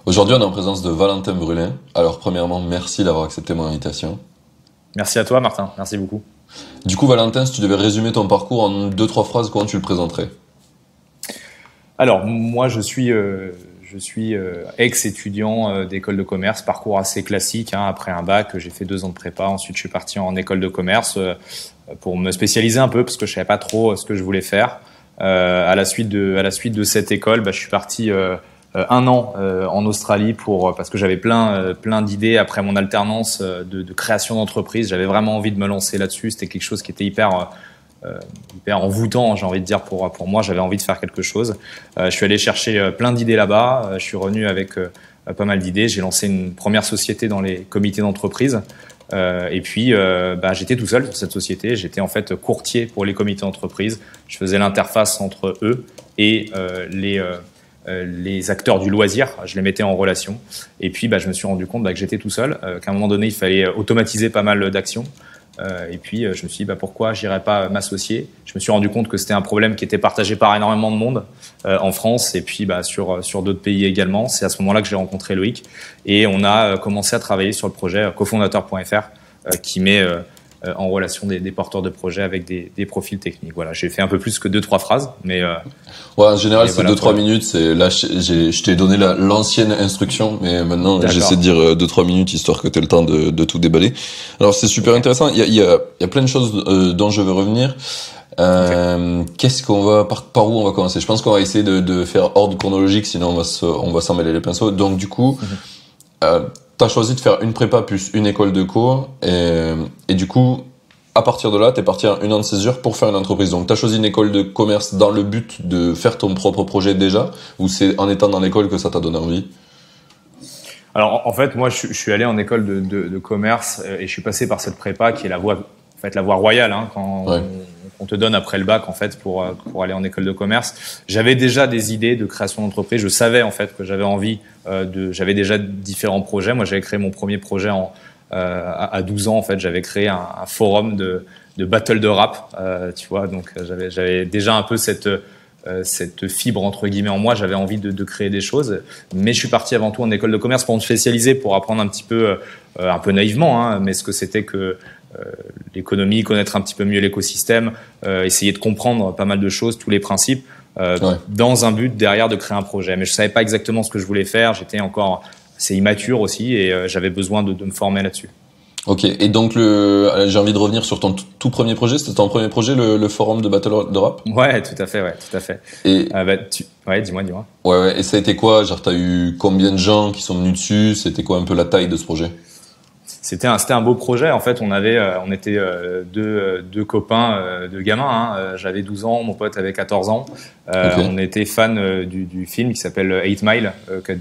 Aujourd'hui, on est en présence de Valentin Brulin. Alors, premièrement, merci d'avoir accepté mon invitation. Merci à toi, Martin. Merci beaucoup. Du coup, Valentin, si tu devais résumer ton parcours en deux, trois phrases, comment tu le présenterais? Alors, moi, je suis ex-étudiant d'école de commerce, parcours assez classique. Après un bac, j'ai fait 2 ans de prépa. Ensuite, je suis parti en école de commerce pour me spécialiser un peu parce que je savais pas trop ce que je voulais faire. À la suite de cette école, je suis parti 1 an en Australie parce que j'avais plein d'idées après mon alternance de création d'entreprise. J'avais vraiment envie de me lancer là-dessus. C'était quelque chose qui était hyper envoûtant, j'ai envie de dire pour moi. J'avais envie de faire quelque chose. Je suis allé chercher plein d'idées là-bas. Je suis revenu avec pas mal d'idées. J'ai lancé une première société dans les comités d'entreprise. Et puis, j'étais tout seul sur cette société. J'étais en fait courtier pour les comités d'entreprise. Je faisais l'interface entre eux et les acteurs du loisir. Je les mettais en relation. Et puis, je me suis rendu compte que j'étais tout seul, qu'à un moment donné, il fallait automatiser pas mal d'actions. Et puis, je me suis dit, pourquoi j'irais pas m'associer? Je me suis rendu compte que c'était un problème qui était partagé par énormément de monde en France et puis sur d'autres pays également. C'est à ce moment-là que j'ai rencontré Loïc et on a commencé à travailler sur le projet cofondateur.fr qui met en relation des porteurs de projets avec des profils techniques. Voilà, j'ai fait un peu plus que 2-3 phrases, mais ouais, en général, c'est voilà, 2-3 minutes. C'est là, je t'ai donné l'ancienne instruction, mais maintenant, j'essaie de dire 2-3 minutes histoire que tu aies le temps de tout déballer. Alors, c'est super intéressant. Il y a plein de choses dont je veux revenir. Qu'est-ce qu'on va par où on va commencer? Je pense qu'on va essayer de faire ordre chronologique, sinon on va s'en mêler les pinceaux. Donc, du coup, t'as choisi de faire une prépa plus une école de co et du coup, à partir de là, t'es parti en 1 an de césure pour faire une entreprise. Donc, t'as choisi une école de commerce dans le but de faire ton propre projet déjà, ou c'est en étant dans l'école que ça t'a donné envie? alors en fait, moi, je suis allé en école de commerce et je suis passé par cette prépa qui est la voie royale quand Ouais. on te donne après le bac en fait pour aller en école de commerce. J'avais déjà des idées de création d'entreprise. Je savais en fait que j'avais envie j'avais déjà différents projets. Moi, j'avais créé mon premier projet à 12 ans en fait. J'avais créé un forum de battle de rap, tu vois. Donc j'avais déjà un peu cette fibre entre guillemets en moi. J'avais envie de créer des choses, mais je suis parti avant tout en école de commerce pour me spécialiser, pour apprendre un peu naïvement, mais ce que c'était que l'économie, connaître un petit peu mieux l'écosystème, essayer de comprendre pas mal de choses, tous les principes, Ouais. dans un but derrière de créer un projet. Mais je savais pas exactement ce que je voulais faire. J'étais encore assez immature aussi et j'avais besoin de me former là-dessus. Ok. Et donc, j'ai envie de revenir sur ton tout premier projet. C'était ton premier projet, le forum de battle de rap? Ouais, tout à fait, ouais, tout à fait. Et, Ouais, dis-moi. ouais. Et ça a été quoi? Genre, t'as eu combien de gens qui sont venus dessus? C'était quoi un peu la taille de ce projet? C'était un beau projet. En fait, on était deux copains de gamins. J'avais 12 ans, mon pote avait 14 ans. Ok. On était fans du film qui s'appelle 8 Mile, que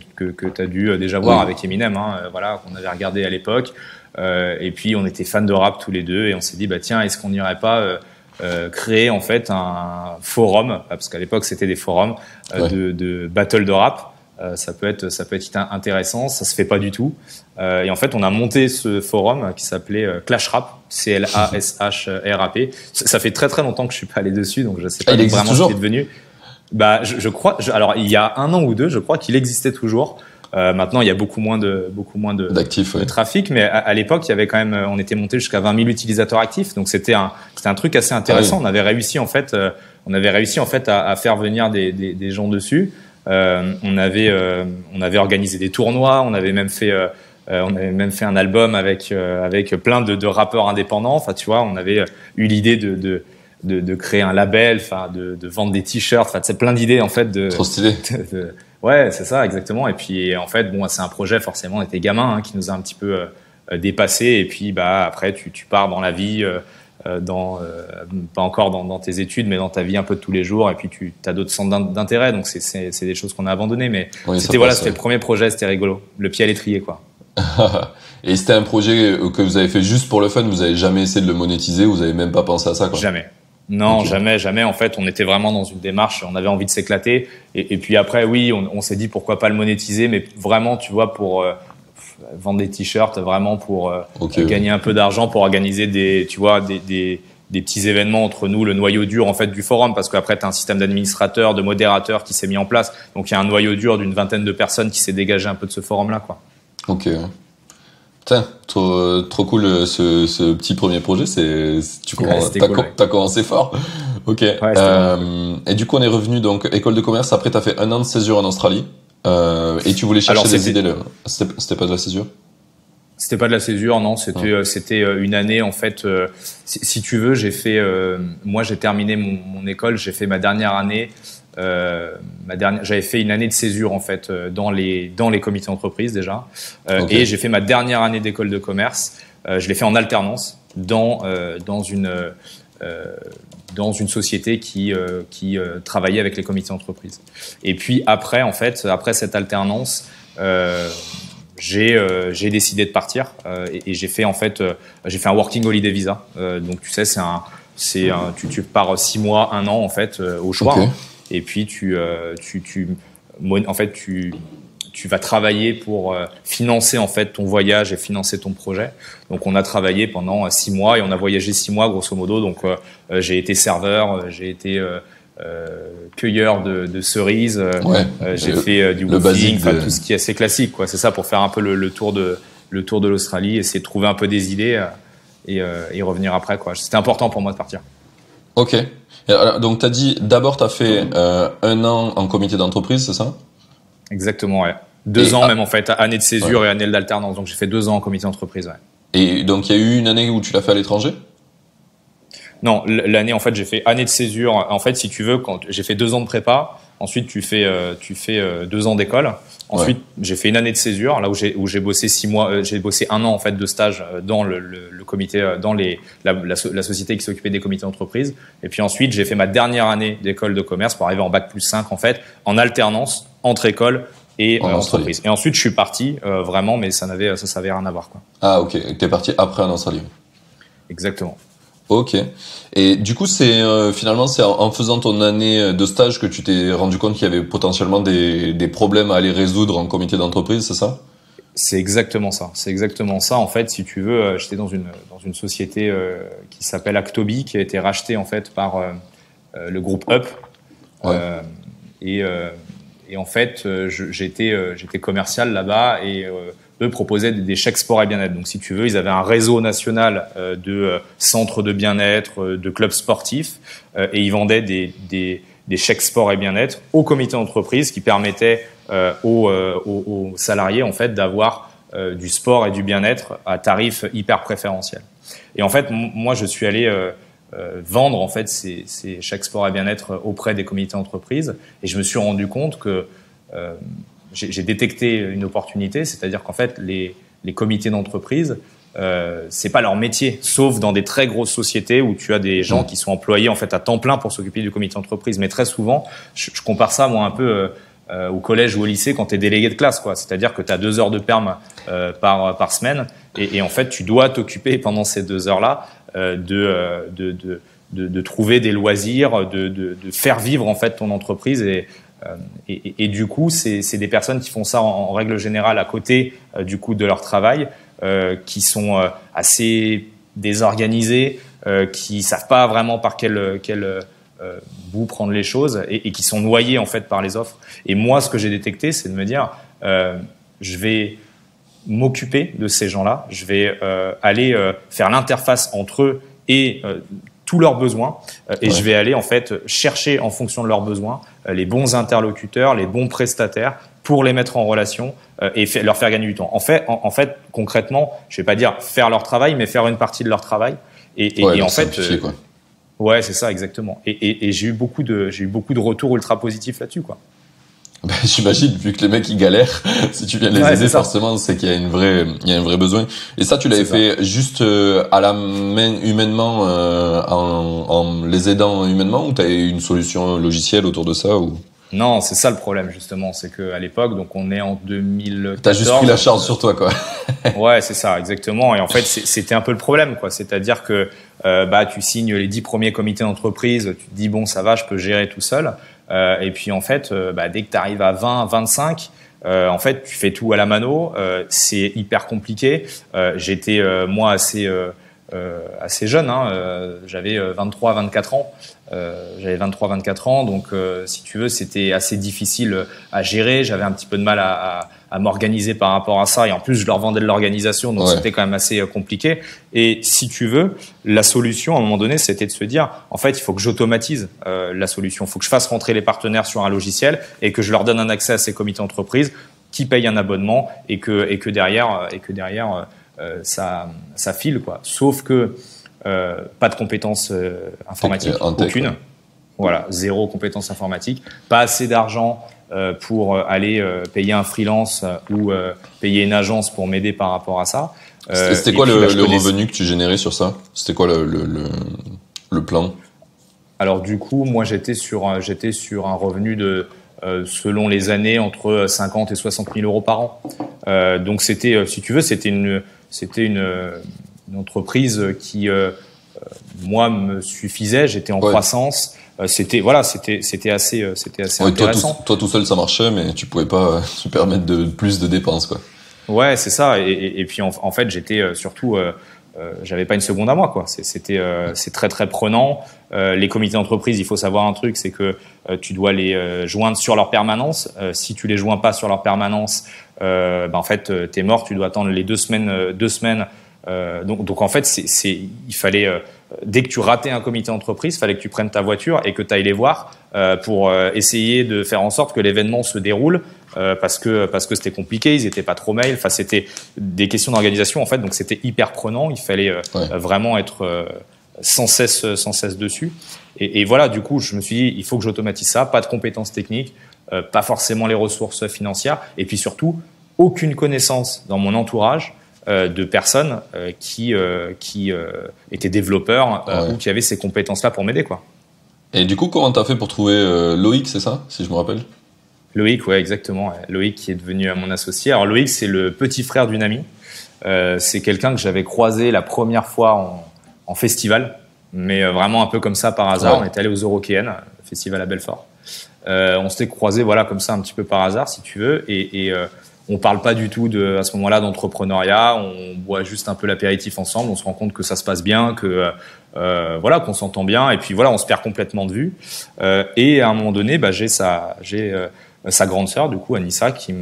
tu as dû déjà voir Oui. avec Eminem, voilà, qu'on avait regardé à l'époque. Et puis, on était fans de rap tous les deux et on s'est dit, tiens, est-ce qu'on n'irait pas créer en fait un forum, parce qu'à l'époque, c'était des forums Ouais. de battle de rap. Ça peut être intéressant, ça se fait pas du tout. Et en fait, on a monté ce forum qui s'appelait Clash Rap, CLASHRAP. Ça fait très très longtemps que je suis pas allé dessus, donc je sais pas Il existe vraiment ce toujours? qu'il est devenu. Je crois. Alors, il y a 1 an ou 2, je crois qu'il existait toujours. Maintenant, il y a beaucoup moins de D'actifs, ouais. trafic, mais à l'époque, il y avait quand même. On était monté jusqu'à 20 000 utilisateurs actifs, donc c'était un truc assez intéressant. Ah oui. On avait réussi en fait à faire venir des gens dessus. On avait organisé des tournois, on avait même fait un album avec plein de rappeurs indépendants. Enfin, tu vois, on avait eu l'idée de créer un label, enfin, de vendre des t-shirts. Enfin, c'est plein d'idées en fait Trop stylé. ouais, c'est ça, exactement. Et puis en fait, c'est un projet forcément. On était gamin, qui nous a un petit peu dépassé. Et puis après, tu pars dans la vie. Pas encore dans tes études, mais dans ta vie un peu de tous les jours. Et puis tu as d'autres centres d'intérêt, donc c'est des choses qu'on a abandonnées. Mais Oui, c'était le premier projet, c'était rigolo, le pied à l'étrier, quoi. Et c'était un projet que vous avez fait juste pour le fun. Vous avez jamais essayé de le monétiser. Vous avez même pas pensé à ça, quoi. Jamais. Non, Ok. jamais. En fait, on était vraiment dans une démarche, on avait envie de s'éclater. Et puis après, oui, on s'est dit pourquoi pas le monétiser, mais vraiment, tu vois, pour vendre des t-shirts, vraiment pour Ok, gagner un peu d'argent, pour organiser des des petits événements entre nous, le noyau dur en fait du forum, parce qu'après tu as un système d'administrateurs, de modérateurs qui s'est mis en place. Donc il y a un noyau dur d'une 20aine de personnes qui s'est dégagé un peu de ce forum-là, quoi. Ok. Putain, trop cool ce petit premier projet. T'as commencé fort. Ok. Ouais, et du coup, on est revenu donc école de commerce. Après, t'as fait 1 an de césure en Australie. Et tu voulais chercher des idées. C'était pas de la césure? C'était pas de la césure, non. C'était une année en fait. Si tu veux, moi, j'ai terminé mon école. J'ai fait ma dernière année. J'avais fait une année de césure en fait dans les comités d'entreprise déjà, et j'ai fait ma dernière année d'école de commerce. Je l'ai fait en alternance dans une société qui travaillait avec les comités d'entreprise. Et puis après cette alternance, j'ai décidé de partir et j'ai fait un working holiday visa. Donc tu sais, tu pars 6 mois, 1 an en fait au choix. Okay. Et puis tu vas travailler pour financer en fait ton voyage et financer ton projet. Donc on a travaillé pendant 6 mois et on a voyagé 6 mois grosso modo. Donc j'ai été serveur, j'ai été cueilleur de cerises, j'ai fait du woofing, tout ce qui est assez classique, quoi. C'est ça, pour faire un peu le tour de l'Australie, essayer de trouver un peu des idées et revenir après, quoi. C'était important pour moi de partir. Ok. Donc, t'as dit, d'abord, t'as fait 1 an en comité d'entreprise, c'est ça? Exactement, ouais. 2 ans même, en fait, année de césure et année d'alternance. Donc, j'ai fait 2 ans en comité d'entreprise, ouais. Et donc, il y a eu une année où tu l'as fait à l'étranger? Non, l'année, en fait, j'ai fait année de césure. En fait, si tu veux, quand j'ai fait 2 ans de prépa, ensuite, tu fais 2 ans d'école. Ensuite, j'ai fait une année de césure, là où j'ai bossé 6 mois, j'ai bossé 1 an en fait de stage dans le comité, dans la société qui s'occupait des comités d'entreprise. Et puis ensuite, j'ai fait ma dernière année d'école de commerce pour arriver en bac+5 en fait, en alternance entre école et entreprise. Et ensuite, je suis parti vraiment, mais ça savait rien à voir, quoi. Ah ok, t'es parti après en Australie. Exactement. Ok. Et du coup, finalement, c'est en faisant ton année de stage que tu t'es rendu compte qu'il y avait potentiellement des problèmes à aller résoudre en comité d'entreprise, c'est ça? C'est exactement ça. C'est exactement ça. En fait, si tu veux, j'étais dans une société qui s'appelle Actobi, qui a été rachetée en fait par le groupe Up. Ouais. Et en fait, j'étais commercial là-bas et eux proposaient des chèques sport et bien-être. Donc, si tu veux, ils avaient un réseau national de centres de bien-être, de clubs sportifs, et ils vendaient des chèques sport et bien-être au comité d'entreprise qui permettaient aux salariés en fait d'avoir du sport et du bien-être à tarif hyper préférentiel. Et en fait, moi, je suis allé vendre en fait ces chèques sport et bien-être auprès des comités d'entreprise, et je me suis rendu compte que j'ai détecté une opportunité, c'est-à-dire qu'en fait les comités d'entreprise, c'est pas leur métier, sauf dans des très grosses sociétés où tu as des gens qui sont employés en fait à temps plein pour s'occuper du comité d'entreprise. Mais très souvent, je compare ça moi un peu au collège ou au lycée quand tu es délégué de classe, quoi. C'est-à-dire que tu as 2 heures de perm par semaine, et en fait tu dois t'occuper pendant ces 2 heures-là de trouver des loisirs, de faire vivre en fait ton entreprise, et du coup c'est des personnes qui font ça en règle générale à côté du coup de leur travail, qui sont assez désorganisés, qui savent pas vraiment par quel bout prendre les choses, et qui sont noyés en fait par les offres. Et moi, ce que j'ai détecté, c'est de me dire je vais m'occuper de ces gens-là, je vais aller faire l'interface entre eux et tous leurs besoins, et je vais aller en fait chercher en fonction de leurs besoins les bons interlocuteurs, les bons prestataires pour les mettre en relation et leur faire gagner du temps. En fait, concrètement, je vais pas dire faire leur travail, mais faire une partie de leur travail. Et en fait, quoi. Ouais, c'est ça exactement. Et j'ai eu beaucoup de retours ultra positifs là-dessus, quoi. Ben, j'imagine, vu que les mecs ils galèrent, si tu viens de les aider, forcément, c'est qu'il y a un vrai besoin. Et ça, tu l'avais fait juste à la main humainement, en les aidant humainement, ou t'as eu une solution logicielle autour de ça, ou? Non, c'est ça le problème justement, c'est que à l'époque, donc on est en 2014. T'as juste pris la charge sur toi, quoi. Ouais, c'est ça, exactement. Et en fait, c'était un peu le problème, quoi. C'est-à-dire que tu signes les 10 premiers comités d'entreprise, tu te dis bon, ça va, je peux gérer tout seul. Et puis en fait, dès que tu arrives à 20, 25, en fait, tu fais tout à la mano. C'est hyper compliqué. J'étais moi assez assez jeune, hein, j'avais 23-24 ans. J'avais 23-24 ans, donc si tu veux, c'était assez difficile à gérer. J'avais un petit peu de mal à m'organiser par rapport à ça, et en plus je leur vendais de l'organisation, donc c'était quand même assez compliqué. Et si tu veux, la solution à un moment donné, c'était de se dire, en fait, il faut que j'automatise la solution. Il faut que je fasse rentrer les partenaires sur un logiciel et que je leur donne un accès à ces comités d'entreprise qui payent un abonnement et que derrière ça file, quoi. Sauf que pas de compétences informatiques, aucune. Voilà, zéro compétence informatique, pas assez d'argent pour aller payer un freelance ou payer une agence pour m'aider par rapport à ça. C'était quoi le revenu que tu générais sur ça? C'était quoi le plan? Alors du coup, moi j'étais sur un revenu de selon les années entre 50 et 60 000 euros par an. Donc c'était, si tu veux, c'était une entreprise qui moi me suffisait. J'étais en croissance. C'était assez intéressant. Toi tout seul ça marchait, mais tu pouvais pas te permettre de plus de dépenses, quoi. Ouais, c'est ça. Et puis en fait j'étais surtout j'avais pas une seconde à moi, quoi. C'est très très prenant. Les comités d'entreprise, il faut savoir un truc, c'est que tu dois les joindre sur leur permanence. Si tu les joins pas sur leur permanence, en fait t'es mort. Tu dois attendre les 2 semaines. Donc en fait il fallait dès que tu ratais un comité d'entreprise, il fallait que tu prennes ta voiture et que tu ailles les voir pour essayer de faire en sorte que l'événement se déroule, parce que c'était compliqué, ils étaient pas trop mail, enfin c'était des questions d'organisation en fait, donc c'était hyper prenant, il fallait vraiment être sans cesse dessus. Et voilà, du coup je me suis dit il faut que j'automatise ça, pas de compétences techniques, pas forcément les ressources financières, et puis surtout aucune connaissance dans mon entourage de personnes qui étaient développeurs ou qui avaient ces compétences-là pour m'aider, quoi. Et du coup, comment t'as fait pour trouver Loïc, c'est ça, si je me rappelle? Loïc, ouais, exactement. Loïc qui est devenu mon associé. Alors Loïc, c'est le petit frère d'une amie. C'est quelqu'un que j'avais croisé la première fois en festival, mais vraiment un peu comme ça par hasard. Ouais. On est allé aux Eurokéennes, festival à Belfort. On s'était croisé, voilà, comme ça un petit peu par hasard, si tu veux, et on parle pas du tout à ce moment-là d'entrepreneuriat. On boit juste un peu l'apéritif ensemble. On se rend compte que ça se passe bien, que voilà, qu'on s'entend bien. Et puis voilà, on se perd complètement de vue. Et à un moment donné, j'ai sa grande sœur, du coup, Anissa, qui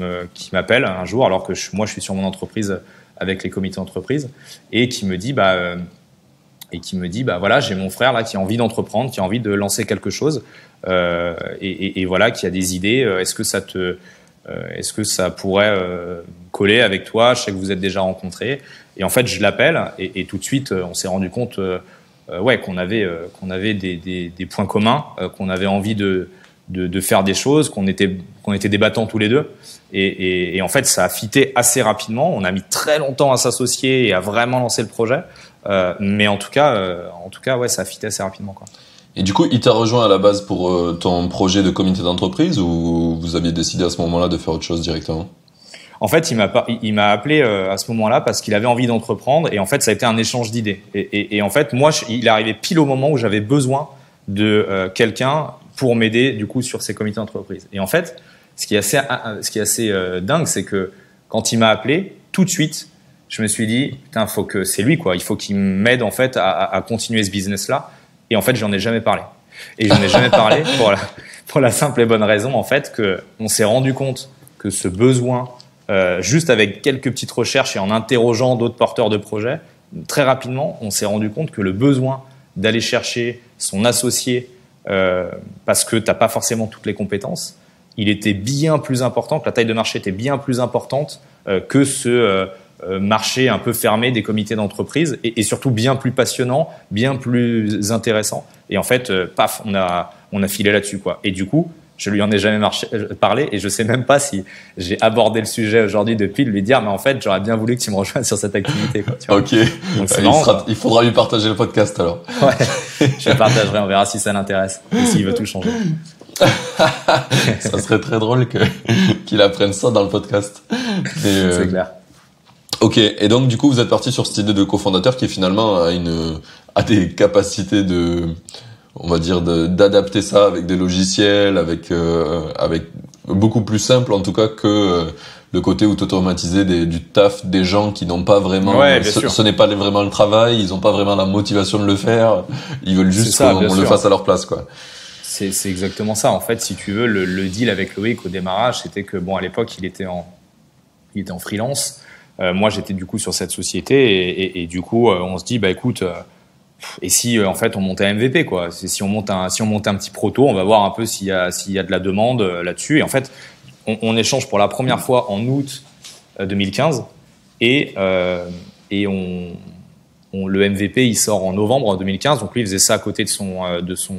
m'appelle un jour, alors que moi je suis sur mon entreprise avec les comités d'entreprise, et qui me dit voilà, j'ai mon frère là qui a envie d'entreprendre, qui a envie de lancer quelque chose, et voilà, qui a des idées. Est-ce que ça pourrait coller avec toi? Je sais que vous êtes déjà rencontrés. Et en fait, je l'appelle et tout de suite, on s'est rendu compte qu'on avait des points communs, qu'on avait envie de faire des choses, qu'on était des battants tous les deux. Et en fait, ça a fité assez rapidement. On a mis très longtemps à s'associer et à vraiment lancer le projet. Mais en tout cas, ouais, ça a fité assez rapidement, quoi. Et du coup, il t'a rejoint à la base pour ton projet de comité d'entreprise, ou vous aviez décidé à ce moment-là de faire autre chose directement? En fait, il m'a appelé à ce moment-là parce qu'il avait envie d'entreprendre, et en fait, ça a été un échange d'idées. Et en fait, moi, il est arrivé pile au moment où j'avais besoin de quelqu'un pour m'aider du coup sur ces comités d'entreprise. Et en fait, ce qui est assez dingue, c'est que quand il m'a appelé, tout de suite, je me suis dit putain, c'est lui, quoi. Il faut qu'il m'aide en fait à continuer ce business-là. Et en fait, j'en ai jamais parlé. Et j'en ai jamais parlé pour la simple et bonne raison, en fait, que on s'est rendu compte que ce besoin, juste avec quelques petites recherches et en interrogeant d'autres porteurs de projets, très rapidement, on s'est rendu compte que le besoin d'aller chercher son associé, parce que t'as pas forcément toutes les compétences, il était bien plus important, que la taille de marché était bien plus importante que ce marché un peu fermé des comités d'entreprise, et surtout bien plus passionnant, bien plus intéressant. Et en fait, paf, on a filé là-dessus, quoi. Et du coup, je lui en ai jamais parlé, et je sais même pas si j'ai abordé le sujet aujourd'hui depuis, de lui dire, mais en fait, j'aurais bien voulu que tu me rejoignes sur cette activité, quoi, tu vois. Ok. Il faudra lui partager le podcast, alors. Ouais. Je le partagerai, on verra si ça l'intéresse, et s'il veut tout changer. Ça serait très drôle qu'il apprenne ça dans le podcast. C'est clair. Ok, et donc du coup vous êtes parti sur cette idée de cofondateur qui finalement a des capacités d'adapter ça avec des logiciels, avec beaucoup plus simple en tout cas que le côté où t'automatisais du taf des gens qui n'ont pas vraiment, ce n'est pas vraiment le travail, ils ont pas vraiment la motivation de le faire, ils veulent juste qu'on le fasse à leur place, quoi. C'est exactement ça. En fait, si tu veux, le deal avec Loïc au démarrage, c'était que bon, à l'époque, il était en freelance. Moi, j'étais du coup sur cette société et du coup, on se dit, bah écoute, et si en fait on montait un MVP, quoi. Si on monte un petit proto, on va voir un peu s'il y a de la demande là-dessus. Et en fait, on échange pour la première fois en août 2015 et le MVP il sort en novembre 2015. Donc lui il faisait ça à côté de son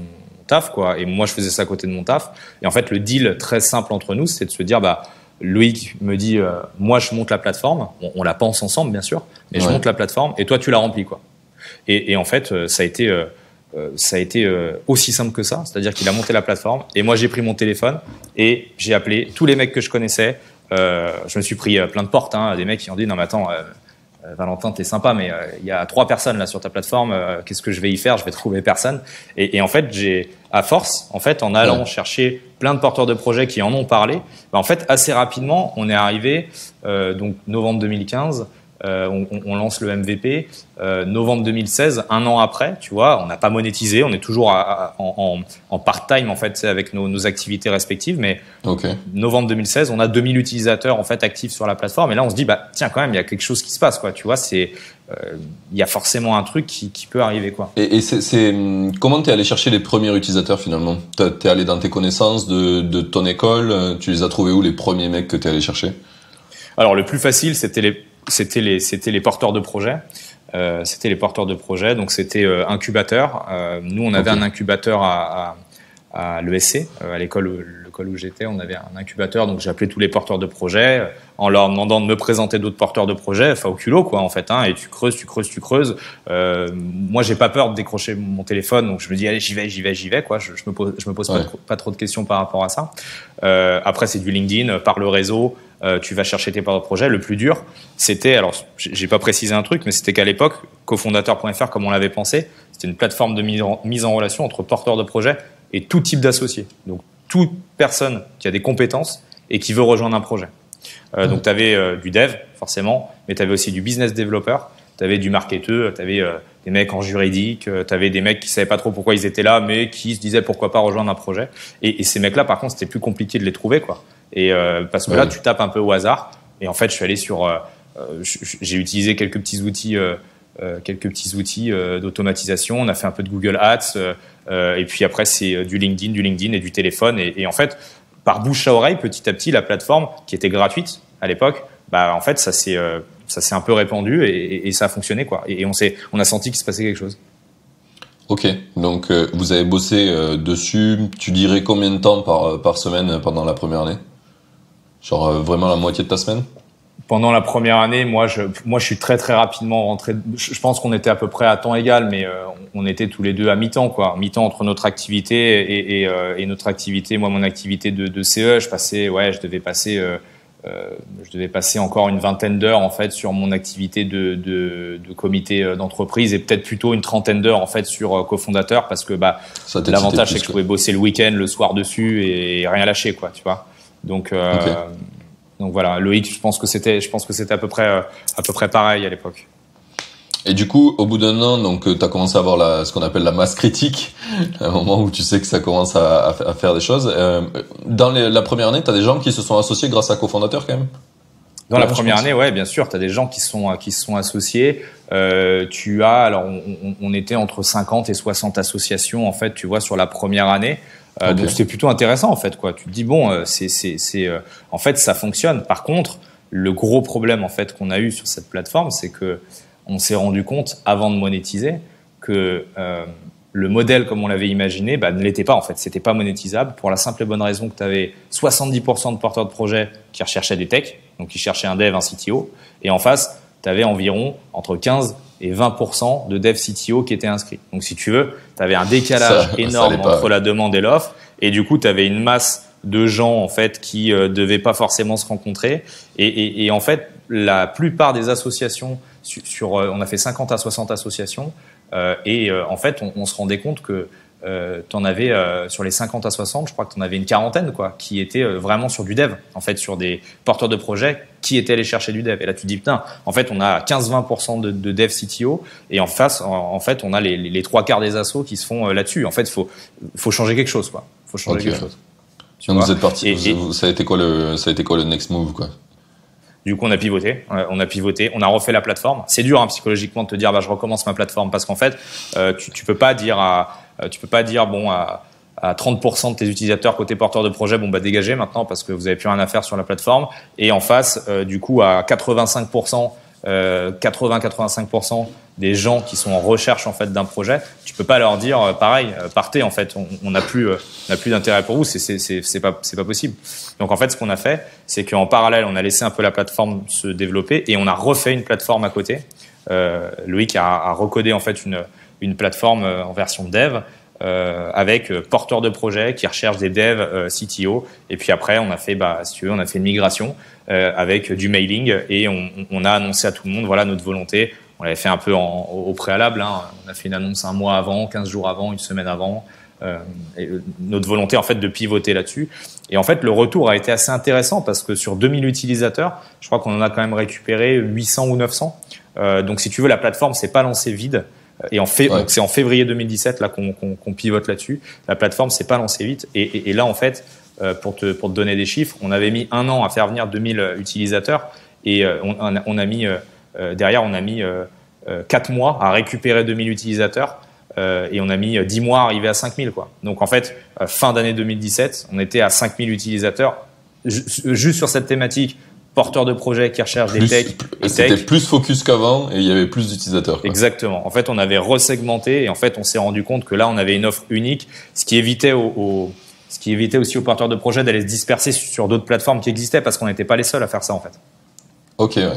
taf, quoi. Et moi je faisais ça à côté de mon taf. Et en fait le deal très simple entre nous, c'est de se dire bah Loïc me dit moi je monte la plateforme, on la pense ensemble bien sûr, mais je monte la plateforme et toi tu la remplis, quoi. Et en fait ça a été aussi simple que ça, c'est-à-dire qu'il a monté la plateforme et moi j'ai pris mon téléphone et j'ai appelé tous les mecs que je connaissais. Je me suis pris plein de portes, des mecs qui ont dit non mais attends Valentin t'es sympa mais il y a 3 personnes là sur ta plateforme, qu'est-ce que je vais y faire, je vais trouver personne. Et en fait à force en allant chercher plein de porteurs de projets qui en ont parlé, en fait assez rapidement on est arrivé donc novembre 2015. On lance le MVP novembre 2016, un an après, tu vois, on n'a pas monétisé, on est toujours en part-time en fait avec nos activités respectives, mais novembre 2016, on a 2000 utilisateurs en fait actifs sur la plateforme et là on se dit bah tiens quand même il y a quelque chose qui se passe, quoi, tu vois, il y a forcément un truc qui peut arriver, quoi. Et comment t'es allé chercher les premiers utilisateurs finalement? T'es allé dans tes connaissances de ton école, tu les as trouvés où les premiers mecs que t'es allé chercher? Alors le plus facile c'était les porteurs de projets. C'était les porteurs de projets, donc c'était incubateur. Nous, on avait un incubateur à l'ESC, à l'école où j'étais, on avait un incubateur, donc j'ai appelé tous les porteurs de projets en leur demandant de me présenter d'autres porteurs de projets, enfin au culot, quoi, en fait, et tu creuses. Moi, j'ai pas peur de décrocher mon téléphone, donc je me dis allez, j'y vais, quoi. Je me pose pas trop de questions par rapport à ça. Après, c'est du LinkedIn, par le réseau. Tu vas chercher tes porteurs de projet. Le plus dur, c'était, alors j'ai pas précisé un truc, mais c'était qu'à l'époque, cofondateur.fr, comme on l'avait pensé, c'était une plateforme de mise en relation entre porteurs de projet et tout type d'associés. Donc toute personne qui a des compétences et qui veut rejoindre un projet. Donc tu avais du dev forcément, mais tu avais aussi du business developer, tu avais du marketeur, tu avais des mecs en juridique, tu avais des mecs qui savaient pas trop pourquoi ils étaient là, mais qui se disaient pourquoi pas rejoindre un projet. Et ces mecs-là, par contre, c'était plus compliqué de les trouver, quoi. Et parce que là, tu tapes un peu au hasard. Et en fait, je suis allé j'ai utilisé quelques petits outils d'automatisation. On a fait un peu de Google Ads. Et puis après, c'est du LinkedIn et du téléphone. Et en fait, par bouche à oreille, petit à petit, la plateforme qui était gratuite à l'époque, en fait, ça s'est un peu répandu et ça a fonctionné, quoi. Et on a senti qu'il se passait quelque chose. Ok, donc vous avez bossé dessus. Tu dirais combien de temps par semaine pendant la première année? Genre vraiment la moitié de ta semaine? Pendant la première année, moi je suis très très rapidement rentré. Je pense qu'on était à peu près à temps égal, mais on était tous les deux à mi-temps, quoi. Mi-temps entre notre activité et notre activité. Moi, mon activité de CE, je devais passer encore une vingtaine d'heures en fait sur mon activité de comité d'entreprise et peut-être plutôt une trentaine d'heures en fait sur cofondateur, parce que l'avantage c'est que je pouvais bosser le week-end, le soir dessus et rien lâcher, quoi, tu vois. Donc voilà, Loïc, je pense que c'était à peu près pareil à l'époque. Et du coup, au bout d'un an, donc tu as commencé à avoir ce qu'on appelle la masse critique, un moment où tu sais que ça commence à faire des choses. Dans la première année, tu as des gens qui se sont associés grâce à cofondateur quand même? Dans la première année, ouais, bien sûr, tu as des gens qui se sont associés. Alors on était entre 50 et 60 associations en fait, tu vois, sur la première année. Donc c'était plutôt intéressant en fait, quoi. Tu te dis bon, en fait ça fonctionne. Par contre, le gros problème en fait qu'on a eu sur cette plateforme, c'est que on s'est rendu compte avant de monétiser que le modèle comme on l'avait imaginé ne l'était pas, en fait. C'était pas monétisable pour la simple et bonne raison que tu avais 70% de porteurs de projets qui recherchaient des techs, donc qui cherchaient un dev, un CTO, et en face, tu avais environ entre 15 et 20% de dev CTO qui étaient inscrits. Donc si tu veux, tu avais un décalage énorme entre la demande et l'offre, et du coup, tu avais une masse de gens en fait qui devaient pas forcément se rencontrer, et en fait, la plupart des associations on a fait 50 à 60 associations, et en fait on se rendait compte que t'en avais sur les 50 à 60, je crois que t'en avais une quarantaine quoi, qui étaient vraiment sur du dev, en fait, sur des porteurs de projets qui étaient allés chercher du dev. Et là, tu te dis putain, en fait, on a 15-20% de dev CTO, et en face, en fait, on a les trois quarts des assos qui se font là-dessus. En fait, faut changer quelque chose, quoi. Faut changer quelque chose. Donc vous êtes parti. Ça a été quoi le next move, quoi? Du coup, on a pivoté, on a refait la plateforme. C'est dur psychologiquement de te dire, je recommence ma plateforme, parce qu'en fait, tu peux pas dire bon à 30% de tes utilisateurs côté porteur de projet, dégagez maintenant parce que vous avez plus rien à faire sur la plateforme. Et en face, du coup, à 85%, 80-85% des gens qui sont en recherche en fait d'un projet, tu peux pas leur dire pareil, partez en fait, on n'a plus d'intérêt pour vous, c'est pas possible. Donc en fait, ce qu'on a fait, c'est qu'en parallèle, on a laissé un peu la plateforme se développer et on a refait une plateforme à côté. Loïc a recodé en fait une plateforme en version dev avec porteurs de projets qui recherchent des devs CTO, et puis après on a fait si tu veux, on a fait une migration avec du mailing et on a annoncé à tout le monde voilà notre volonté. On l'avait fait un peu au préalable, hein. On a fait une annonce un mois avant, 15 jours avant, une semaine avant, et notre volonté en fait de pivoter là-dessus. Et en fait le retour a été assez intéressant parce que sur 2000 utilisateurs, je crois qu'on en a quand même récupéré 800 ou 900. Donc si tu veux, la plateforme s'est pas lancée vide. Et donc c'est en février 2017 là qu'on pivote là-dessus. La plateforme s'est pas lancée vite. Et là en fait, pour te donner des chiffres, on avait mis 1 an à faire venir 2000 utilisateurs et on a mis 4 mois à récupérer 2000 utilisateurs et on a mis 10 mois à arriver à 5000 quoi. Donc en fait, fin d'année 2017, on était à 5000 utilisateurs juste sur cette thématique. Porteurs de projets qui recherchent des techs. C'était plus focus qu'avant et il y avait plus d'utilisateurs. Exactement. En fait, on avait resegmenté et en fait, on s'est rendu compte que là, on avait une offre unique, ce qui évitait aussi aux porteurs de projets d'aller se disperser sur d'autres plateformes qui existaient parce qu'on n'était pas les seuls à faire ça en fait. Ok, ouais.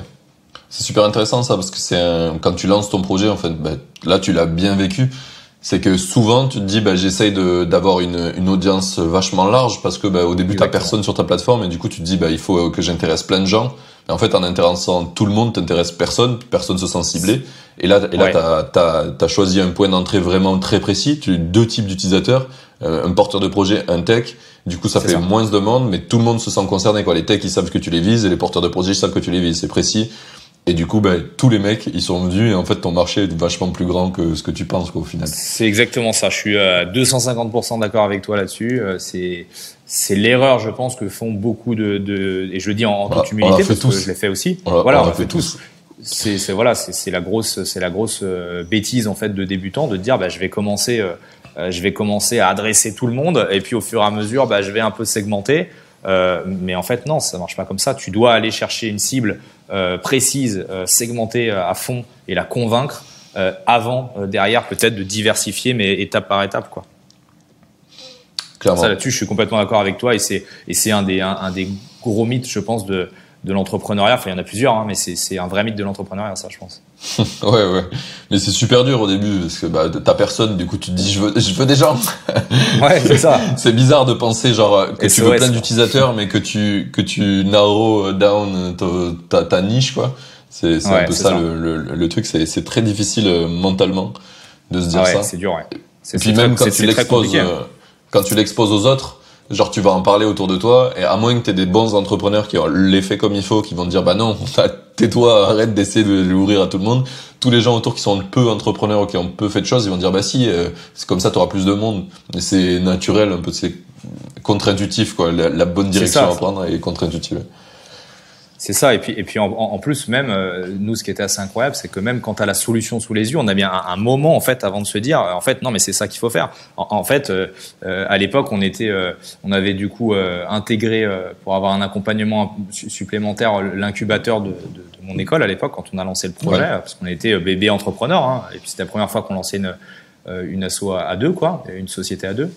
C'est super intéressant ça parce que quand tu lances ton projet en fait, là tu l'as bien vécu. C'est que souvent tu te dis j'essaye d'avoir une audience vachement large parce que au début t'as personne sur ta plateforme et du coup tu te dis il faut que j'intéresse plein de gens. Mais en fait en intéressant tout le monde t'intéresse personne se sent ciblé. Et là t'as choisi un point d'entrée vraiment très précis. Tu as 2 types d'utilisateurs, un porteur de projet, un tech. Du coup ça fait moins de monde mais tout le monde se sent concerné quoi. Les techs ils savent que tu les vises et les porteurs de projet ils savent que tu les vises. C'est précis. Et du coup, tous les mecs, ils sont venus et en fait, ton marché est vachement plus grand que ce que tu penses, quoi, au final. C'est exactement ça. Je suis à 250% d'accord avec toi là-dessus. C'est l'erreur, je pense, que font beaucoup et je le dis en toute humilité parce que je l'ai fait aussi. On l'a fait tous. C'est la grosse bêtise, en fait, de débutant de dire, je vais commencer à adresser tout le monde et puis au fur et à mesure, je vais un peu segmenter. Mais en fait non, ça marche pas comme ça. Tu dois aller chercher une cible précise, segmentée à fond et la convaincre avant derrière peut-être de diversifier mais étape par étape quoi. Clairement. Ça là-dessus je suis complètement d'accord avec toi et c'est un des gros mythes je pense de l'entrepreneuriat. Enfin il y en a plusieurs mais c'est un vrai mythe de l'entrepreneuriat ça je pense. ouais. Mais c'est super dur au début parce que t'as personne, du coup tu te dis je veux des gens. Ouais, c'est ça. C'est bizarre de penser que tu veux plein d'utilisateurs mais que tu narrow down ta niche quoi. C'est un peu ça. Le truc, c'est très difficile mentalement de se dire ça. C'est dur, ouais. Et puis même quand tu l'exposes aux autres, genre tu vas en parler autour de toi et à moins que t'aies des bons entrepreneurs qui ont l'effet comme il faut, qui vont te dire non, tais-toi, arrête d'essayer de l'ouvrir à tout le monde. Tous les gens autour qui sont peu entrepreneurs ou qui ont peu fait de choses, ils vont dire si, c'est comme ça t'auras plus de monde. Mais c'est naturel, un peu, c'est contre-intuitif quoi. La bonne direction à prendre est contre-intuitive. C'est ça, et puis en plus même nous ce qui était assez incroyable c'est que même quand tu as la solution sous les yeux, on a bien un moment en fait avant de se dire en fait non mais c'est ça qu'il faut faire. En fait à l'époque on avait du coup intégré pour avoir un accompagnement supplémentaire l'incubateur de mon école à l'époque quand on a lancé le projet parce qu'on était bébé entrepreneur et puis c'était la première fois qu'on lançait une asso à deux quoi, une société à deux.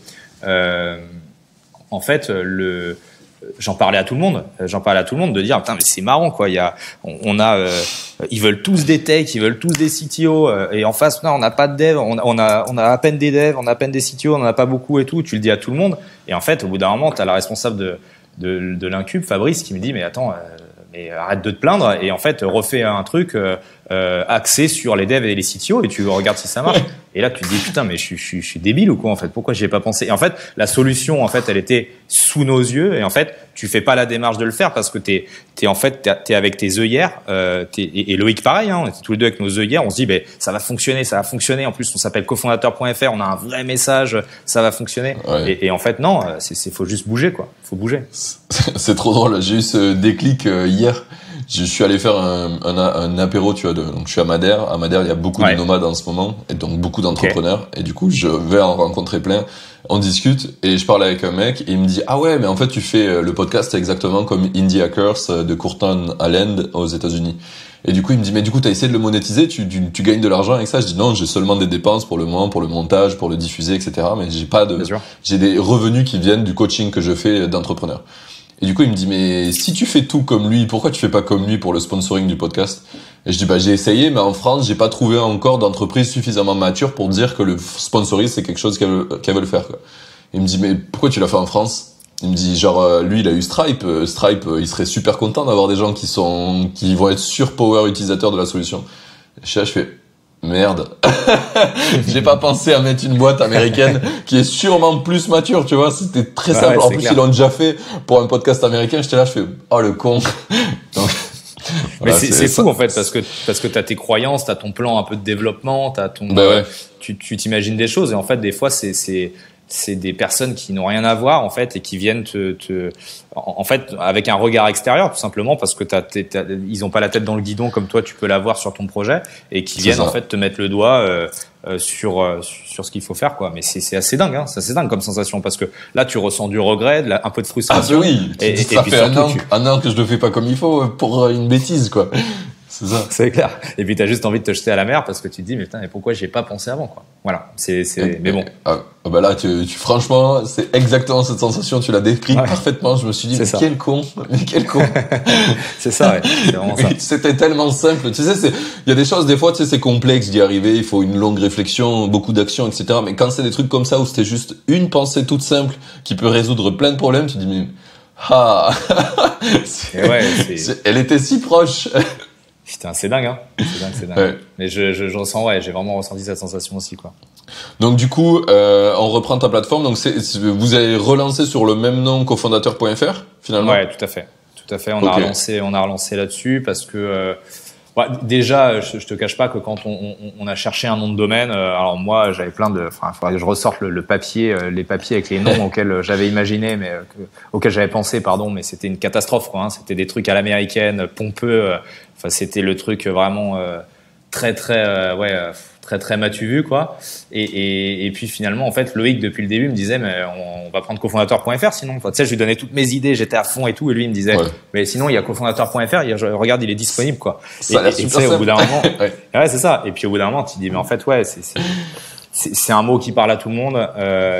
En fait j'en parlais à tout le monde de dire putain mais c'est marrant quoi, ils veulent tous des techs, ils veulent tous des CTO et en face non, on n'a pas de dev, on a à peine des devs, on a à peine des CTO, on n'en a pas beaucoup et tout, tu le dis à tout le monde et en fait au bout d'un moment tu as la responsable de l'incube Fabrice qui me dit mais attends mais arrête de te plaindre et en fait refais un truc axé sur les devs et les CTO et tu regardes si ça marche. Et là tu te dis putain mais je suis débile ou quoi en fait, pourquoi j'y ai pas pensé? Et en fait la solution en fait elle était sous nos yeux et en fait tu fais pas la démarche de le faire parce que t'es avec tes œillères et Loïc pareil, on était tous les deux avec nos œillères, on se dit ben ça va fonctionner, en plus on s'appelle cofondateur.fr, on a un vrai message, ça va fonctionner. Et en fait non, faut juste bouger quoi, faut bouger. C'est trop drôle, j'ai eu ce déclic hier. Je suis allé faire un apéro, tu vois, donc je suis à Madère. À Madère, il y a beaucoup de nomades en ce moment, et donc beaucoup d'entrepreneurs. Et du coup, je vais en rencontrer plein. On discute, et je parle avec un mec, et il me dit, ah ouais, mais en fait, tu fais le podcast exactement comme Indie Hackers de Courtney Allen aux États-Unis. Et du coup, il me dit, mais du coup, t'as essayé de le monétiser, tu gagnes de l'argent avec ça? Je dis, non, j'ai seulement des dépenses pour le moment, pour le montage, pour le diffuser, etc. Mais j'ai des revenus qui viennent du coaching que je fais d'entrepreneurs. Et du coup, il me dit, mais si tu fais tout comme lui, pourquoi tu fais pas comme lui pour le sponsoring du podcast? Et je dis, j'ai essayé, mais en France, j'ai pas trouvé encore d'entreprise suffisamment mature pour dire que le sponsoring, c'est quelque chose qu'elle veut faire, quoi. Il me dit, mais pourquoi tu l'as fait en France? Il me dit, lui, il a eu Stripe. Stripe, il serait super content d'avoir des gens qui vont être power utilisateurs de la solution. Et je fais, merde. J'ai pas pensé à mettre une boîte américaine qui est sûrement plus mature, tu vois. C'était très simple. En plus, clair. Ils l'ont déjà fait pour un podcast américain. J'étais là, je fais, oh, le con. Donc, voilà, mais c'est fou, en fait, parce que t'as tes croyances, t'as ton plan un peu de développement, t'as ton, tu t'imagines des choses. Et en fait, des fois, c'est des personnes qui n'ont rien à voir en fait et qui viennent en fait avec un regard extérieur tout simplement parce que ils ont pas la tête dans le guidon comme toi tu peux l'avoir sur ton projet et qui viennent en fait te mettre le doigt sur ce qu'il faut faire quoi. Mais c'est assez dingue, c'est assez dingue comme sensation parce que là tu ressens du regret, un peu de frustration. Ah oui, et ça fait un an que je le fais pas comme il faut pour une bêtise quoi. C'est ça. C'est clair. Et puis t'as juste envie de te jeter à la mer parce que tu te dis mais putain, mais pourquoi j'y ai pas pensé avant quoi. Voilà. Mais bon. Bah là, franchement, c'est exactement cette sensation. Tu l'as décrit parfaitement. Je me suis dit mais quel con. C'est ça. Ouais. C'est vraiment ça. C'était tellement simple. Tu sais, il y a des choses des fois, tu sais, c'est complexe d'y arriver. Il faut une longue réflexion, beaucoup d'action, etc. Mais quand c'est des trucs comme ça où c'était juste une pensée toute simple qui peut résoudre plein de problèmes, tu te dis mais elle était si proche. Putain, c'est dingue, c'est dingue. Ouais. Mais je ressens, j'ai vraiment ressenti cette sensation aussi, quoi. Donc, du coup, on reprend ta plateforme. Donc, vous avez relancé sur le même nom cofondateur.fr, finalement? Ouais, tout à fait. On a relancé là-dessus parce que, déjà, je te cache pas que quand on a cherché un nom de domaine, alors moi, j'avais il faudrait que je ressorte les papiers avec les noms auxquels j'avais imaginé, mais auxquels j'avais pensé, pardon, mais c'était une catastrophe, quoi. C'était des trucs à l'américaine, pompeux. C'était le truc vraiment très m'as-tu vu quoi. Et puis finalement en fait Loïc depuis le début me disait mais on va prendre cofondateur.fr sinon. Tu sais je lui donnais toutes mes idées, j'étais à fond et tout et lui il me disait mais sinon il y a cofondateur.fr, regarde il est disponible quoi. Et au bout d'un moment c'est ça. Et puis au bout d'un moment tu te dis mais en fait c'est un mot qui parle à tout le monde,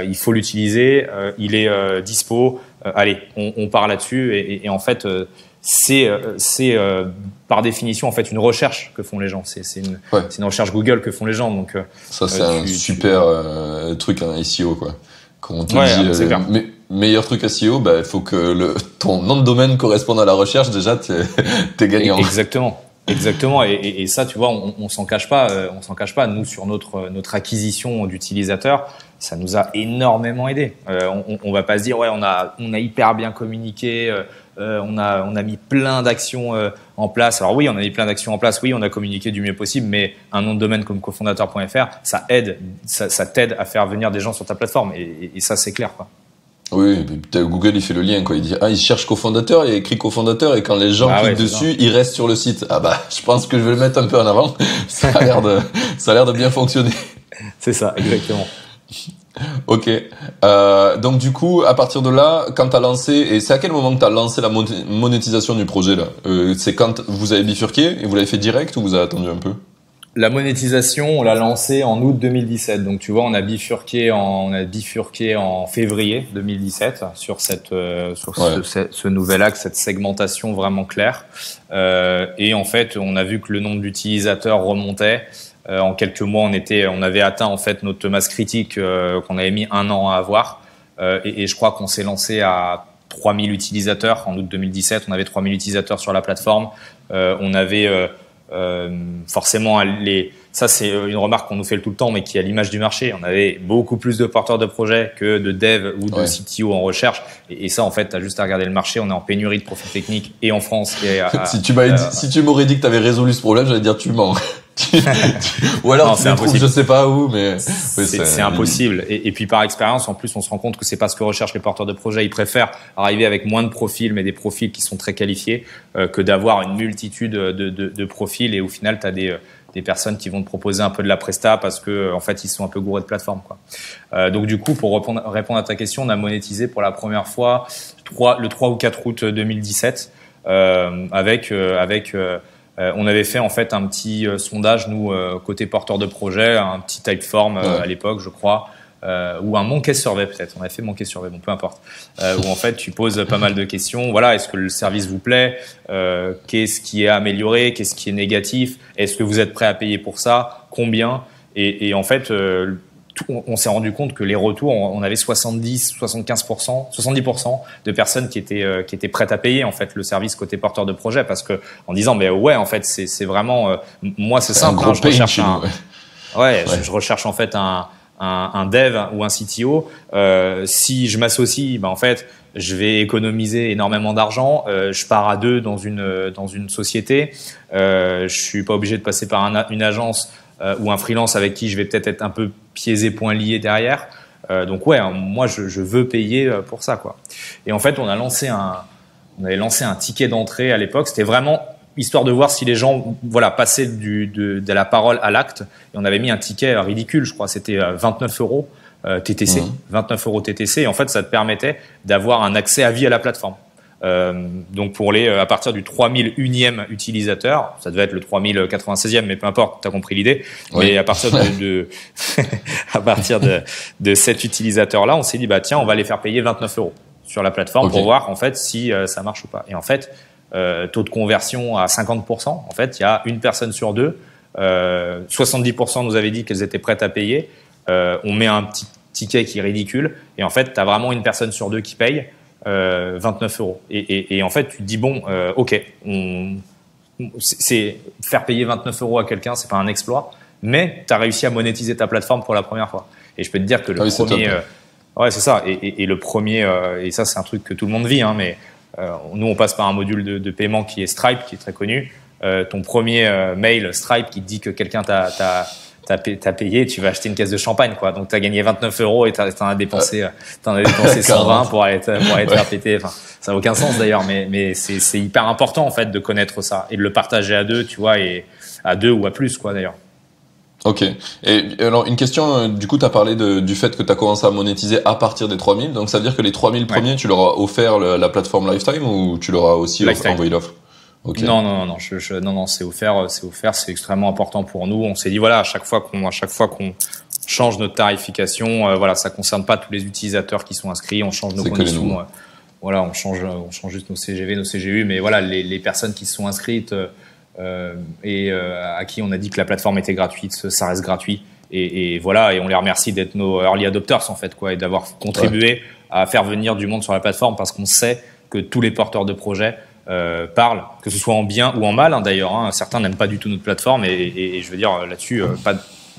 il faut l'utiliser, il est dispo, allez on part là-dessus et en fait c'est par définition en fait une recherche que font les gens. C'est une recherche Google que font les gens. Donc ça c'est un super truc en SEO quoi. Quand on te dit meilleur truc SEO, il faut que ton nom de domaine corresponde à la recherche. Déjà t'es gagnant. Exactement. Et ça tu vois on s'en cache pas. Nous sur notre acquisition d'utilisateurs, ça nous a énormément aidé. On va pas se dire on a hyper bien communiqué. On a mis plein d'actions en place. Alors oui, on a mis plein d'actions en place. Oui, on a communiqué du mieux possible, mais un nom de domaine comme cofondateur.fr, ça t'aide à faire venir des gens sur ta plateforme. Et ça, c'est clair, quoi. Oui, Google, il fait le lien, quoi. Il dit, il cherche cofondateur, il a écrit cofondateur, et quand les gens cliquent dessus, ils restent sur le site. Je pense que je vais le mettre un peu en avant. Ça a l'air de bien fonctionner. C'est ça, exactement. Ok. Donc du coup, à partir de là, quand t'as lancé, et c'est à quel moment que t'as lancé la monétisation du projet là? C'est quand vous avez bifurqué et vous l'avez fait direct ou vous avez attendu un peu? La monétisation, on l'a lancée en août 2017. Donc tu vois, on a bifurqué en février 2017 sur ce nouvel axe, cette segmentation vraiment claire. Et en fait, on a vu que le nombre d'utilisateurs remontait. En quelques mois, on avait atteint en fait notre masse critique qu'on avait mis 1 an à avoir. Et je crois qu'on s'est lancé à 3000 utilisateurs. En août 2017, on avait 3000 utilisateurs sur la plateforme. On avait forcément ça c'est une remarque qu'on nous fait tout le temps, mais qui est à l'image du marché. On avait beaucoup plus de porteurs de projets que de devs ou de CTO en recherche. Et ça, en fait, t'as juste à regarder le marché. On est en pénurie de profils techniques et en France. Si tu m'aurais dit que t'avais résolu ce problème, j'allais dire tu mens. Ou alors non, tu les trouves, je sais pas où, mais c'est impossible. Et puis par expérience, en plus, on se rend compte que c'est pas ce que recherchent les porteurs de projets. Ils préfèrent arriver avec moins de profils, mais des profils qui sont très qualifiés, que d'avoir une multitude de profils. Et au final, t'as des personnes qui vont te proposer un peu de la presta parce que en fait ils sont un peu gourés de plateforme, quoi. Donc du coup, pour répondre à ta question, on a monétisé pour la première fois le 3 ou 4 août 2017 on avait fait en fait un petit sondage, nous, côté porteur de projet, un petit Typeform à l'époque, je crois, ou un Monkey Survey peut-être. On avait fait Monkey Survey, bon, peu importe. Où en fait tu poses pas mal de questions. Voilà, est-ce que le service vous plaît? Qu'est-ce qui est amélioré? Qu'est-ce qui est négatif? Est-ce que vous êtes prêt à payer pour ça? Combien? Et en fait, on s'est rendu compte que les retours, on avait 70% de personnes qui étaient prêtes à payer en fait le service côté porteur de projet, parce que en disant mais ouais, en fait c'est vraiment moi c'est simple, je recherche je recherche en fait un dev ou un CTO. Si je m'associe, en fait je vais économiser énormément d'argent. Je pars à deux dans une société. Je suis pas obligé de passer par une agence ou un freelance avec qui je vais peut-être être un peu pieds et poings liés derrière. Donc ouais, moi je veux payer pour ça, quoi. Et en fait, on avait lancé un ticket d'entrée à l'époque. C'était vraiment histoire de voir si les gens passaient de la parole à l'acte. Et on avait mis un ticket ridicule, je crois, c'était 29 euros TTC, 29 euros TTC. Et en fait, ça te permettait d'avoir un accès à vie à la plateforme. Donc à partir du 3001e utilisateur, ça devait être le 3096e, mais peu importe, t'as compris l'idée. Oui. Mais à partir à partir de cet utilisateur-là, on s'est dit tiens, on va les faire payer 29 euros sur la plateforme pour voir en fait si ça marche ou pas. Et en fait, taux de conversion à 50%. En fait, il y a une personne sur deux. 70% nous avaient dit qu'elles étaient prêtes à payer. On met un petit ticket qui est ridicule, et en fait, t'as vraiment une personne sur deux qui paye. 29 euros. Et en fait, tu te dis ok, c'est faire payer 29 euros à quelqu'un, c'est pas un exploit, mais tu as réussi à monétiser ta plateforme pour la première fois. Et je peux te dire que le premier, c'est ça. Et le premier, et ça c'est un truc que tout le monde vit, hein, mais nous on passe par un module de paiement qui est Stripe, qui est très connu. Ton premier mail Stripe qui te dit que quelqu'un t'as payé, tu vas acheter une caisse de champagne, quoi. Donc t'as gagné 29 euros et t'en as dépensé 120 pour aller te faire péter. Enfin, ça n'a aucun sens d'ailleurs, mais c'est hyper important en fait de connaître ça et de le partager à deux, tu vois, et à deux ou à plus, quoi, d'ailleurs. Ok. Et alors une question, du coup, t'as parlé du fait que t'as commencé à monétiser à partir des 3000. Donc ça veut dire que les 3000 premiers, tu leur as offert la plateforme Lifetime, ou tu leur as aussi envoyé l'offre? Okay. Non, c'est offert, c'est extrêmement important pour nous. On s'est dit à chaque fois qu'on change notre tarification, ça concerne pas tous les utilisateurs qui sont inscrits, on change nos conditions. On change juste nos CGV, nos CGU, mais les personnes qui sont inscrites et à qui on a dit que la plateforme était gratuite, ça reste gratuit. Et on les remercie d'être nos early adopters en fait, quoi, et d'avoir contribué à faire venir du monde sur la plateforme, parce qu'on sait que tous les porteurs de projets parlent, que ce soit en bien ou en mal, hein, d'ailleurs. Hein. Certains n'aiment pas du tout notre plateforme, et je veux dire là-dessus,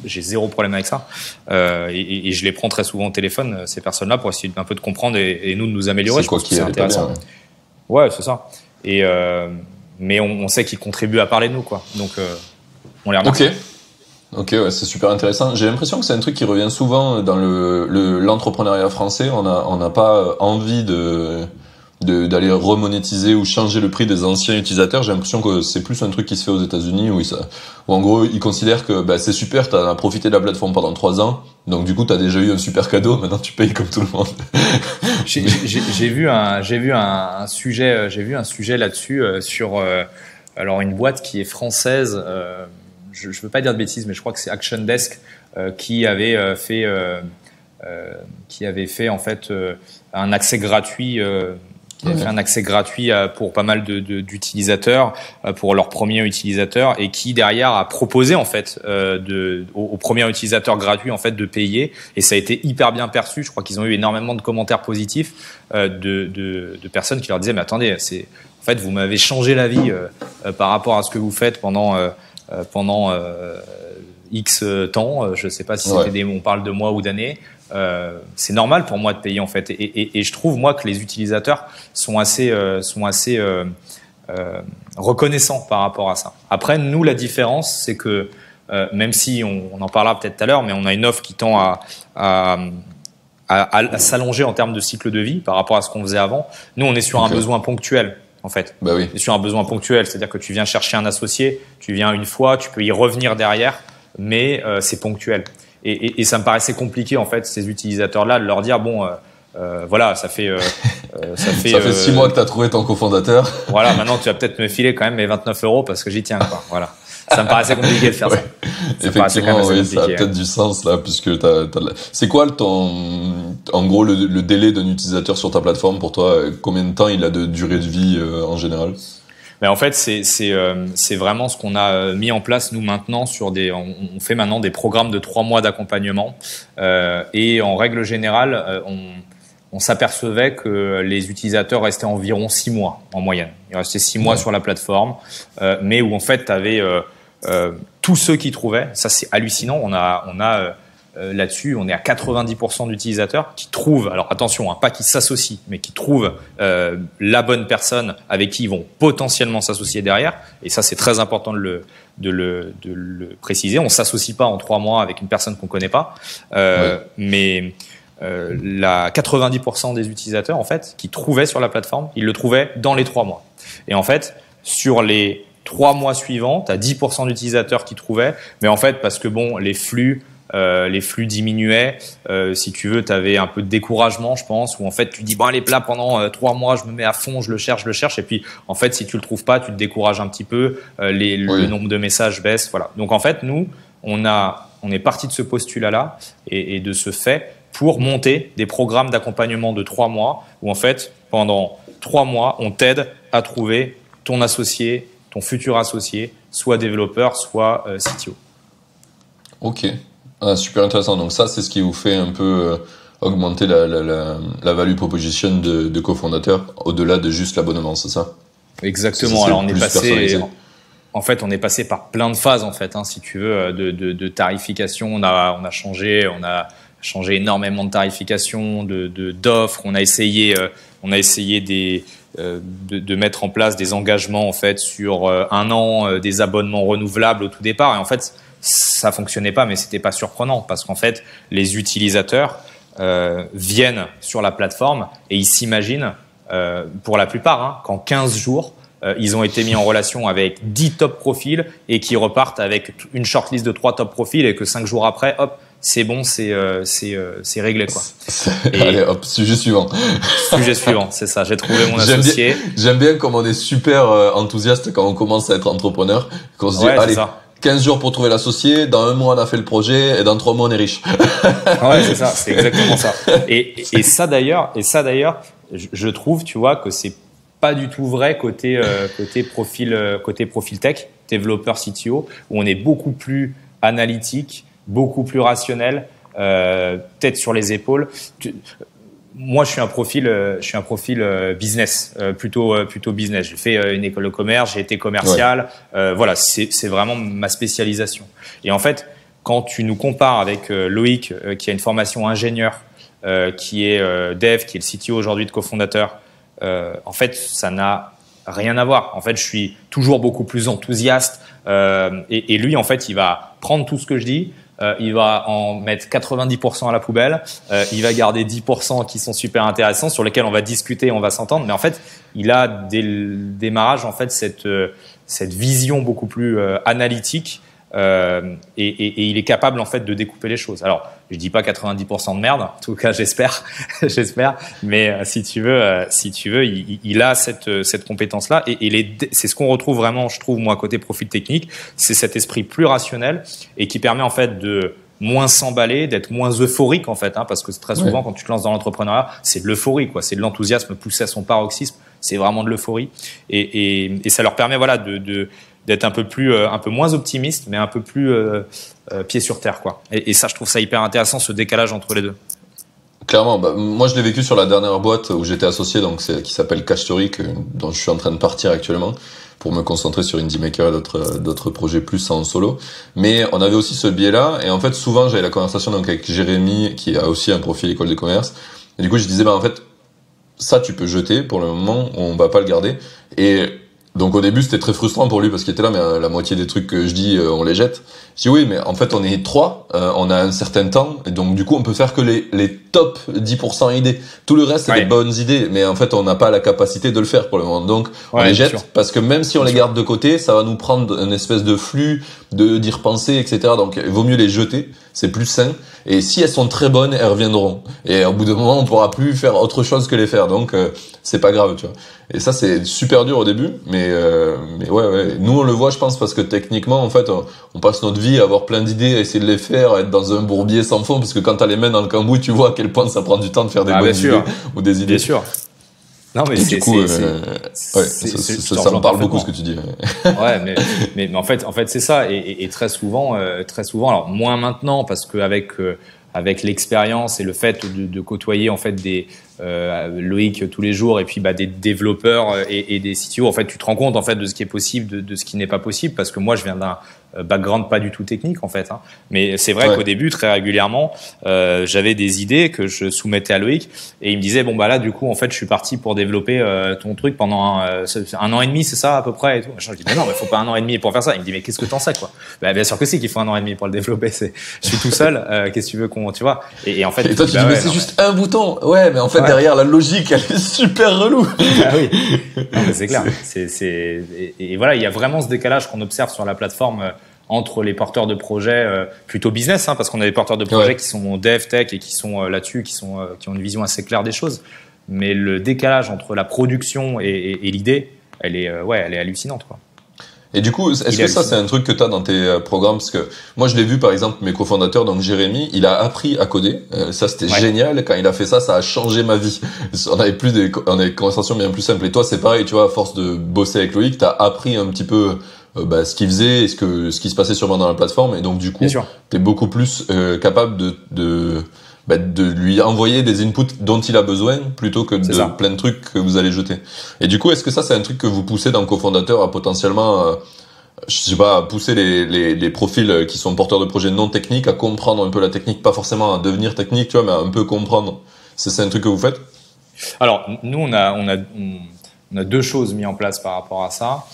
j'ai zéro problème avec ça. Et je les prends très souvent au téléphone, ces personnes-là, pour essayer un peu de comprendre et nous de nous améliorer. Je pense que c'est intéressant. Bien, ouais, c'est ça. Mais on sait qu'ils contribuent à parler de nous, quoi. Donc on les remercie. Ok, ouais, c'est super intéressant. J'ai l'impression que c'est un truc qui revient souvent dans l'entrepreneuriat français. On n'a pas envie d'aller remonétiser ou changer le prix des anciens utilisateurs. J'ai l'impression que c'est plus un truc qui se fait aux États-Unis, où en gros ils considèrent que c'est super, t'as profité de la plateforme pendant 3 ans, donc du coup t'as déjà eu un super cadeau, maintenant tu payes comme tout le monde. J'ai vu un sujet là-dessus sur alors une boîte qui est française. Je veux pas dire de bêtises, mais je crois que c'est Action Desk qui avait fait en fait un accès gratuit qui a fait un accès gratuit pour pas mal d'utilisateurs, pour leurs premiers utilisateurs, et qui derrière a proposé en fait aux premiers utilisateurs gratuits en fait de payer, et ça a été hyper bien perçu. Je crois qu'ils ont eu énormément de commentaires positifs de personnes qui leur disaient mais attendez, en fait vous m'avez changé la vie par rapport à ce que vous faites pendant X temps. Je sais pas si c'était on parle de mois ou d'années. C'est normal pour moi de payer en fait, et je trouve moi que les utilisateurs sont assez reconnaissants par rapport à ça. Après, nous, la différence, c'est que même si on en parlera peut-être tout à l'heure, mais on a une offre qui tend à s'allonger en termes de cycle de vie par rapport à ce qu'on faisait avant. Nous, on est sur un besoin ponctuel. En fait, c'est sur un besoin ponctuel, c'est-à-dire que tu viens chercher un associé, tu viens une fois, tu peux y revenir derrière, mais c'est ponctuel. Et ça me paraissait compliqué en fait, ces utilisateurs-là, de leur dire bon, voilà, ça fait 6 mois que tu as trouvé ton cofondateur. Voilà, maintenant tu vas peut-être me filer quand même mes 29 € parce que j'y tiens, quoi. Voilà. Ça me paraissait compliqué de faire ça. Effectivement, ça a peut-être du sens là, puisque c'est quoi en gros le délai d'un utilisateur sur ta plateforme pour toi? Combien de temps il a de durée de vie en général? Mais en fait, c'est vraiment ce qu'on a mis en place nous maintenant on fait maintenant des programmes de 3 mois d'accompagnement, et en règle générale, on s'apercevait que les utilisateurs restaient environ 6 mois en moyenne. Ils restaient 6 mois sur la plateforme, mais où en fait, tu avais tous ceux qui trouvaient. Ça, c'est hallucinant. On a là-dessus, on est à 90% d'utilisateurs qui trouvent, alors attention, pas qui s'associent, mais qui trouvent la bonne personne avec qui ils vont potentiellement s'associer derrière. Et ça, c'est très important de le préciser. On s'associe pas en 3 mois avec une personne qu'on connaît pas, mais 90% des utilisateurs en fait qui trouvaient sur la plateforme, ils le trouvaient dans les 3 mois. Et en fait, sur les 3 mois suivants, tu as 10% d'utilisateurs qui trouvaient, mais en fait parce que bon, les flux diminuaient, si tu veux, tu avais un peu de découragement, je pense, où en fait tu dis bon allez là pendant 3 mois je me mets à fond, je le cherche, et puis en fait si tu le trouves pas, tu te décourages un petit peu, le nombre de messages baisse, voilà. Donc en fait nous on est parti de ce postulat-là et de ce fait pour monter des programmes d'accompagnement de 3 mois où en fait pendant 3 mois on t'aide à trouver ton associé, ton futur associé, soit développeur, soit CTO. Ok. Super intéressant. Donc ça, c'est ce qui vous fait un peu augmenter la value proposition de cofondateur au-delà de juste l'abonnement, c'est ça? Exactement. Alors on est passé par plein de phases en fait, si tu veux, de tarification. On a changé énormément de tarification, d'offres. On a essayé de mettre en place des engagements en fait sur 1 an, des abonnements renouvelables au tout départ. Et en fait, ça fonctionnait pas, mais c'était pas surprenant parce qu'en fait, les utilisateurs viennent sur la plateforme et ils s'imaginent, pour la plupart, qu'en 15 jours, ils ont été mis en relation avec 10 top profils et qui repartent avec une shortlist de 3 top profils et que 5 jours après, hop, c'est bon, c'est réglé, quoi. Allez, hop, sujet suivant. Sujet suivant, c'est ça. J'ai trouvé mon associé. J'aime bien comme on est super enthousiaste quand on commence à être entrepreneur, qu'on se dit, allez, 15 jours pour trouver l'associé, dans 1 mois on a fait le projet, et dans 3 mois on est riche. Ouais, c'est ça, c'est exactement ça. Et ça d'ailleurs, je trouve, tu vois, que c'est pas du tout vrai côté profil tech, développeur CTO, où on est beaucoup plus analytique, beaucoup plus rationnel, tête sur les épaules. Moi, je suis un profil business, plutôt business. J'ai fait une école de commerce, j'ai été commercial. Voilà, c'est vraiment ma spécialisation. Et en fait, quand tu nous compares avec Loïc, qui a une formation ingénieur, qui est dev, qui est le CTO aujourd'hui de cofondateur, en fait, ça n'a rien à voir. En fait, je suis toujours beaucoup plus enthousiaste. Et lui, en fait, il va prendre tout ce que je dis. Il va en mettre 90% à la poubelle. Il va garder 10% qui sont super intéressants, sur lesquels on va discuter, on va s'entendre. Mais en fait, il a dès le démarrage en fait cette vision beaucoup plus analytique, et il est capable en fait de découper les choses. Alors, je dis pas 90% de merde, en tout cas j'espère, mais si tu veux, il a cette compétence-là, et c'est ce qu'on retrouve vraiment, je trouve moi côté profil technique, c'est cet esprit plus rationnel et qui permet en fait de moins s'emballer, d'être moins euphorique en fait, hein, parce que très souvent quand tu te lances dans l'entrepreneuriat, c'est de l'euphorie, quoi, c'est de l'enthousiasme poussé à son paroxysme, c'est vraiment de l'euphorie, et ça leur permet voilà d'être un peu moins optimiste, mais un peu plus pied sur terre, quoi. Et ça, je trouve ça hyper intéressant, ce décalage entre les deux. Clairement, moi je l'ai vécu sur la dernière boîte où j'étais associé, donc qui s'appelle Cash Story, dont je suis en train de partir actuellement pour me concentrer sur Indie Maker et d'autres projets plus en solo. Mais on avait aussi ce biais-là, et en fait souvent j'avais la conversation donc avec Jérémy qui a aussi un profil école de commerce, et du coup je disais en fait ça tu peux jeter pour le moment, on va pas le garder. Et donc au début c'était très frustrant pour lui parce qu'il était là, mais la moitié des trucs que je dis on les jette. Je dis oui, mais en fait on est 3, on a un certain temps, et donc du coup on peut faire que les top 10% idées. Tout le reste c'est des bonnes idées, mais en fait on n'a pas la capacité de le faire pour le moment. Donc on les jette parce que même si on les garde de côté, ça va nous prendre une espèce de flux d'y repenser, etc. Donc il vaut mieux les jeter, c'est plus sain. Et si elles sont très bonnes, elles reviendront. Et au bout d'un moment on pourra plus faire autre chose que les faire. Donc c'est pas grave, tu vois. Et ça c'est super dur au début, mais ouais. Nous on le voit, je pense, parce que techniquement en fait on passe notre vie à avoir plein d'idées, à essayer de les faire, à être dans un bourbier sans fond, parce que quand t'as les mains dans le cambouis, tu vois à quel point ça prend du temps de faire des bonnes idées ou des idées. Bien sûr. Non, mais du coup, ça me parle beaucoup ce que tu dis. Ouais, mais en fait c'est ça, et très souvent, alors moins maintenant parce que avec l'expérience et le fait de côtoyer en fait des Loïc tous les jours, et puis des développeurs et des CTO, en fait tu te rends compte en fait de ce qui est possible, de ce qui n'est pas possible, parce que moi je viens d'un background pas du tout technique en fait, hein. Mais c'est vrai qu'au début très régulièrement j'avais des idées que je soumettais à Loïc, et il me disait bon là du coup en fait je suis parti pour développer ton truc pendant un an et demi, c'est ça à peu près, et tout. Je dis mais non, mais faut pas un an et demi pour faire ça. Il me dit mais qu'est-ce que t'en sais, quoi? Bien sûr que c'est qu'il faut un an et demi pour le développer, je suis tout seul, qu'est-ce que tu veux tu vois, et en fait et toi tu dis mais c'est juste un bouton, mais en fait derrière la logique elle est super relou. Ah oui, non, mais c'est clair, et voilà, il y a vraiment ce décalage qu'on observe sur la plateforme entre les porteurs de projets plutôt business, hein, parce qu'on a des porteurs de projets qui sont dev, tech, et qui sont là-dessus, qui ont une vision assez claire des choses. Mais le décalage entre la production et l'idée, elle est hallucinante, quoi. Et du coup, est-ce que ça c'est un truc que tu as dans tes programmes? Parce que moi je l'ai vu par exemple, mes cofondateurs, donc Jérémy, il a appris à coder. Ça c'était génial. Quand il a fait ça, ça a changé ma vie. On avait des conversations bien plus simples. Et toi c'est pareil, tu vois, à force de bosser avec Loïc, tu as appris un petit peu ce qu'il faisait et ce qui se passait sûrement dans la plateforme. Et donc du coup, tu es beaucoup plus capable de lui envoyer des inputs dont il a besoin plutôt que plein de trucs que vous allez jeter. Et du coup, est-ce que ça c'est un truc que vous poussez dans cofondateur à potentiellement je sais pas, à pousser les profils qui sont porteurs de projets non techniques à comprendre un peu la technique, pas forcément à devenir technique, tu vois, mais à un peu comprendre? C'est un truc que vous faites? Alors, nous on a deux choses mises en place par rapport à ça.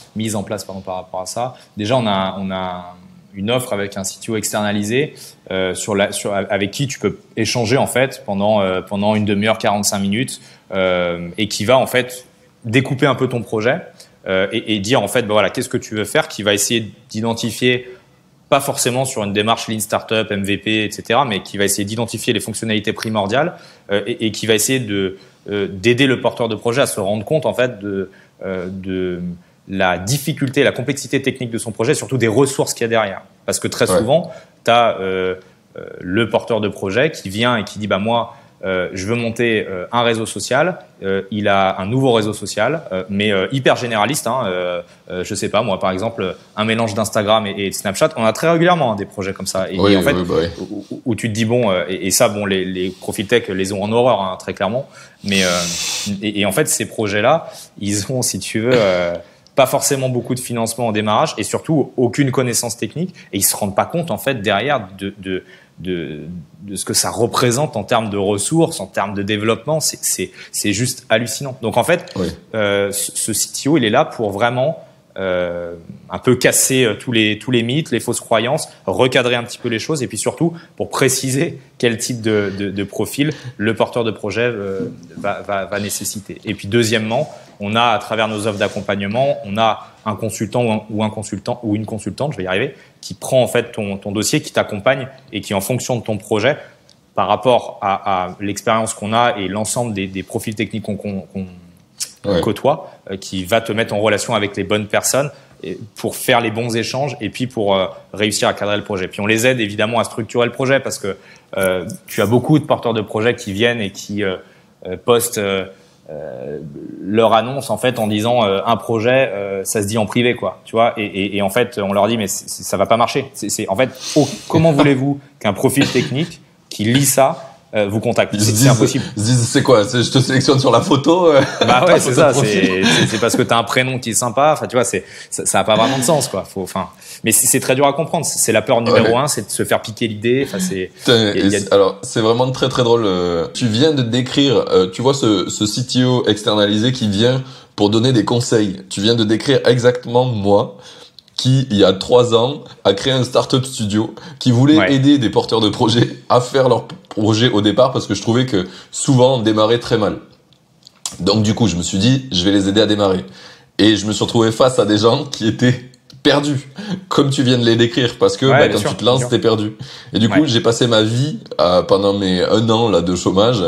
Déjà, on a une offre avec un CTO externalisé avec qui tu peux échanger en fait pendant une demi-heure, 45 minutes, et qui va en fait découper un peu ton projet et dire en fait voilà, qu'est-ce que tu veux faire, qui va essayer d'identifier, pas forcément sur une démarche Lean Startup, MVP, etc., mais qui va essayer d'identifier les fonctionnalités primordiales et qui va essayer d'aider le porteur de projet à se rendre compte en fait de la difficulté, la complexité technique de son projet, surtout des ressources qu'il y a derrière. Parce que très souvent, tu as le porteur de projet qui vient et qui dit moi, je veux monter un réseau social. Il a un nouveau réseau social, mais hyper généraliste. Je sais pas, moi, par exemple, un mélange d'Instagram et de Snapchat. On a très régulièrement des projets comme ça. Et en fait, où tu te dis et ça, les profils tech les ont en horreur, hein, très clairement. Mais et en fait, ces projets-là, ils ont, si tu veux, pas forcément beaucoup de financement en démarrage et surtout aucune connaissance technique, et ils se rendent pas compte en fait derrière de ce que ça représente en termes de ressources, en termes de développement. C'est juste hallucinant. Donc en fait, ce CTO, il est là pour vraiment un peu casser tous les mythes, les fausses croyances, recadrer un petit peu les choses, et puis surtout pour préciser quel type de profil le porteur de projet va nécessiter. Et puis deuxièmement, on a, à travers nos offres d'accompagnement, on a un consultant ou une consultante, je vais y arriver, qui prend en fait ton dossier, qui t'accompagne et qui, en fonction de ton projet, par rapport à l'expérience qu'on a et l'ensemble des profils techniques qu'on côtoie, qui va te mettre en relation avec les bonnes personnes pour faire les bons échanges et puis pour réussir à cadrer le projet. Puis on les aide évidemment à structurer le projet parce que tu as beaucoup de porteurs de projets qui viennent et qui postent leur annonce en fait en disant un projet ça se dit en privé quoi, tu vois, et en fait on leur dit mais ça va pas marcher. En fait comment voulez-vous qu'un profil technique qui lit ça vous contacte? C'est impossible. Ils se disent c'est quoi, je te sélectionne sur la photo bah ouais c'est ça, c'est parce que t'as un prénom qui est sympa, enfin tu vois, ça a pas vraiment de sens quoi. Mais c'est très dur à comprendre, c'est la peur numéro un, c'est de se faire piquer l'idée. Enfin alors c'est vraiment très très drôle. Tu viens de décrire, tu vois ce CTO externalisé qui vient pour donner des conseils. Tu viens de décrire exactement moi qui, il y a 3 ans, a créé un startup studio qui voulait aider des porteurs de projets à faire leur projet au départ parce que je trouvais que souvent on démarrait très mal. Donc du coup, je me suis dit, je vais les aider à démarrer. Et je me suis retrouvé face à des gens qui étaient perdus, comme tu viens de les décrire, parce que quand tu te lances, t'es perdu. Et du coup, j'ai passé ma vie, pendant mes 1 an là de chômage,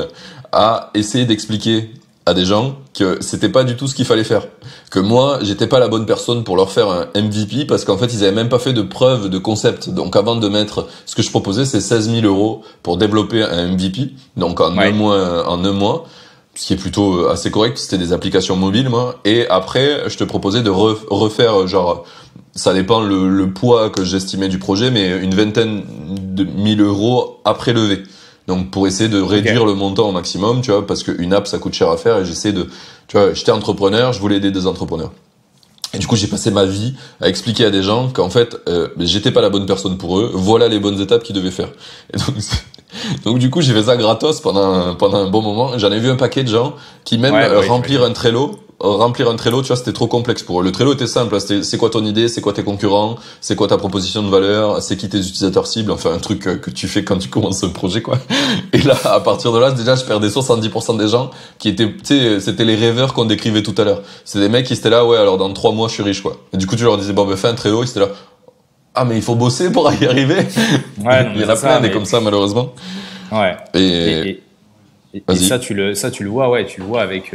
à essayer d'expliquer à des gens que c'était pas du tout ce qu'il fallait faire. Que moi, j'étais pas la bonne personne pour leur faire un MVP parce qu'en fait, ils avaient même pas fait de preuve de concept. Donc avant de mettre, ce que je proposais, c'est 16 000 € pour développer un MVP. Donc en un mois, ce qui est plutôt assez correct. C'était des applications mobiles, moi. Et après, je te proposais de refaire, genre, ça dépend le poids que j'estimais du projet, mais une vingtaine de 1000 € après levée. Donc pour essayer de réduire le montant au maximum, tu vois, parce qu'une app ça coûte cher à faire et j'essaie de, tu vois, j'étais entrepreneur, je voulais aider des entrepreneurs. Et du coup j'ai passé ma vie à expliquer à des gens qu'en fait j'étais pas la bonne personne pour eux, voilà les bonnes étapes qu'ils devaient faire. Et donc du coup j'ai fait ça gratos pendant un bon moment. J'en ai vu un paquet de gens qui même remplir un Trello, tu vois, c'était trop complexe pour eux. Le Trello était simple, c'était c'est quoi ton idée, c'est quoi tes concurrents, c'est quoi ta proposition de valeur, c'est qui tes utilisateurs cibles, enfin un truc que tu fais quand tu commences un projet quoi. Et là à partir de là déjà je perdais 70% des gens qui étaient, tu sais, c'était les rêveurs qu'on décrivait tout à l'heure. C'est des mecs qui étaient là, ouais alors dans 3 mois je suis riche quoi. Et du coup tu leur disais bon ben fais un Trello, ils étaient là, ah mais il faut bosser pour y arriver. Ouais, il y en a plein des comme ça malheureusement. Ouais. Et ça tu le vois, tu le vois avec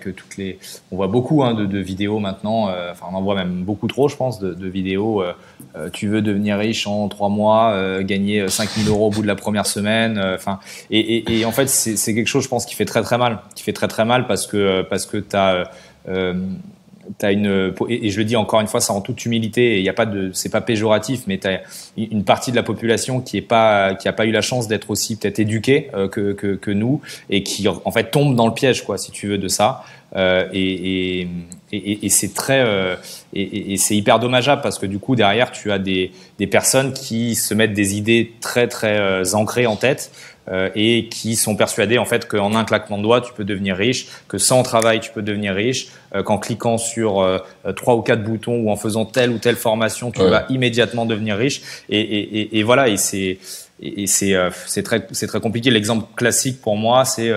toutes les, on voit beaucoup de vidéos maintenant, enfin on en voit même beaucoup trop je pense de vidéos, tu veux devenir riche en 3 mois, gagner 5 000 € au bout de la première semaine, enfin et en fait c'est quelque chose je pense qui fait très très mal parce que t'as une, et je le dis encore une fois, ça en toute humilité, et il y a pas de, c'est pas péjoratif, mais t'as une partie de la population qui a pas eu la chance d'être aussi peut-être éduquée que nous, et qui en fait tombe dans le piège quoi, si tu veux, de ça. Et c'est très et c'est hyper dommageable parce que du coup derrière tu as des personnes qui se mettent des idées très très ancrées en tête. Et qui sont persuadés en fait qu'en un claquement de doigts tu peux devenir riche, que sans travail tu peux devenir riche, qu'en cliquant sur 3 ou 4 boutons ou en faisant telle ou telle formation tu vas immédiatement devenir riche, et voilà, et c'est très compliqué. L'exemple classique pour moi c'est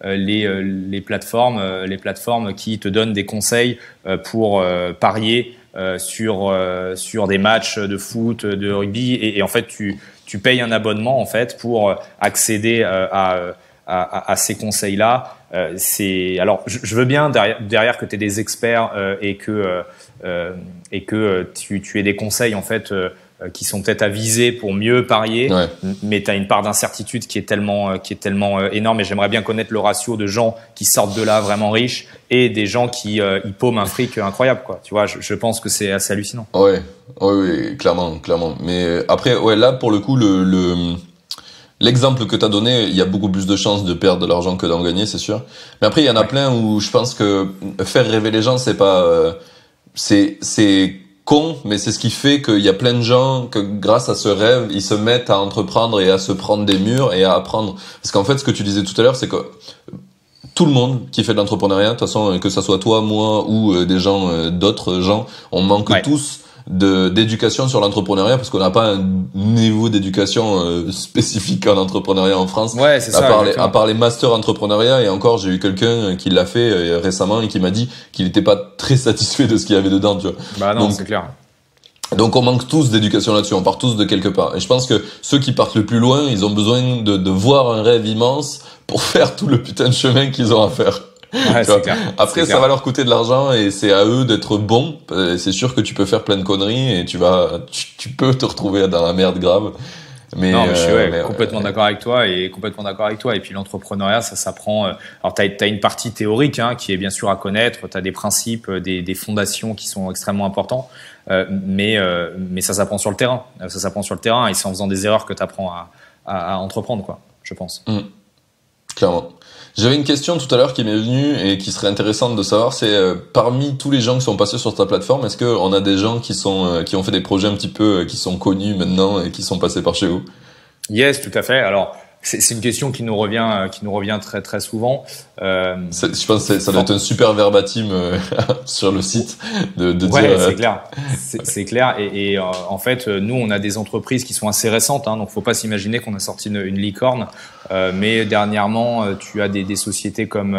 les plateformes qui te donnent des conseils pour parier sur des matchs de foot, de rugby, et en fait tu payes un abonnement en fait pour accéder à ces conseils-là. Alors je veux bien derrière que tu aies des experts et que tu aies des conseils en fait qui sont peut-être avisés pour mieux parier, mais tu as une part d'incertitude qui est tellement énorme, et j'aimerais bien connaître le ratio de gens qui sortent de là vraiment riches et des gens qui y paument un fric incroyable quoi. Tu vois, je pense que c'est assez hallucinant. Oui, clairement. Mais après là pour le coup l'exemple que t'as donné, il y a beaucoup plus de chances de perdre de l'argent que d'en gagner, c'est sûr. Mais après il y en a plein où je pense que faire rêver les gens c'est pas c'est con, mais c'est ce qui fait qu'il y a plein de gens que grâce à ce rêve, ils se mettent à entreprendre et à se prendre des murs et à apprendre. Parce qu'en fait, ce que tu disais tout à l'heure, c'est que tout le monde qui fait de l'entrepreneuriat, de toute façon, que ça soit toi, moi ou des gens, d'autres gens, on manque tous d'éducation sur l'entrepreneuriat parce qu'on n'a pas un niveau d'éducation spécifique en entrepreneuriat en France. Ouais, c'est ça. À part les masters entrepreneuriat, et encore j'ai eu quelqu'un qui l'a fait récemment et qui m'a dit qu'il n'était pas très satisfait de ce qu'il y avait dedans, tu vois. Bah non, c'est clair. Donc on manque tous d'éducation là-dessus, on part tous de quelque part. Et je pense que ceux qui partent le plus loin, ils ont besoin de voir un rêve immense pour faire tout le putain de chemin qu'ils ont à faire. Ouais, c'est clair. Après, ça va leur coûter de l'argent et c'est à eux d'être bons. C'est sûr que tu peux faire plein de conneries et tu peux te retrouver dans la merde grave. Mais je suis complètement d'accord avec toi et puis l'entrepreneuriat, ça s'apprend. Alors t'as une partie théorique qui est bien sûr à connaître. T'as des principes, des fondations qui sont extrêmement importants. Mais ça s'apprend sur le terrain. Ça s'apprend sur le terrain et c'est en faisant des erreurs que t'apprends à entreprendre, quoi. Je pense. Clairement. J'avais une question tout à l'heure qui m'est venue et qui serait intéressante de savoir, c'est parmi tous les gens qui sont passés sur ta plateforme, est-ce qu'on a des gens qui ont fait des projets un petit peu qui sont connus maintenant et qui sont passés par chez vous? Yes, tout à fait. Alors c'est une question qui nous revient très très souvent. Je pense que ça doit être un super verbatim sur le site de dire. C'est clair, c'est clair. Et en fait, nous on a des entreprises qui sont assez récentes, donc faut pas s'imaginer qu'on a sorti une licorne. Mais dernièrement, tu as des sociétés comme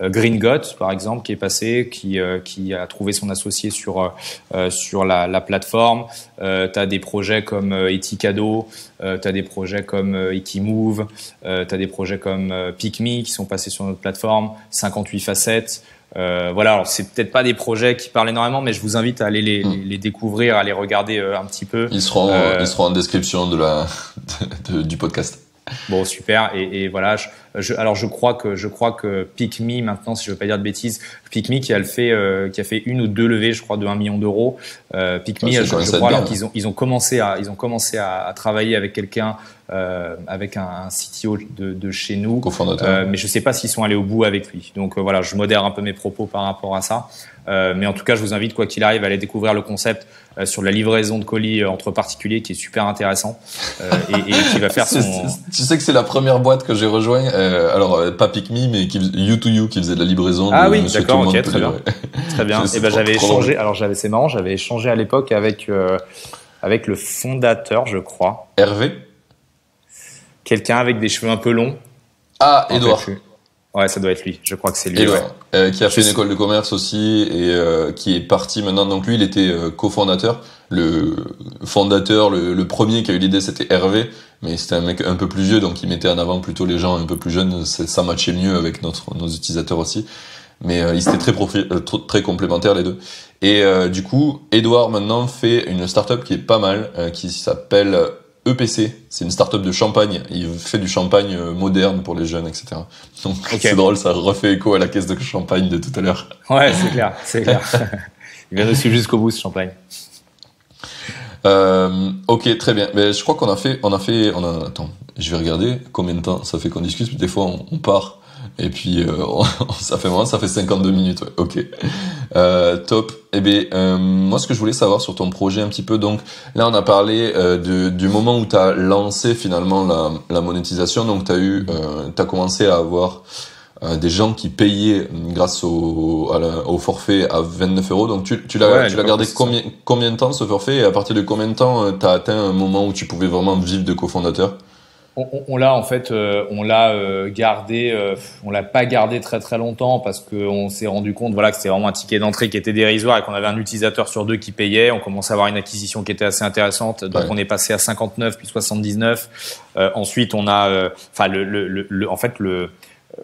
Green Got, par exemple, qui est passé, qui a trouvé son associé sur la plateforme. T'as des projets comme Etikado, t'as des projets comme Ekimove, t'as des projets comme PickMe qui sont passés sur notre plateforme, 58 facettes. Voilà, alors c'est peut-être pas des projets qui parlent énormément, mais je vous invite à aller les découvrir, à les regarder un petit peu. Ils seront en description du podcast. Bon, super. Et voilà. Je crois que PickMe maintenant, si je veux pas dire de bêtises, PickMe qui a fait une ou deux levées, je crois, de 1 million d'euros. PickMe, je crois, alors qu'ils ont commencé à travailler avec quelqu'un, avec un CTO de chez nous. Cofondateur. Mais je sais pas s'ils sont allés au bout avec lui. Donc voilà, je modère un peu mes propos par rapport à ça. Mais en tout cas, je vous invite, quoi qu'il arrive, à aller découvrir le concept sur la livraison de colis entre particuliers, qui est super intéressant et qui va faire son. Tu sais que c'est la première boîte que j'ai rejoint. Alors pas PickMe, mais You2You qui faisait de la livraison. Ah oui, d'accord, ok, très bien, très bien. Et j'avais échangé. Alors c'est marrant, j'avais échangé à l'époque avec le fondateur, je crois. Hervé. Quelqu'un avec des cheveux un peu longs. Ah, Edouard. Ouais, ça doit être lui. Je crois que c'est lui. Edouard, qui a fait une école de commerce aussi et qui est parti maintenant. Donc lui, il était cofondateur. Le fondateur, le premier qui a eu l'idée, c'était Hervé, mais c'était un mec un peu plus vieux, donc il mettait en avant plutôt les gens un peu plus jeunes. Ça matchait mieux avec nos utilisateurs aussi. Mais ils étaient très complémentaires les deux. Et du coup, Edouard maintenant fait une startup qui est pas mal, qui s'appelle EPC, c'est une start-up de champagne. Il fait du champagne moderne pour les jeunes, etc. Donc C'est drôle, ça refait écho à la caisse de champagne de tout à l'heure. Ouais, c'est clair. Il vient de suivre jusqu'au bout, ce champagne. Ok, très bien. Mais je crois qu'on a fait. Attends, je vais regarder combien de temps ça fait qu'on discute. Des fois, on part. Et puis, ça fait 52 minutes. Ouais. Ok. Top. Eh bien, moi, ce que je voulais savoir sur ton projet un petit peu, donc, là, on a parlé du moment où tu as lancé finalement la monétisation. Donc, t'as commencé à avoir des gens qui payaient grâce au forfait à 29 €. Donc, tu l'as gardé combien de temps, ce forfait? Et à partir de combien de temps t'as atteint un moment où tu pouvais vraiment vivre de cofondateur? On l'a gardé. On l'a pas gardé très très longtemps parce qu'on s'est rendu compte, que c'était vraiment un ticket d'entrée qui était dérisoire et qu'on avait un utilisateur sur 2 qui payait. On commençait à avoir une acquisition qui était assez intéressante. Donc on est passé à 59 puis 79. Ensuite on a,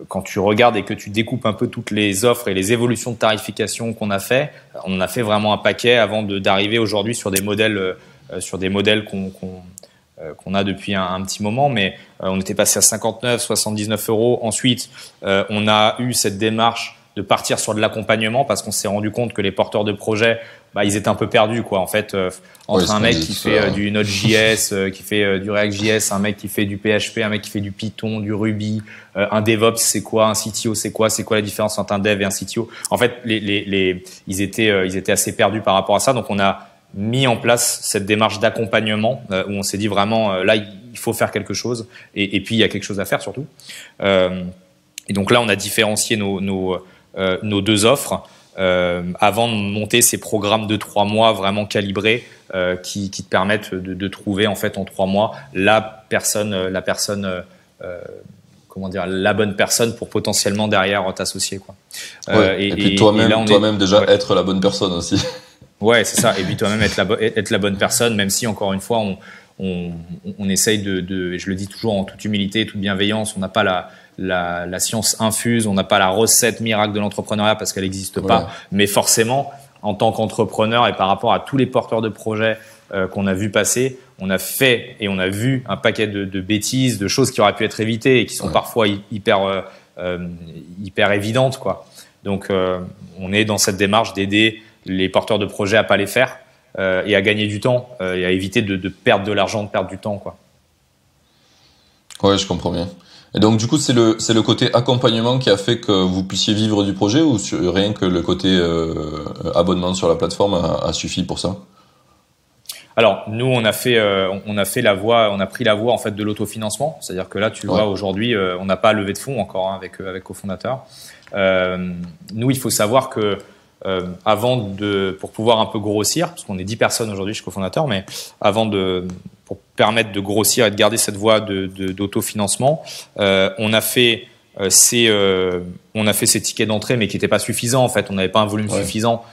quand tu regardes et que tu découpes un peu toutes les offres et les évolutions de tarification qu'on a fait, on a fait vraiment un paquet avant d'arriver aujourd'hui sur des modèles qu'on a depuis un petit moment, mais on était passé à 59, 79 €. Ensuite, on a eu cette démarche de partir sur de l'accompagnement parce qu'on s'est rendu compte que les porteurs de projets, ils étaient un peu perdus, quoi. En fait, entre un mec qui fait du Node.js, qui fait du React.js, un mec qui fait du PHP, un mec qui fait du Python, du Ruby, un DevOps, c'est quoi, un CTO, c'est quoi la différence entre un dev et un CTO? En fait, ils étaient assez perdus par rapport à ça, donc on a mis en place cette démarche d'accompagnement où on s'est dit vraiment là il faut faire quelque chose et puis il y a quelque chose à faire surtout. Et donc là on a différencié nos 2 offres avant de monter ces programmes de 3 mois vraiment calibrés qui te permettent de trouver en fait en 3 mois la bonne personne pour potentiellement derrière t'associer, quoi. Et puis toi-même déjà être la bonne personne aussi. Ouais, c'est ça. Et puis toi-même être la bonne personne, même si encore une fois on essaye de, je le dis toujours en toute humilité, toute bienveillance, on n'a pas la science infuse, on n'a pas la recette miracle de l'entrepreneuriat parce qu'elle n'existe pas. Mais forcément, en tant qu'entrepreneur et par rapport à tous les porteurs de projets qu'on a vu passer, on a fait et on a vu un paquet de bêtises, de choses qui auraient pu être évitées et qui sont parfois hyper évidentes, quoi. Donc, on est dans cette démarche d'aider les porteurs de projets à pas les faire et à gagner du temps et à éviter de perdre de l'argent, de perdre du temps, quoi. Ouais, je comprends bien. Et donc, du coup, c'est le côté accompagnement qui a fait que vous puissiez vivre du projet ou rien que le côté abonnement sur la plateforme a suffi pour ça? Alors, nous, on a pris la voie en fait de l'autofinancement. C'est-à-dire que là, tu vois, aujourd'hui, on n'a pas levé de fonds encore avec cofondateurs. Nous, il faut savoir que pour pouvoir un peu grossir, parce qu'on est 10 personnes aujourd'hui chez cofondateurs, mais pour permettre de grossir et de garder cette voie d'autofinancement, on a fait ces tickets d'entrée, mais qui n'étaient pas suffisants. En fait, on n'avait pas un volume suffisant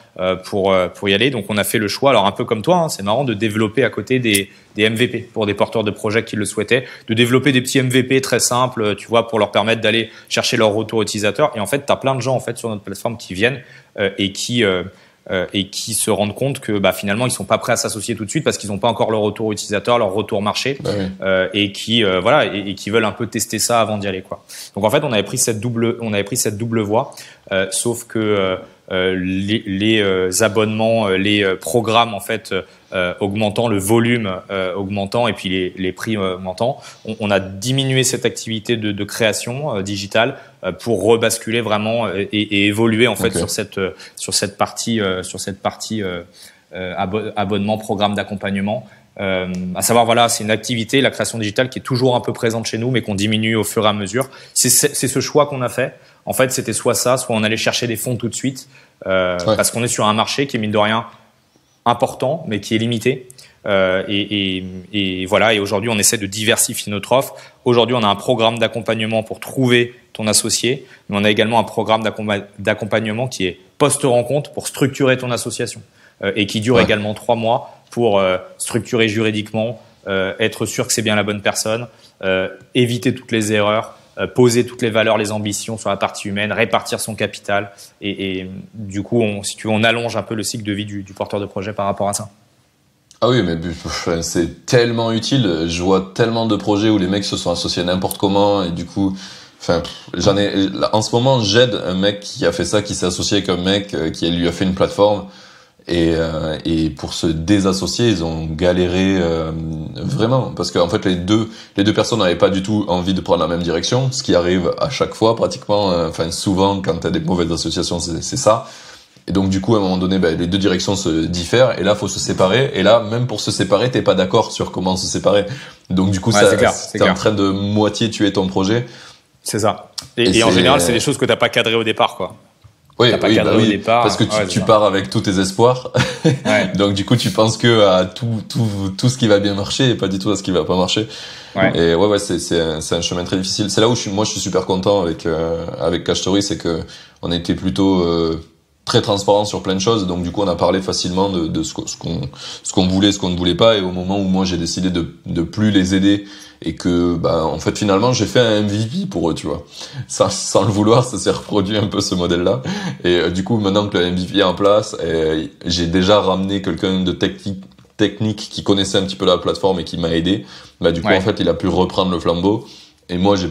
pour y aller. Donc, on a fait le choix, alors un peu comme toi, hein, c'est marrant, de développer à côté des MVP pour des porteurs de projets qui le souhaitaient, de développer des petits MVP très simples, tu vois, pour leur permettre d'aller chercher leur retour utilisateur. Et en fait, tu as plein de gens en fait sur notre plateforme qui viennent et qui se rendent compte que finalement ils sont pas prêts à s'associer tout de suite parce qu'ils n'ont pas encore leur retour utilisateur, leur retour marché, et qui veulent un peu tester ça avant d'y aller, quoi. Donc en fait on avait pris cette double voie, sauf que les abonnements, les programmes en fait augmentant, le volume augmentant et puis les prix augmentant, on a diminué cette activité de création digitale pour rebasculer vraiment et évoluer en fait sur cette partie abonnement, programme d'accompagnement. À savoir, voilà, c'est une activité, la création digitale, qui est toujours un peu présente chez nous, mais qu'on diminue au fur et à mesure. C'est ce choix qu'on a fait. En fait, c'était soit ça, soit on allait chercher des fonds tout de suite, parce qu'on est sur un marché qui est, mine de rien, important, mais qui est limité. Et voilà. Et aujourd'hui, on essaie de diversifier notre offre. Aujourd'hui, on a un programme d'accompagnement pour trouver ton associé, mais on a également un programme d'accompagnement qui est post-rencontre pour structurer ton association, et qui dure également 3 mois pour structurer juridiquement, être sûr que c'est bien la bonne personne, éviter toutes les erreurs, poser toutes les valeurs, les ambitions sur la partie humaine, répartir son capital, et du coup, si tu veux, on allonge un peu le cycle de vie du porteur de projet par rapport à ça. Ah oui, mais c'est tellement utile. Je vois tellement de projets où les mecs se sont associés n'importe comment et du coup, en ce moment, j'aide un mec qui a fait ça, qui s'est associé avec un mec qui lui a fait une plateforme. Et pour se désassocier, ils ont galéré vraiment, parce qu'en fait les deux personnes n'avaient pas du tout envie de prendre la même direction, ce qui arrive à chaque fois pratiquement, souvent quand t'as des mauvaises associations, c'est ça. Et donc du coup à un moment donné, les deux directions se diffèrent et là faut se séparer, et là même pour se séparer t'es pas d'accord sur comment se séparer, donc du coup t'es en train de moitié tuer ton projet. C'est ça. Et en général c'est des choses que t'as pas cadrées au départ, quoi. Oui, au départ, parce que tu pars avec tous tes espoirs. Donc du coup, tu penses que à tout ce qui va bien marcher et pas du tout à ce qui va pas marcher. Et c'est un chemin très difficile. C'est là où je suis super content avec Cash Story, c'est que on était plutôt très transparent sur plein de choses. Donc du coup, on a parlé facilement de ce qu'on voulait, ce qu'on ne voulait pas. Et au moment où moi j'ai décidé de plus les aider, et que en fait finalement j'ai fait un MVP pour eux, tu vois, sans le vouloir, ça s'est reproduit un peu ce modèle là, et du coup maintenant que le MVP est en place, j'ai déjà ramené quelqu'un de technique qui connaissait un petit peu la plateforme et qui m'a aidé. Du coup en fait il a pu reprendre le flambeau, et moi je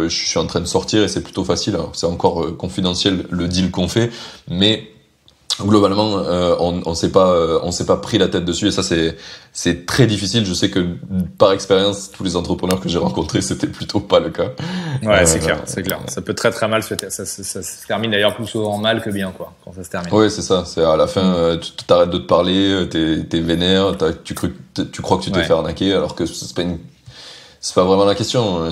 suis en train de sortir, et c'est plutôt facile. Alors, c'est encore confidentiel le deal qu'on fait, mais globalement, on s'est pas pris la tête dessus, et ça c'est très difficile. Je sais que par expérience, tous les entrepreneurs que j'ai rencontrés, c'était plutôt pas le cas. Ouais, c'est clair. Ça peut très très mal ça se termine d'ailleurs plus souvent mal que bien, quoi, quand ça se termine. Ouais, c'est ça. C'est à la fin, tu t'arrêtes de te parler, t'es vénère, tu crois que tu t'es fait arnaquer, alors que c'est pas vraiment la question.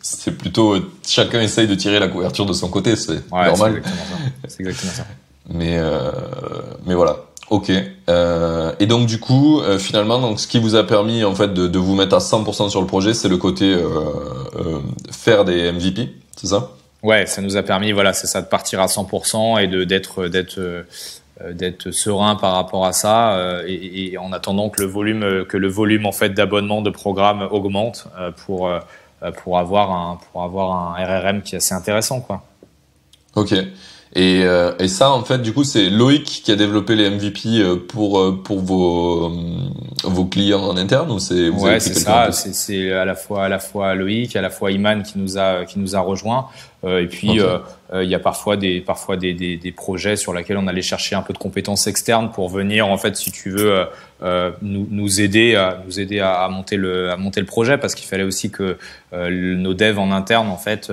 C'est plutôt chacun essaye de tirer la couverture de son côté. C'est normal. C'est exactement ça. Mais voilà, ok. Et donc du coup, finalement, donc ce qui vous a permis en fait de vous mettre à 100% sur le projet, c'est le côté faire des MVP, c'est ça? Ouais, ça nous a permis, voilà, c'est ça, de partir à 100% et d'être serein par rapport à ça, et en attendant que le volume en fait d'abonnements, de programmes augmente, pour pour avoir un RRM qui est assez intéressant, quoi. Ok. Et ça, en fait, du coup, c'est Loïc qui a développé les MVP pour vos clients en interne, ou c'est vous Ouais, c'est ça. C'est à la fois Loïc, à la fois Iman qui nous a rejoint. Et puis il y a parfois des projets sur lesquels on allait chercher un peu de compétences externes pour venir, en fait, si tu veux, nous aider à monter le projet, parce qu'il fallait aussi que nos devs en interne, en fait,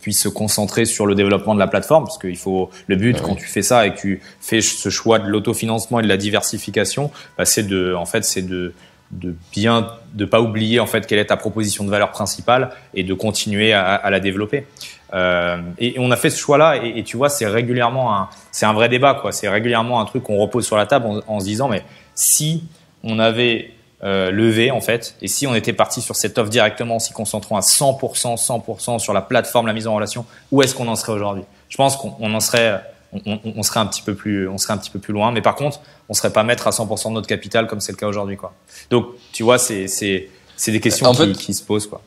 puissent se concentrer sur le développement de la plateforme, parce qu'il faut, le but quand tu fais ça et que tu fais ce choix de l'autofinancement et de la diversification, bah, c'est de pas oublier, en fait, quelle est ta proposition de valeur principale et de continuer à la développer. Et on a fait ce choix-là, et tu vois, c'est un vrai débat, quoi. C'est régulièrement un truc qu'on repose sur la table en se disant, mais si on avait levé, en fait, et si on était parti sur cette offre directement, en s'y concentrant à 100% sur la plateforme, la mise en relation, où est-ce qu'on en serait aujourd'hui? Je pense qu'on en serait, on serait un petit peu plus loin, mais par contre, on serait pas mettre à 100% de notre capital comme c'est le cas aujourd'hui, quoi. Donc, tu vois, c'est des questions qui se posent, quoi.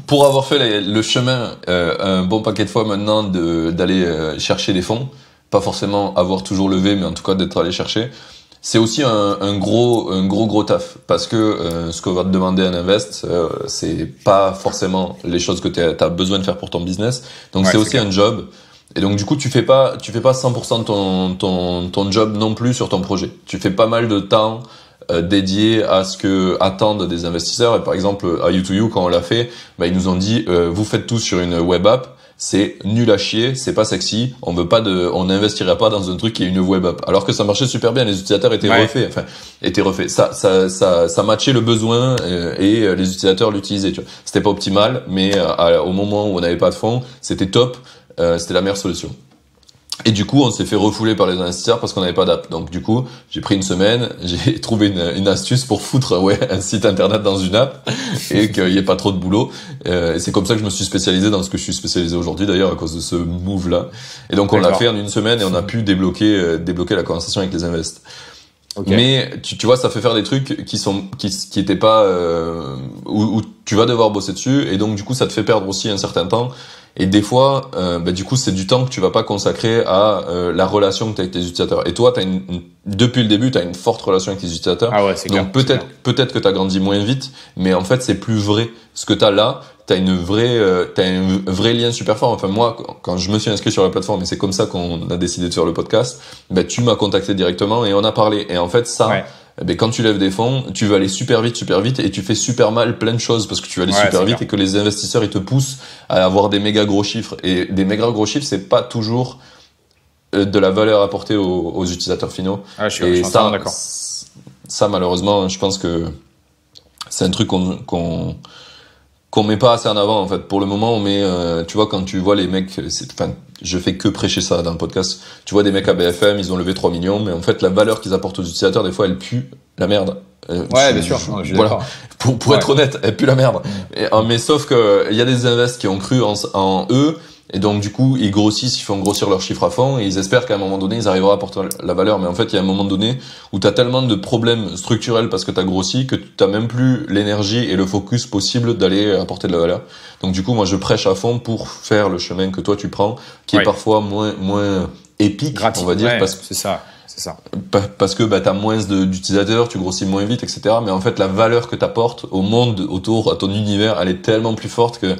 Pour avoir fait le chemin un bon paquet de fois maintenant d'aller chercher des fonds, pas forcément avoir toujours levé, mais en tout cas d'être allé chercher, c'est aussi un gros taf, parce que ce que va te demander un invest, c'est pas forcément les choses que t'as besoin de faire pour ton business. Donc ouais, c'est aussi un job. Et donc du coup tu fais pas 100% de ton job non plus sur ton projet. Tu fais pas mal de temps dédié à ce que attendent des investisseurs. Et par exemple à U2U, quand on l'a fait, ils nous ont dit vous faites tout sur une web app. C'est nul à chier, c'est pas sexy, on n'investirait pas dans un truc qui est une web app. Alors que ça marchait super bien, les utilisateurs étaient refaits. Ça matchait le besoin et les utilisateurs l'utilisaient, tu vois. C'était pas optimal, mais au moment où on n'avait pas de fonds, c'était top, c'était la meilleure solution. Et du coup, on s'est fait refouler par les investisseurs parce qu'on n'avait pas d'app. Donc du coup, j'ai pris une semaine, j'ai trouvé une astuce pour foutre un site internet dans une app et qu'il y ait pas trop de boulot. Et c'est comme ça que je me suis spécialisé dans ce que je suis spécialisé aujourd'hui, d'ailleurs, à cause de ce move-là. Et donc on l'a fait en une semaine et on a pu débloquer la conversation avec les invests. Okay. Mais tu vois, ça fait faire des trucs qui étaient pas où tu vas devoir bosser dessus, et donc du coup ça te fait perdre aussi un certain temps. Et des fois, du coup, c'est du temps que tu vas pas consacrer à la relation que tu as avec tes utilisateurs. Et toi, depuis le début, tu as une forte relation avec tes utilisateurs. Ah ouais, c'est donc clair, peut-être que tu as grandi moins vite, mais en fait, c'est plus vrai. Ce que tu as là, tu as un vrai lien super fort. Enfin, moi, quand je me suis inscrit sur la plateforme, et c'est comme ça qu'on a décidé de faire le podcast, tu m'as contacté directement et on a parlé. Et en fait, ça... Ouais. Quand tu lèves des fonds, tu vas aller super vite et tu fais super mal plein de choses parce que tu vas aller super vite et que les investisseurs ils te poussent à avoir des méga gros chiffres, et des méga gros chiffres c'est pas toujours de la valeur apportée aux utilisateurs finaux. Ah, je suis d'accord. Ça malheureusement, je pense que c'est un truc qu'on met pas assez en avant en fait. Pour le moment, on met tu vois, quand tu vois les mecs, je fais que prêcher ça dans le podcast. Tu vois des mecs à BFM, ils ont levé 3 millions, mais en fait, la valeur qu'ils apportent aux utilisateurs, des fois, elle pue la merde. Ouais, bien sûr. Voilà. Pour être honnête, elle pue la merde. Mais sauf que, il y a des invests qui ont cru en eux, et donc, du coup, ils grossissent, ils font grossir leurs chiffres à fond, et ils espèrent qu'à un moment donné, ils arriveront à apporter la valeur. Mais en fait, il y a un moment donné où t'as tellement de problèmes structurels parce que t'as grossi que t'as même plus l'énergie et le focus possible d'aller apporter de la valeur. Donc, du coup, moi, je prêche à fond pour faire le chemin que toi tu prends, qui est parfois moins épique, on va dire, parce que c'est ça. Parce que t'as moins d'utilisateurs, tu grossis moins vite, etc. Mais en fait, la valeur que t'apportes au monde autour, à ton univers, elle est tellement plus forte que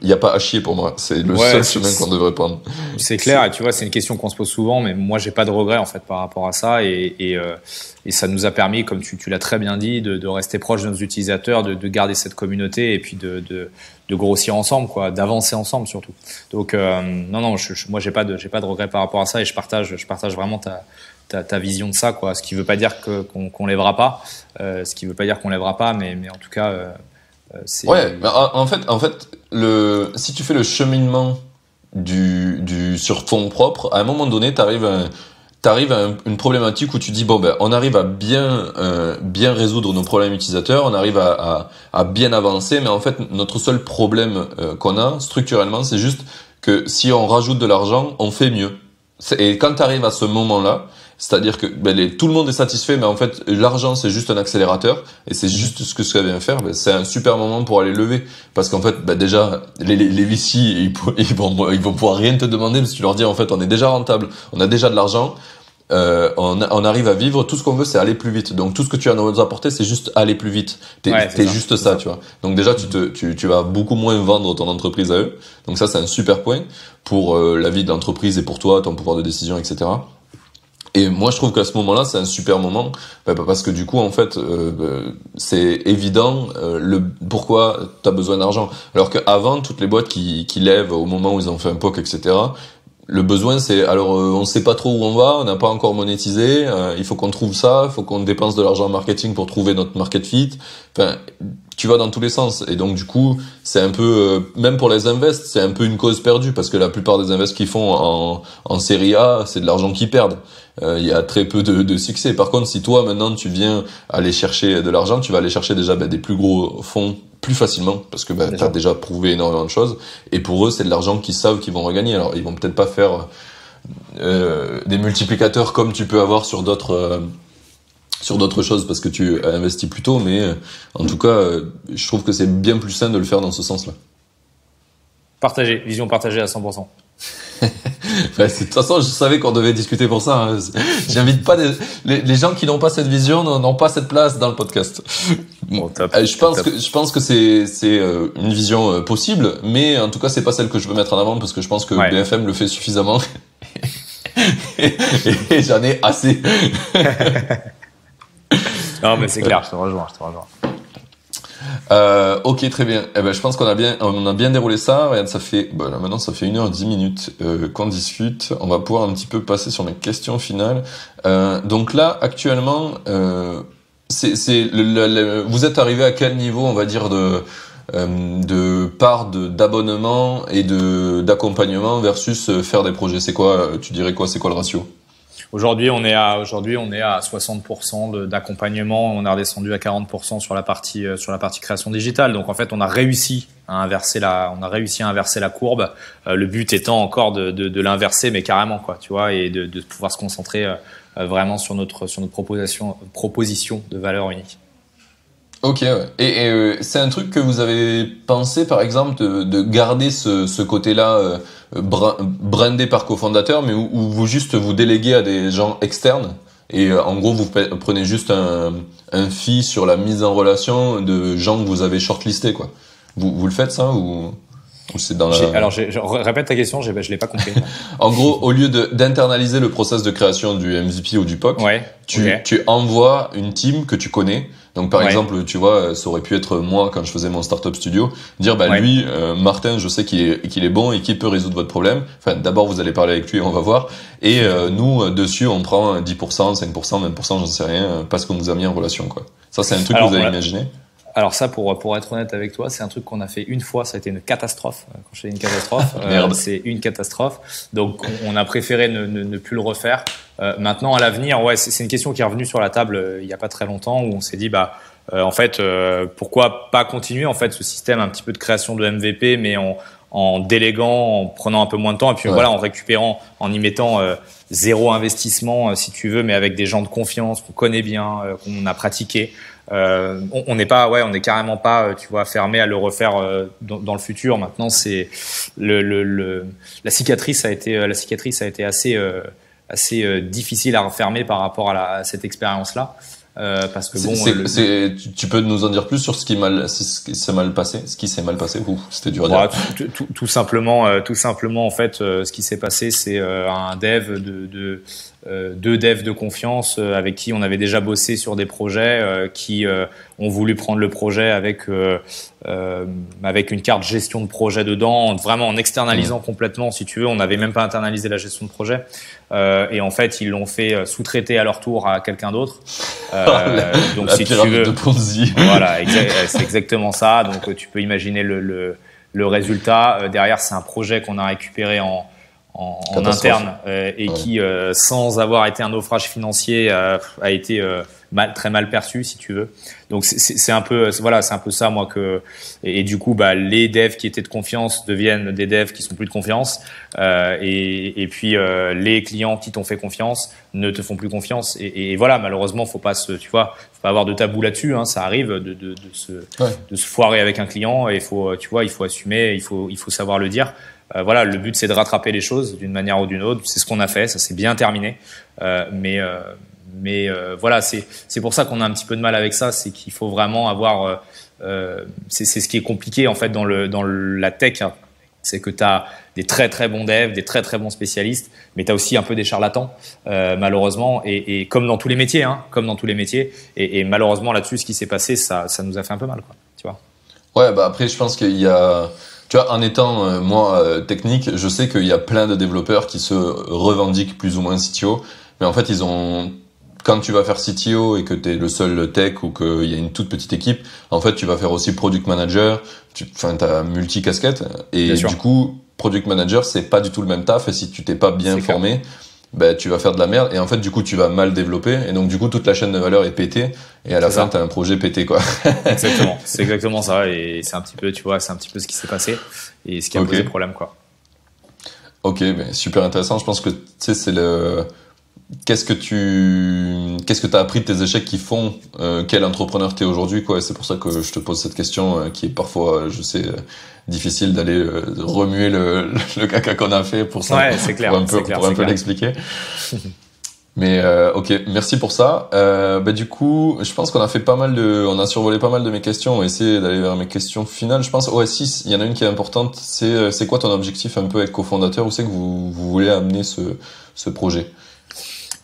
il y a pas à chier pour moi. C'est le seul chemin qu'on devrait prendre. C'est clair. Et tu vois, c'est une question qu'on se pose souvent, mais moi, j'ai pas de regrets en fait par rapport à ça. Et ça nous a permis, comme tu l'as très bien dit, de rester proche de nos utilisateurs, de garder cette communauté et puis de grossir ensemble, quoi, d'avancer ensemble surtout. Donc non, moi, j'ai pas de regrets par rapport à ça, et je partage vraiment ta vision de ça, quoi. Ce qui veut pas dire qu'on lèvera pas. Ce qui veut pas dire qu'on lèvera pas, mais en tout cas. Ouais, mais en fait, si tu fais le cheminement du sur fonds propres, à un moment donné, t'arrives à une problématique où tu dis on arrive à bien résoudre nos problèmes utilisateurs, on arrive à bien avancer, mais en fait notre seul problème qu'on a structurellement, c'est juste que si on rajoute de l'argent, on fait mieux. Et quand t'arrives à ce moment-là, C'est-à-dire que tout le monde est satisfait, mais en fait l'argent c'est juste un accélérateur et c'est juste ce que ça vient faire. C'est un super moment pour aller lever parce qu'en fait déjà les VC ils vont pouvoir rien te demander parce que tu leur dis en fait on est déjà rentable, on a déjà de l'argent. On arrive à vivre, tout ce qu'on veut c'est aller plus vite, donc tout ce que tu as à nous apporter c'est juste aller plus vite, t'es juste ça, tu vois, donc déjà tu vas beaucoup moins vendre ton entreprise à eux, donc ça c'est un super point pour la vie de l'entreprise et pour toi, ton pouvoir de décision, etc. Et moi je trouve qu'à ce moment-là c'est un super moment parce que du coup en fait c'est évident pourquoi t'as besoin d'argent, alors qu'avant toutes les boîtes qui lèvent au moment où ils ont fait un POC, etc., le besoin c'est alors on sait pas trop où on va, on n'a pas encore monétisé, il faut qu'on trouve ça, il faut qu'on dépense de l'argent en marketing pour trouver notre market fit. Enfin, tu vas dans tous les sens et donc du coup, c'est un peu même pour les invests, c'est un peu une cause perdue parce que la plupart des invests qu'ils font en série A, c'est de l'argent qu'ils perdent. Il y a très peu de succès. Par contre, si toi maintenant tu viens aller chercher de l'argent, tu vas aller chercher déjà des plus gros fonds plus facilement parce que tu as déjà prouvé énormément de choses et pour eux c'est de l'argent qu'ils savent qu'ils vont regagner. Alors ils vont peut-être pas faire des multiplicateurs comme tu peux avoir sur d'autres choses parce que tu as investi plus tôt, mais en tout cas je trouve que c'est bien plus sain de le faire dans ce sens-là. Vision partagée à 100%. De toute façon, je savais qu'on devait discuter pour ça. Hein. J'invite pas les gens qui n'ont pas cette vision n'ont pas cette place dans le podcast. Bon, top, je pense que c'est une vision possible, mais en tout cas, c'est pas celle que je veux mettre en avant parce que je pense que BFM le fait suffisamment. et j'en ai assez. Non, mais c'est clair, je te rejoins. Ok, très bien. Je pense qu'on a bien déroulé ça. Regarde, ça fait, là maintenant, ça fait 1h10 qu'on discute. On va pouvoir un petit peu passer sur mes questions finales. Donc là, actuellement, vous êtes arrivé à quel niveau, on va dire, de part d'abonnement et d'accompagnement versus faire des projets? C'est quoi, tu dirais quoi? C'est quoi le ratio? Aujourd'hui, on est à 60% d'accompagnement. On est redescendu à 40% sur la partie création digitale. Donc, en fait, on a réussi à inverser la courbe. Le but étant encore de l'inverser, mais carrément, quoi, tu vois, et de pouvoir se concentrer vraiment sur notre proposition de valeur unique. Ok, ouais. Et c'est un truc que vous avez pensé, par exemple, de garder ce côté-là brandé par cofondateur, mais où vous déléguez à des gens externes et en gros vous prenez juste un fee sur la mise en relation de gens que vous avez shortlistés, quoi. Vous le faites ça ou c'est dans la... Alors, je répète ta question, je l'ai pas compris. En gros, au lieu d'internaliser le process de création du MVP ou du POC, tu envoies une team que tu connais. Donc, par exemple, tu vois, ça aurait pu être moi quand je faisais mon startup studio, dire, lui, Martin, je sais qu'il est bon et qu'il peut résoudre votre problème. Enfin, d'abord, vous allez parler avec lui, on va voir. Et nous, dessus, on prend 10%, 5%, 20%, j'en sais rien, parce qu'on nous a mis en relation, quoi. Ça, c'est un truc que vous avez imaginé? Alors ça, pour être honnête avec toi, c'est un truc qu'on a fait une fois, ça a été une catastrophe. Quand je dis une catastrophe, c'est une catastrophe. Donc on a préféré ne plus le refaire. Maintenant, à l'avenir, c'est une question qui est revenue sur la table il y a pas très longtemps où on s'est dit en fait, pourquoi pas continuer en fait ce système un petit peu de création de MVP, mais en déléguant, en prenant un peu moins de temps et puis en récupérant, en y mettant zéro investissement si tu veux, mais avec des gens de confiance qu'on connaît bien, qu'on a pratiqué. On n'est carrément pas, tu vois, fermé à le refaire dans le futur. Maintenant, c'est la cicatrice a été assez difficile à refermer par rapport à cette expérience-là. Parce que tu peux nous en dire plus sur ce qui s'est mal passé, c'était dur à dire. Tout simplement, en fait, ce qui s'est passé, c'est un dev deux devs de confiance avec qui on avait déjà bossé sur des projets qui ont voulu prendre le projet avec une carte gestion de projet dedans, vraiment en externalisant complètement, si tu veux. On n'avait même pas internalisé la gestion de projet et en fait ils l'ont fait sous-traiter à leur tour à quelqu'un d'autre. Donc si tu veux, de Ponzi. Voilà, c'est exactement ça. Donc tu peux imaginer le résultat. Derrière, c'est un projet qu'on a récupéré en interne et qui, sans avoir été un naufrage financier, a été très mal perçu, si tu veux. Donc c'est un peu ça moi et du coup les devs qui étaient de confiance deviennent des devs qui sont plus de confiance, et puis les clients qui t'ont fait confiance ne te font plus confiance, et voilà, malheureusement faut pas avoir de tabou là-dessus, hein. Ça arrive de se foirer avec un client, et il faut assumer, il faut savoir le dire. Voilà, le but c'est de rattraper les choses d'une manière ou d'une autre. C'est ce qu'on a fait, ça s'est bien terminé. Mais voilà, c'est pour ça qu'on a un petit peu de mal avec ça, c'est qu'il faut vraiment avoir. C'est ce qui est compliqué en fait dans la tech, hein. C'est que tu as des très très bons devs, des très très bons spécialistes, mais tu as aussi un peu des charlatans, malheureusement, et comme dans tous les métiers, hein, et malheureusement là-dessus, ce qui s'est passé, ça nous a fait un peu mal, quoi, tu vois. Ouais, bah après, je pense qu'il y a, tu vois, en étant technique, je sais qu'il y a plein de développeurs qui se revendiquent plus ou moins CTO, mais en fait, quand tu vas faire CTO et que tu es le seul tech ou qu'il y a une toute petite équipe, en fait, tu vas faire aussi product manager, t'as multi-casquette, et du coup, product manager, c'est pas du tout le même taf, et si tu t'es pas bien formé, ben, tu vas faire de la merde, et en fait, du coup, tu vas mal développer, et donc, du coup, toute la chaîne de valeur est pétée, et à la fin, t'as un projet pété, quoi. Exactement. C'est exactement ça, et c'est un petit peu, tu vois, c'est un petit peu ce qui s'est passé, et ce qui a posé problème, quoi. Ok, ben, super intéressant. Je pense que, tu sais, c'est qu'est-ce que t'as appris de tes échecs qui font quel entrepreneur t'es aujourd'hui, quoi. Et c'est pour ça que je te pose cette question qui est parfois, je sais, difficile d'aller remuer le caca qu'on a fait pour ça. Ouais, c'est clair. Pour un peu l'expliquer. Mais ok, merci pour ça. Du coup, je pense qu'on a fait on a survolé pas mal de mes questions. On va essayer d'aller vers mes questions finales. Je pense, si, il y en a une qui est importante. C'est quoi ton objectif un peu avec cofondateur? Où c'est que vous voulez amener ce projet?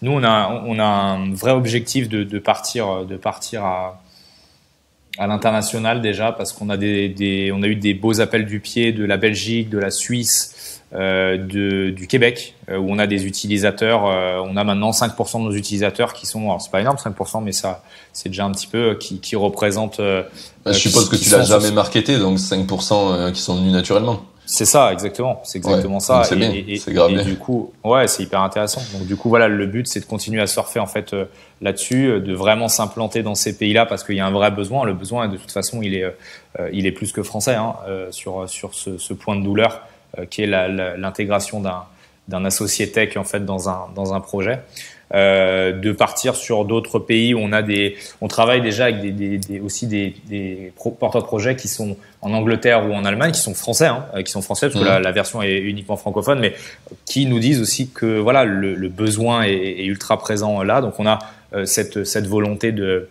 Nous, on a un vrai objectif de partir à l'international déjà, parce qu'on a on a eu des beaux appels du pied de la Belgique, de la Suisse, du Québec, où on a des utilisateurs. On a maintenant 5% de nos utilisateurs qui sont, alors c'est pas énorme 5%, mais ça c'est déjà un petit peu qui représentent. Je suppose que tu l'as jamais marketé, donc 5% qui sont venus naturellement. C'est ça, exactement. C'est exactement ça. C'est bien, c'est grave bien. Et du coup, ouais, c'est hyper intéressant. Donc du coup, voilà, le but, c'est de continuer à surfer en fait là-dessus, de vraiment s'implanter dans ces pays-là, parce qu'il y a un vrai besoin. Le besoin, de toute façon, il est plus que français, hein, sur ce point de douleur qui est l'intégration d'un associé tech en fait dans un projet. De partir sur d'autres pays où on travaille déjà avec des porteurs de projets qui sont en Angleterre ou en Allemagne, qui sont français, parce que la version est uniquement francophone, mais qui nous disent aussi que voilà, le besoin est ultra présent là. Donc on a cette volonté de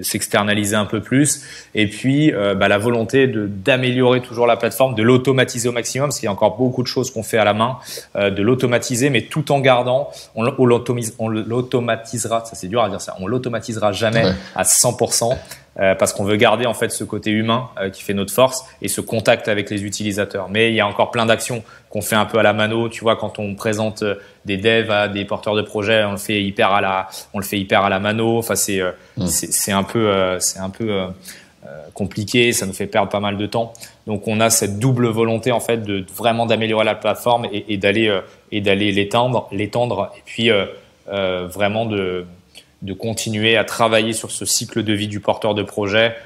s'externaliser un peu plus, et puis la volonté d'améliorer toujours la plateforme, de l'automatiser au maximum, parce qu'il y a encore beaucoup de choses qu'on fait à la main, de l'automatiser, mais tout en gardant, on l'automatisera, ça c'est dur à dire ça, on l'automatisera jamais à 100%, parce qu'on veut garder en fait ce côté humain qui fait notre force, et ce contact avec les utilisateurs. Mais il y a encore plein d'actions qu'on fait un peu à la mano, tu vois, quand on présente des devs à des porteurs de projets, on le fait hyper à la mano. Enfin, c'est un peu compliqué, ça nous fait perdre pas mal de temps. Donc on a cette double volonté en fait de vraiment d'améliorer la plateforme et d'aller l'étendre, et puis vraiment de continuer à travailler sur ce cycle de vie du porteur de projet.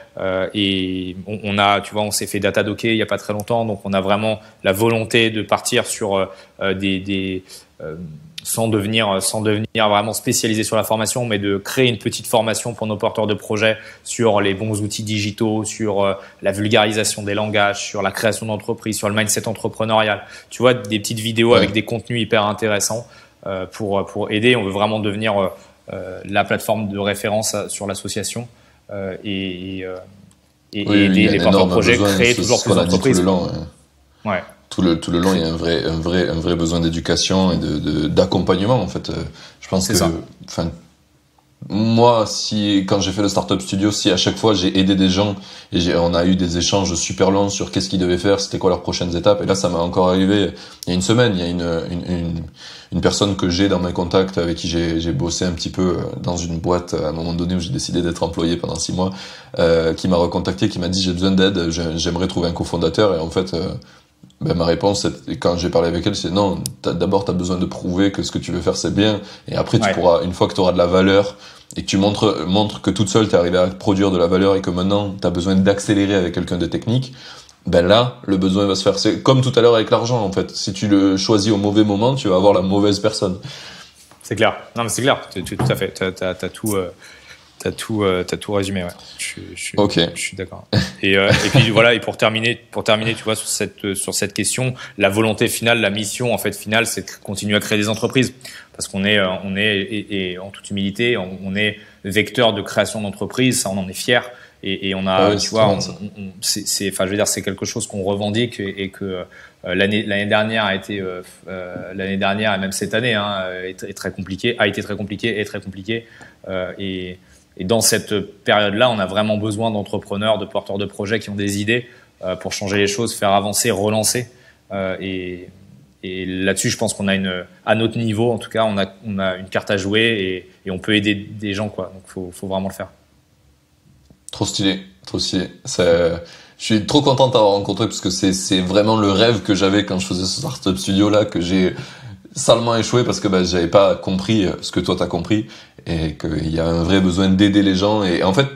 Et on s'est fait datadocker il y a pas très longtemps, donc on a vraiment la volonté de partir sur sans devenir vraiment spécialisé sur la formation, mais de créer une petite formation pour nos porteurs de projets sur les bons outils digitaux, sur la vulgarisation des langages, sur la création d'entreprise, sur le mindset entrepreneurial. Tu vois, des petites vidéos avec des contenus hyper intéressants pour aider. On veut vraiment devenir la plateforme de référence sur l'association et aider les porteurs de projets, créer toujours plus d'entreprises. Tout le long, il y a un vrai besoin d'éducation et d'accompagnement, en fait. Je pense moi, quand j'ai fait le Startup Studio, si à chaque fois j'ai aidé des gens et on a eu des échanges super longs sur qu'est-ce qu'ils devaient faire, c'était quoi leurs prochaines étapes, et là ça m'est encore arrivé il y a une semaine, il y a une personne que j'ai dans mes contacts avec qui j'ai bossé un petit peu dans une boîte à un moment donné où j'ai décidé d'être employé pendant 6 mois, qui m'a recontacté, qui m'a dit j'ai besoin d'aide, j'aimerais trouver un cofondateur, et en fait ma réponse, quand j'ai parlé avec elle, c'est non, d'abord, tu as besoin de prouver que ce que tu veux faire, c'est bien. Et après, tu pourras, une fois que tu auras de la valeur et que tu montres que toute seule, tu es arrivé à produire de la valeur et que maintenant, tu as besoin d'accélérer avec quelqu'un de technique, là, le besoin va se faire. C'est comme tout à l'heure avec l'argent, en fait. Si tu le choisis au mauvais moment, tu vas avoir la mauvaise personne. C'est clair. Non, mais c'est clair. Tout à fait. T'as tout résumé, ouais. Je suis d'accord. Et puis voilà, et pour terminer, tu vois, sur cette question, la volonté finale, la mission en fait finale, c'est de continuer à créer des entreprises, parce qu'on est et en toute humilité, on est vecteur de création d'entreprises, ça on en est fier, et on a, tu vois, c'est quelque chose qu'on revendique, et que l'année dernière a été l'année dernière et même cette année est très compliquée, a été très compliquée, et dans cette période-là, on a vraiment besoin d'entrepreneurs, de porteurs de projets qui ont des idées pour changer les choses, faire avancer, relancer. Et là-dessus, je pense qu'on a à notre niveau, en tout cas, on a une carte à jouer, et on peut aider des gens, quoi. Donc, faut vraiment le faire. Trop stylé, trop stylé. Je suis trop content de t'avoir rencontré, parce que c'est vraiment le rêve que j'avais quand je faisais ce Startup Studio là, que j'ai salement échoué parce que j'avais pas compris ce que toi t'as compris, et qu'il y a un vrai besoin d'aider les gens. Et en fait,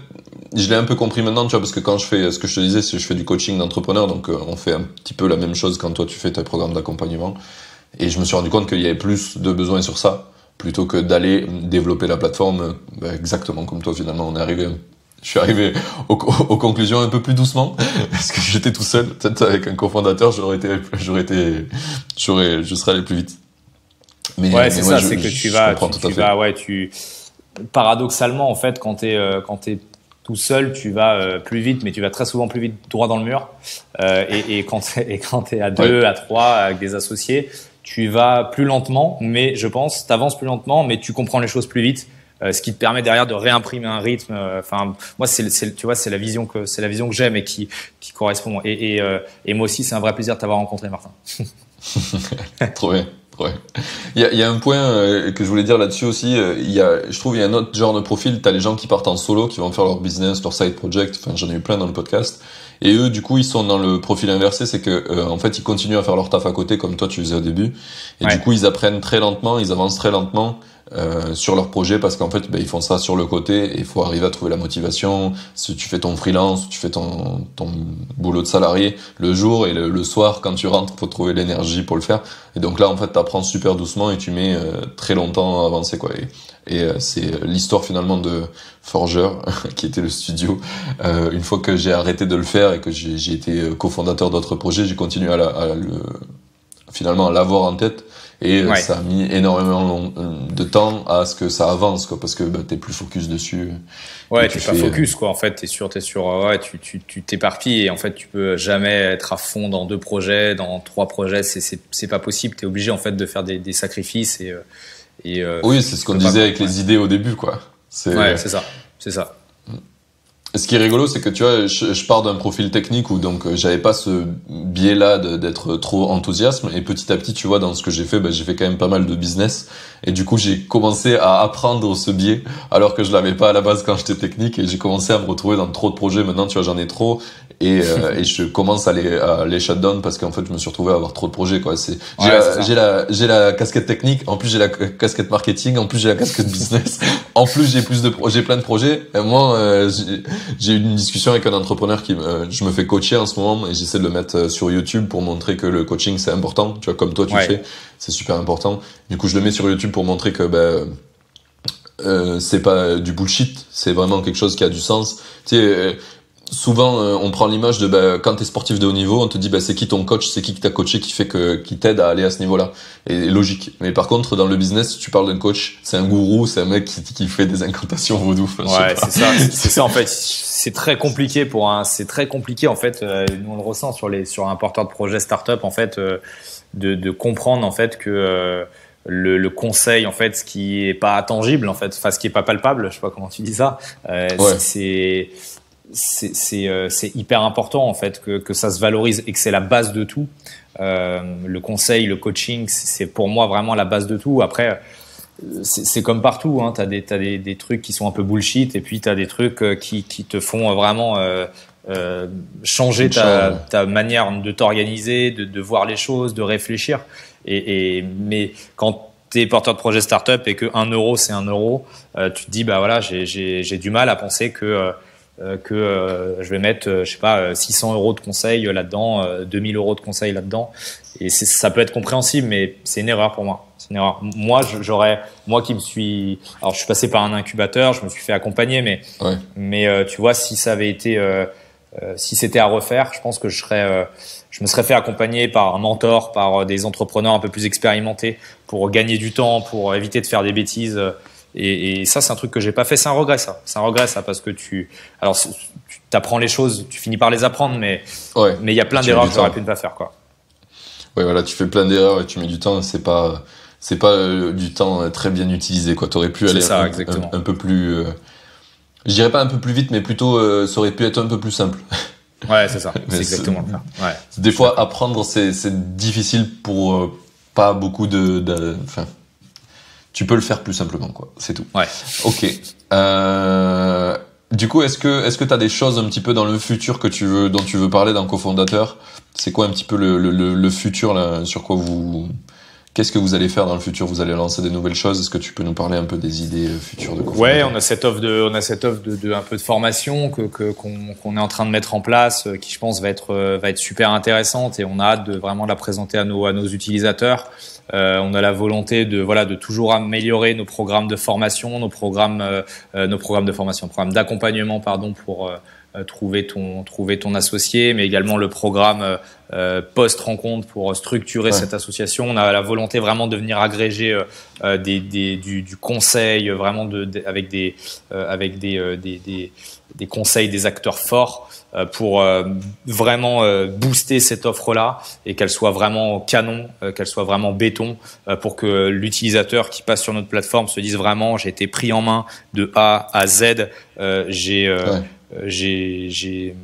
je l'ai un peu compris maintenant, tu vois, parce que quand je fais ce que je te disais, c'est je fais du coaching d'entrepreneurs, donc on fait un petit peu la même chose quand toi tu fais tes programmes d'accompagnement. Et je me suis rendu compte qu'il y avait plus de besoin sur ça plutôt que d'aller développer la plateforme exactement comme toi. Finalement, je suis arrivé aux conclusions un peu plus doucement parce que j'étais tout seul. Peut-être avec un cofondateur, je serais allé plus vite. Mais c'est ça, c'est que paradoxalement, en fait, quand t'es tout seul, tu vas plus vite, mais tu vas très souvent plus vite droit dans le mur. Et quand t'es à deux, à trois, avec des associés, tu vas plus lentement, mais je pense, t'avances plus lentement, mais tu comprends les choses plus vite. Ce qui te permet derrière de réimprimer un rythme. Enfin, moi, tu vois, c'est la vision que j'aime et qui correspond. Et moi aussi, c'est un vrai plaisir de t'avoir rencontré, Martin. Trop bien. Ouais. Il y a un point que je voulais dire là-dessus aussi. Je trouve il y a un autre genre de profil. T'as les gens qui partent en solo, qui vont faire leur business, leur side project. Enfin, j'en ai eu plein dans le podcast. Et eux, du coup, ils sont dans le profil inversé, c'est que en fait, ils continuent à faire leur taf à côté, comme toi tu faisais au début. Et du coup, ils apprennent très lentement, ils avancent très lentement sur leur projet, parce qu'en fait, ils font ça sur le côté, et il faut arriver à trouver la motivation. Si tu fais ton freelance, tu fais ton boulot de salarié le jour, et le soir, quand tu rentres, faut trouver l'énergie pour le faire. Et donc là, en fait, t'apprends super doucement et tu mets très longtemps à avancer, quoi. Et c'est l'histoire finalement de Forger, qui était le studio. Une fois que j'ai arrêté de le faire et que j'ai été cofondateur d'autres projets, j'ai continué finalement à l'avoir en tête. Et ça a mis énormément de temps à ce que ça avance, quoi, parce que t'es plus focus dessus. Ouais, t'es pas focus, quoi. En fait, t'es sur, tu t'éparpilles, et en fait, tu peux jamais être à fond dans 2 projets, dans 3 projets. C'est pas possible. T'es obligé, en fait, de faire des sacrifices, oui, c'est ce qu'on disait avec les idées au début, quoi. C'est ça. Ce qui est rigolo, c'est que tu vois, je pars d'un profil technique où donc j'avais pas ce biais-là d'être trop enthousiaste, et petit à petit, tu vois, dans ce que j'ai fait, j'ai fait quand même pas mal de business, et du coup j'ai commencé à apprendre ce biais alors que je l'avais pas à la base quand j'étais technique, et j'ai commencé à me retrouver dans trop de projets. Maintenant, tu vois, j'en ai trop, et je commence à les shutdown, parce qu'en fait je me suis retrouvé à avoir trop de projets, quoi. J'ai la casquette technique, en plus j'ai la casquette marketing, en plus j'ai la casquette business, en plus j'ai plein de projets. Et moi, j'ai eu une discussion avec un entrepreneur je me fais coacher en ce moment, et j'essaie de le mettre sur YouTube pour montrer que le coaching c'est important, tu vois, comme toi tu fais, c'est super important. Du coup, je le mets sur YouTube pour montrer que c'est pas du bullshit, c'est vraiment quelque chose qui a du sens. Tu sais, souvent on prend l'image de quand t'es sportif de haut niveau, on te dit c'est qui ton coach, c'est qui t'a coaché, qui t'aide à aller à ce niveau-là. Et logique. Mais par contre, dans le business, si tu parles d'un coach, c'est un gourou, c'est un mec qui fait des incantations vaudou. C'est ça en fait. C'est très compliqué en fait. Nous on le ressent sur un porteur de projet startup, en fait, de comprendre en fait que le conseil, en fait, ce qui est pas tangible, en fait, ce qui est pas palpable, je sais pas comment tu dis ça, c'est hyper important, en fait, que ça se valorise, et que c'est la base de tout. Le conseil, le coaching, c'est pour moi vraiment la base de tout. Après, c'est comme partout, hein. T'as des trucs qui sont un peu bullshit, et puis t'as des trucs qui te font vraiment changer ta manière de t'organiser, de voir les choses, de réfléchir. Mais quand t'es porteur de projet startup et que 1 euro c'est 1 euro, tu te dis bah voilà, j'ai du mal à penser que je vais mettre, je sais pas, 600 euros de conseil là-dedans, 2000 euros de conseil là-dedans. Et ça peut être compréhensible, mais c'est une erreur pour moi. C'est une erreur. Moi, moi qui me suis, alors je suis passé par un incubateur, je me suis fait accompagner, mais tu vois, si ça avait été, si c'était à refaire, je pense que je me serais fait accompagner par un mentor, par des entrepreneurs un peu plus expérimentés pour gagner du temps, pour éviter de faire des bêtises. Et ça, c'est un truc que j'ai pas fait. C'est un regret, ça. C'est un regret, ça, parce que tu t'apprends les choses, tu finis par les apprendre, mais il y a plein d'erreurs que j'aurais pu ne pas faire, quoi. Ouais, voilà, tu fais plein d'erreurs et tu mets du temps. C'est pas du temps très bien utilisé, quoi. T'aurais pu aller un peu plus, je dirais pas un peu plus vite, mais plutôt, ça aurait pu être un peu plus simple. Ouais, c'est ça. C'est exactement ça. Ouais. Des fois, apprendre, c'est difficile pour pas beaucoup enfin, tu peux le faire plus simplement, quoi. C'est tout. Ouais. Ok. Du coup, est-ce que t'as des choses un petit peu dans le futur dont tu veux parler d'un cofondateur? C'est quoi un petit peu le futur, là, sur quoi qu'est-ce que vous allez faire dans le futur? Vous allez lancer des nouvelles choses? Est-ce que tu peux nous parler un peu des idées futures de cofondateur? Ouais, on a cette offre de un peu de formation qu'on est en train de mettre en place, qui je pense va être super intéressante, et on a hâte de vraiment la présenter à nos utilisateurs. On a la volonté de toujours améliorer nos programmes de formation, nos programmes d'accompagnement, pour trouver ton associé, mais également le programme post-rencontre pour structurer cette association. On a la volonté vraiment de venir agréger du conseil, vraiment avec des conseils des acteurs forts, pour vraiment booster cette offre-là et qu'elle soit vraiment canon, qu'elle soit vraiment béton, pour que l'utilisateur qui passe sur notre plateforme se dise vraiment j'ai été pris en main de A à Z, j'ai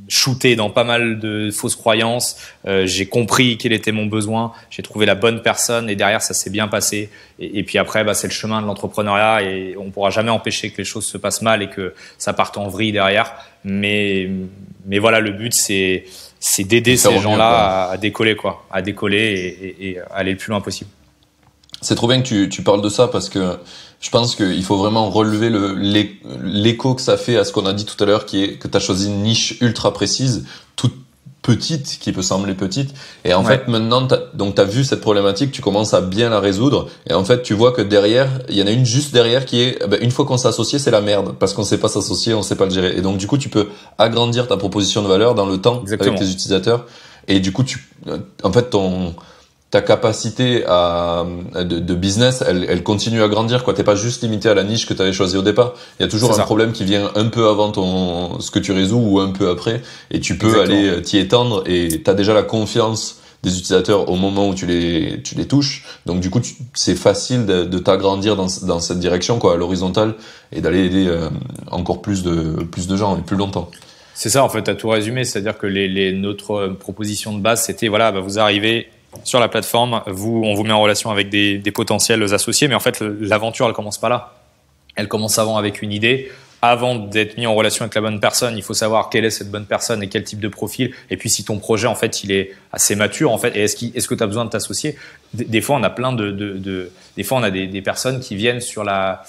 shooté dans pas mal de fausses croyances, j'ai compris quel était mon besoin, j'ai trouvé la bonne personne et derrière ça s'est bien passé, et puis après c'est le chemin de l'entrepreneuriat et on pourra jamais empêcher que les choses se passent mal et que ça parte en vrille derrière, mais voilà, le but c'est d'aider ces gens-là à décoller, et aller le plus loin possible. C'est trop bien que tu parles de ça, parce que je pense qu'il faut vraiment relever l'écho que ça fait à ce qu'on a dit tout à l'heure, qui est que tu as choisi une niche ultra précise, toute petite, qui peut sembler petite. Et en fait, maintenant, t'as vu cette problématique, tu commences à bien la résoudre. Et en fait, tu vois que derrière, il y en a une juste derrière qui est, une fois qu'on s'est associé, c'est la merde. Parce qu'on sait pas s'associer, on sait pas le gérer. Et donc, du coup, tu peux agrandir ta proposition de valeur dans le temps. Exactement. Avec tes utilisateurs. Et du coup, en fait, ta capacité de business, elle continue à grandir, quoi. T'es pas juste limité à la niche que tu avais choisie au départ. Il y a toujours un problème qui vient un peu avant ce que tu résous, ou un peu après, et tu peux aller t'y étendre, et t'as déjà la confiance des utilisateurs au moment où tu les touches. Donc du coup, c'est facile de t'agrandir dans cette direction, quoi, à l'horizontale, et d'aller aider encore plus de gens et plus longtemps. C'est ça, en fait, t'as tout résumé. C'est-à-dire que notre proposition de base, c'était vous arrivez sur la plateforme, on vous met en relation avec des potentiels associés, mais en fait l'aventure elle commence pas là. Elle commence avant avec une idée. Avant d'être mis en relation avec la bonne personne, il faut savoir quelle est cette bonne personne et quel type de profil. Et puis si ton projet en fait il est assez mature en fait, et est-ce que tu as besoin de t'associer? Des fois on a des fois on a des personnes qui viennent sur la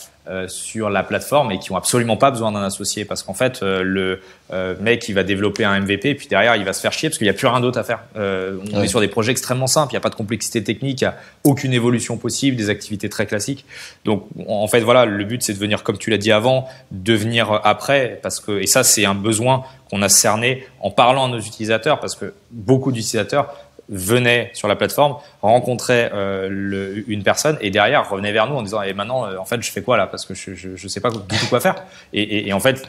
plateforme et qui ont absolument pas besoin d'un associé, parce qu'en fait le mec il va développer un MVP et puis derrière il va se faire chier parce qu'il y a plus rien d'autre à faire. On est sur des projets extrêmement simples, il y a pas de complexité technique, il y a aucune évolution possible, des activités très classiques. Donc en fait voilà, le but c'est de venir, comme tu l'as dit avant, devenir après, et ça c'est un besoin qu'on a cerné en parlant à nos utilisateurs, parce que beaucoup d'utilisateurs venaient sur la plateforme, rencontraient une personne et derrière revenaient vers nous en disant maintenant en fait je fais quoi là, parce que je sais pas du tout quoi faire, et en fait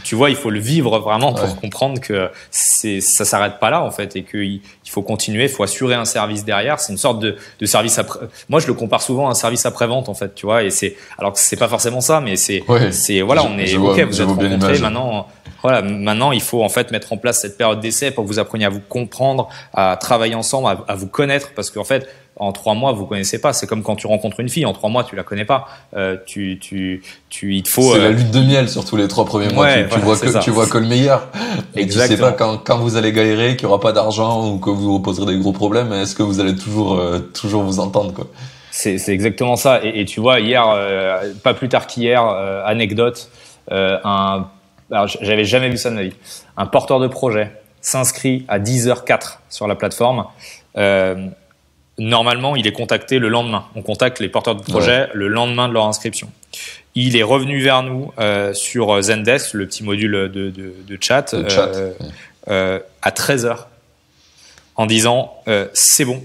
tu vois, il faut le vivre vraiment pour comprendre que ça s'arrête pas là en fait, et qu'il faut continuer, il faut assurer un service derrière. C'est une sorte de service après. Moi je le compare souvent à un service après-vente en fait, tu vois, et alors que c'est pas forcément ça, mais c'est voilà, vous êtes rencontrés, maintenant il faut en fait mettre en place cette période d'essai pour que vous appreniez à vous comprendre, à travailler ensemble, à vous connaître, parce qu'en fait en 3 mois, vous connaissez pas. C'est comme quand tu rencontres une fille, en 3 mois, tu la connais pas. Il te faut. C'est la lune de miel sur tous les 3 premiers mois. Tu vois que le meilleur. Et tu sais pas quand vous allez galérer, qu'il y aura pas d'argent ou que vous vous poserez des gros problèmes. Est-ce que vous allez toujours vous entendre, quoi. C'est exactement ça. Et tu vois, hier, pas plus tard qu'hier, anecdote, alors j'avais jamais vu ça de ma vie. Un porteur de projet s'inscrit à 10h04 sur la plateforme. Normalement, il est contacté le lendemain. On contacte les porteurs de projet le lendemain de leur inscription. Il est revenu vers nous sur Zendesk, le petit module de chat, à 13h, en disant c'est bon,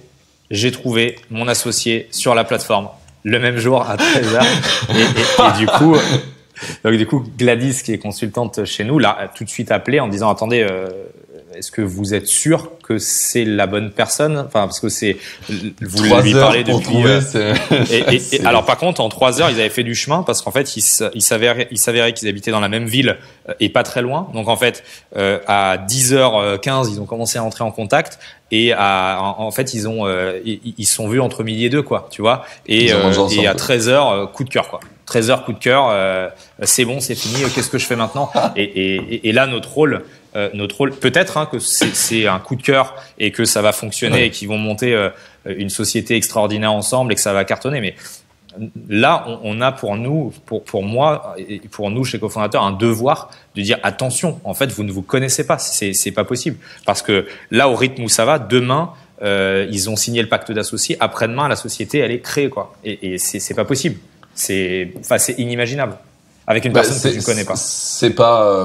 j'ai trouvé mon associé sur la plateforme le même jour à 13h. et du coup, Gladys, qui est consultante chez nous, l'a tout de suite appelé en disant attendez, est-ce que vous êtes sûr que c'est la bonne personne? Enfin, parce que vous lui parlez depuis. Alors, par contre, en 3 heures, ils avaient fait du chemin parce qu'en fait, il s'avérait qu'ils habitaient dans la même ville et pas très loin. Donc, en fait, à 10h15, ils ont commencé à entrer en contact et en fait, ils se sont vus entre midi et 2, quoi, tu vois. Et à 13h, coup de cœur, quoi. 13h, coup de cœur, c'est bon, c'est fini, qu'est-ce que je fais maintenant? Et là, notre rôle, peut-être que c'est un coup de cœur et que ça va fonctionner et qu'ils vont monter une société extraordinaire ensemble et que ça va cartonner. Mais là, on a pour moi et pour nous chez Cofondateur un devoir de dire attention, en fait, vous ne vous connaissez pas, c'est pas possible. Parce que là, au rythme où ça va, demain, ils ont signé le pacte d'associés, après-demain, la société, elle est créée, quoi. Et c'est pas possible. C'est inimaginable avec une personne que tu connais pas. C'est pas.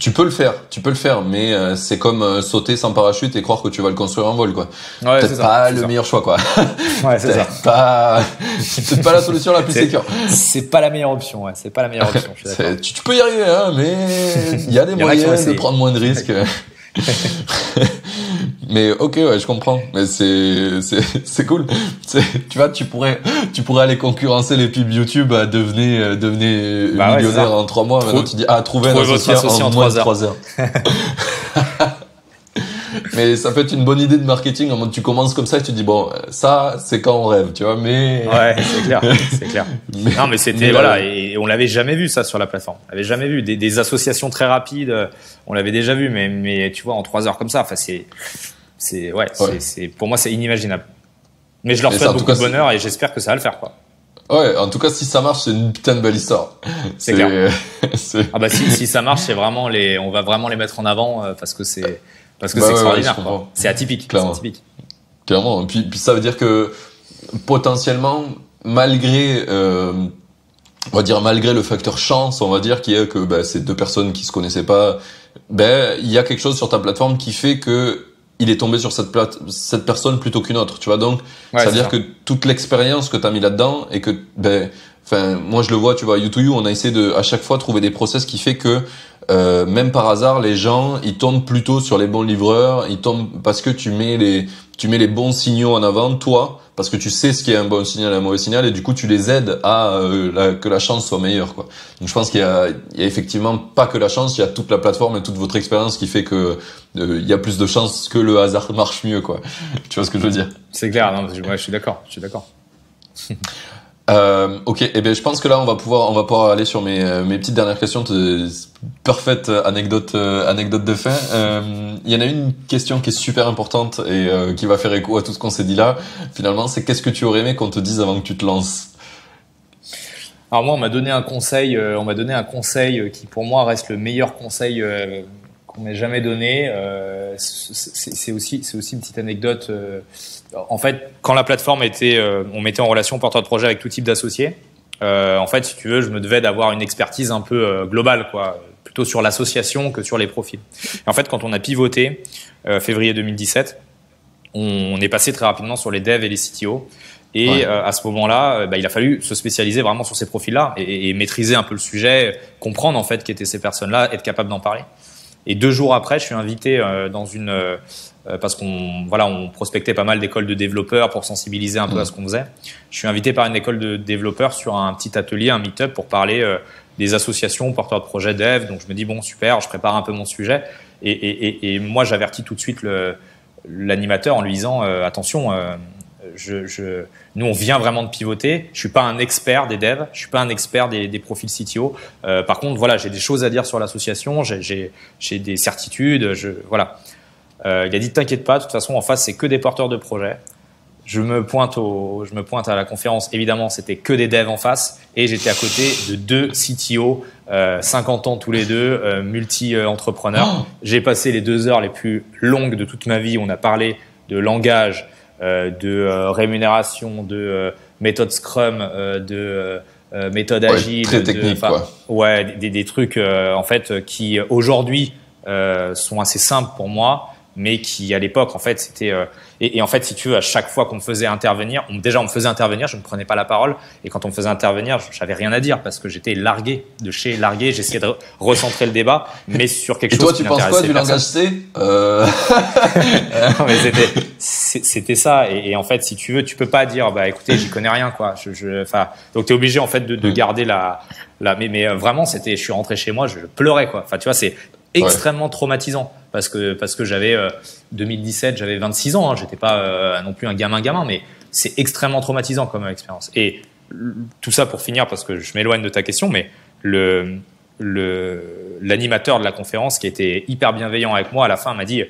Tu peux le faire, mais c'est comme sauter sans parachute et croire que tu vas le construire en vol, quoi. Ouais, peut-être pas le meilleur choix, quoi. Ouais, c'est ça. C'est pas la solution la plus sécure. C'est pas la meilleure option, ouais. C'est pas la meilleure option. Je suis d'accord. Tu peux y arriver, hein, mais il y a des moyens de prendre moins de risques. Mais ok, ouais, je comprends. Mais c'est cool. Tu vois, tu pourrais aller concurrencer les pubs YouTube à devenir millionnaire en 3 mois. Maintenant, tu dis trouver un associé en moins de 3 heures. Mais ça peut être une bonne idée de marketing. En mode, tu commences comme ça et tu dis bon, ça c'est quand on rêve, tu vois. Mais ouais, c'est clair. Non, mais c'était et on l'avait jamais vu ça sur la plateforme. On l'avait jamais vu des associations très rapides. On l'avait déjà vu, mais tu vois en 3 heures comme ça. Enfin, c'est pour moi c'est inimaginable. Mais je leur souhaite beaucoup de bonheur et j'espère que ça va le faire, quoi. Ouais, en tout cas, si ça marche, c'est une putain de belle histoire. C'est clair. Ah bah si ça marche, on va vraiment les mettre en avant parce que c'est extraordinaire, quoi. C'est atypique. Clairement. C'est atypique. Clairement. Puis ça veut dire que potentiellement, malgré le facteur chance, on va dire, qui est que c'est 2 personnes qui se connaissaient pas, il y a quelque chose sur ta plateforme qui fait que il est tombé sur cette personne plutôt qu'une autre, tu vois. Donc ça veut dire que toute l'expérience que t'as mis là-dedans et que moi je le vois, tu vois, U2U, on a essayé de à chaque fois trouver des process qui fait que même par hasard les gens ils tombent plutôt sur les bons livreurs, ils tombent parce que tu mets les bons signaux en avant, toi, parce que tu sais ce qui est un bon signal et un mauvais signal, et du coup tu les aides à que la chance soit meilleure, quoi. Donc je pense qu'il y a effectivement pas que la chance, il y a toute la plateforme et toute votre expérience qui fait que il y a plus de chances que le hasard marche mieux, quoi. Tu vois ce que je veux dire? C'est clair, non, je suis d'accord. Ok, je pense que là on va pouvoir aller sur mes petites dernières questions. Parfaite anecdote de fin. Il y en a une question qui est super importante et qui va faire écho à tout ce qu'on s'est dit là. Finalement, c'est qu'est-ce que tu aurais aimé qu'on te dise avant que tu te lances? Alors moi, on m'a donné un conseil qui pour moi reste le meilleur conseil qu'on m'ait jamais donné. C'est aussi une petite anecdote. En fait, quand la plateforme on mettait en relation porteur de projet avec tout type d'associés. En fait, si tu veux, je me devais d'avoir une expertise un peu globale, quoi, plutôt sur l'association que sur les profils. Et en fait, quand on a pivoté février 2017, on est passé très rapidement sur les devs et les CTO. Et à ce moment-là, il a fallu se spécialiser vraiment sur ces profils-là et maîtriser un peu le sujet, comprendre en fait qui étaient ces personnes-là, être capable d'en parler. Et 2 jours après, je suis invité parce qu'on prospectait pas mal d'écoles de développeurs pour sensibiliser un peu à ce qu'on faisait. Je suis invité par une école de développeurs sur un petit atelier, un meet-up pour parler des associations porteurs de projets dev. Donc je me dis bon super, je prépare un peu mon sujet et moi j'avertis tout de suite l'animateur en lui disant attention, nous, on vient vraiment de pivoter. Je suis pas un expert des devs, je suis pas un expert des profils CTO. Par contre, voilà, j'ai des choses à dire sur l'association, j'ai des certitudes. Voilà. Il a dit t'inquiète pas, de toute façon, en face, c'est que des porteurs de projets. Je me pointe à la conférence. Évidemment, c'était que des devs en face, et j'étais à côté de 2 CTO, 50 ans tous les deux, multi-entrepreneurs. J'ai passé les 2 heures les plus longues de toute ma vie. On a parlé de langage, de rémunération, de méthode Scrum, de méthode agile, très technique, quoi. Ouais, des trucs en fait qui aujourd'hui sont assez simples pour moi, mais qui à l'époque en fait c'était et en fait si tu veux, à chaque fois qu'on me faisait intervenir, on me faisait intervenir, je ne prenais pas la parole, et quand on me faisait intervenir, j'avais rien à dire parce que j'étais largué, j'essayais de recentrer le débat, mais sur quelque chose qui m'intéressait. Et toi, tu penses quoi du langage C Non, mais c'était ça, et en fait si tu veux, tu peux pas dire bah écoutez, j'y connais rien, quoi. Enfin, donc t'es obligé en fait de garder mais vraiment je suis rentré chez moi, je pleurais, quoi. Enfin tu vois, c'est extrêmement traumatisant parce que j'avais 2017, j'avais 26 ans, hein, j'étais pas non plus un gamin, mais c'est extrêmement traumatisant comme expérience. Et tout ça pour finir, parce que je m'éloigne de ta question, mais l'animateur de la conférence, qui était hyper bienveillant avec moi, à la fin m'a dit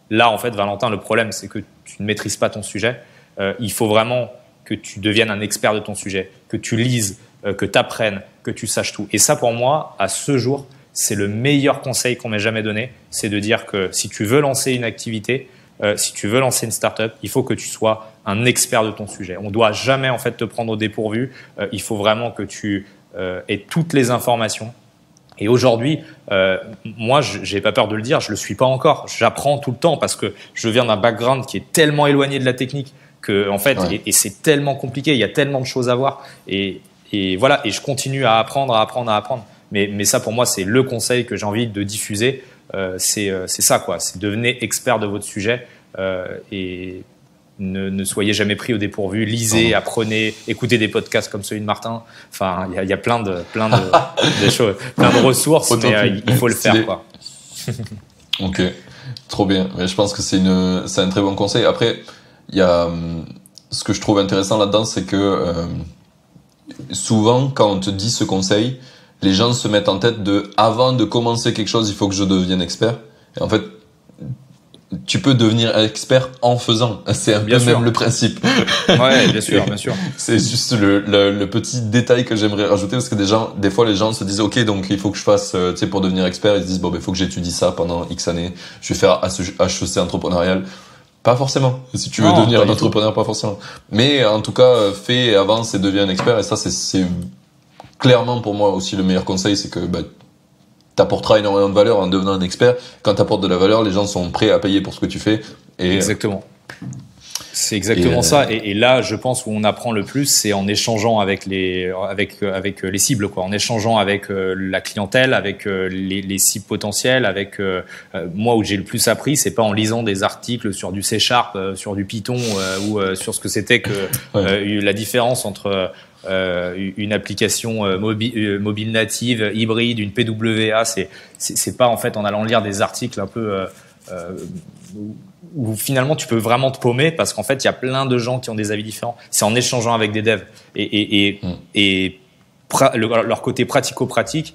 là en fait Valentin, le problème c'est que tu ne maîtrises pas ton sujet, il faut vraiment que tu deviennes un expert de ton sujet, que tu lises, que tu apprennes, que tu saches tout. Et ça pour moi, à ce jour, c'est le meilleur conseil qu'on m'ait jamais donné, c'est de dire que si tu veux lancer une activité, si tu veux lancer une start-up, il faut que tu sois un expert de ton sujet. On doit jamais en fait te prendre au dépourvu. Il faut vraiment que tu aies toutes les informations. Et aujourd'hui, moi, j'ai pas peur de le dire, je le suis pas encore. J'apprends tout le temps parce que je viens d'un background qui est tellement éloigné de la technique que en fait, et c'est tellement compliqué. Il y a tellement de choses à voir. Et voilà. Et je continue à apprendre. Mais ça, pour moi, c'est le conseil que j'ai envie de diffuser. C'est ça, quoi. C'est devenez expert de votre sujet et ne soyez jamais pris au dépourvu. Lisez, apprenez, écoutez des podcasts comme celui de Martin. Enfin, il y a plein de choses, plein de ressources, mais il faut le faire, quoi. Ok, trop bien. Mais je pense que c'est un très bon conseil. Après, il y a ce que je trouve intéressant là-dedans, c'est que souvent, quand on te dit ce conseil, les gens se mettent en tête avant de commencer quelque chose, il faut que je devienne expert. Et en fait, tu peux devenir expert en faisant. C'est un peu même le principe. Ouais, bien sûr. C'est juste le petit détail que j'aimerais rajouter, parce que des fois, les gens se disent, OK, donc il faut que je fasse, tu sais, pour devenir expert, ils se disent, bon, il faut que j'étudie ça pendant X années. Je vais faire HEC entrepreneurial. Pas forcément. Si tu veux devenir un entrepreneur, pas forcément. Mais en tout cas, fais, avance et deviens un expert. Et ça, c'est clairement pour moi aussi le meilleur conseil, c'est que t'apporteras énormément de valeur en devenant un expert. Quand t'apportes de la valeur, les gens sont prêts à payer pour ce que tu fais. Exactement. C'est exactement ça. Et là, je pense où on apprend le plus, c'est en échangeant avec les cibles, quoi. En échangeant avec la clientèle, avec les cibles potentielles, avec moi où j'ai le plus appris, c'est pas en lisant des articles sur du C#, sur du Python ou sur ce que c'était que la différence entre une application mobile native, hybride, une PWA, c'est pas en fait en allant lire des articles un peu où finalement tu peux vraiment te paumer, parce qu'en fait il y a plein de gens qui ont des avis différents. C'est en échangeant avec des devs et leur côté pratico-pratique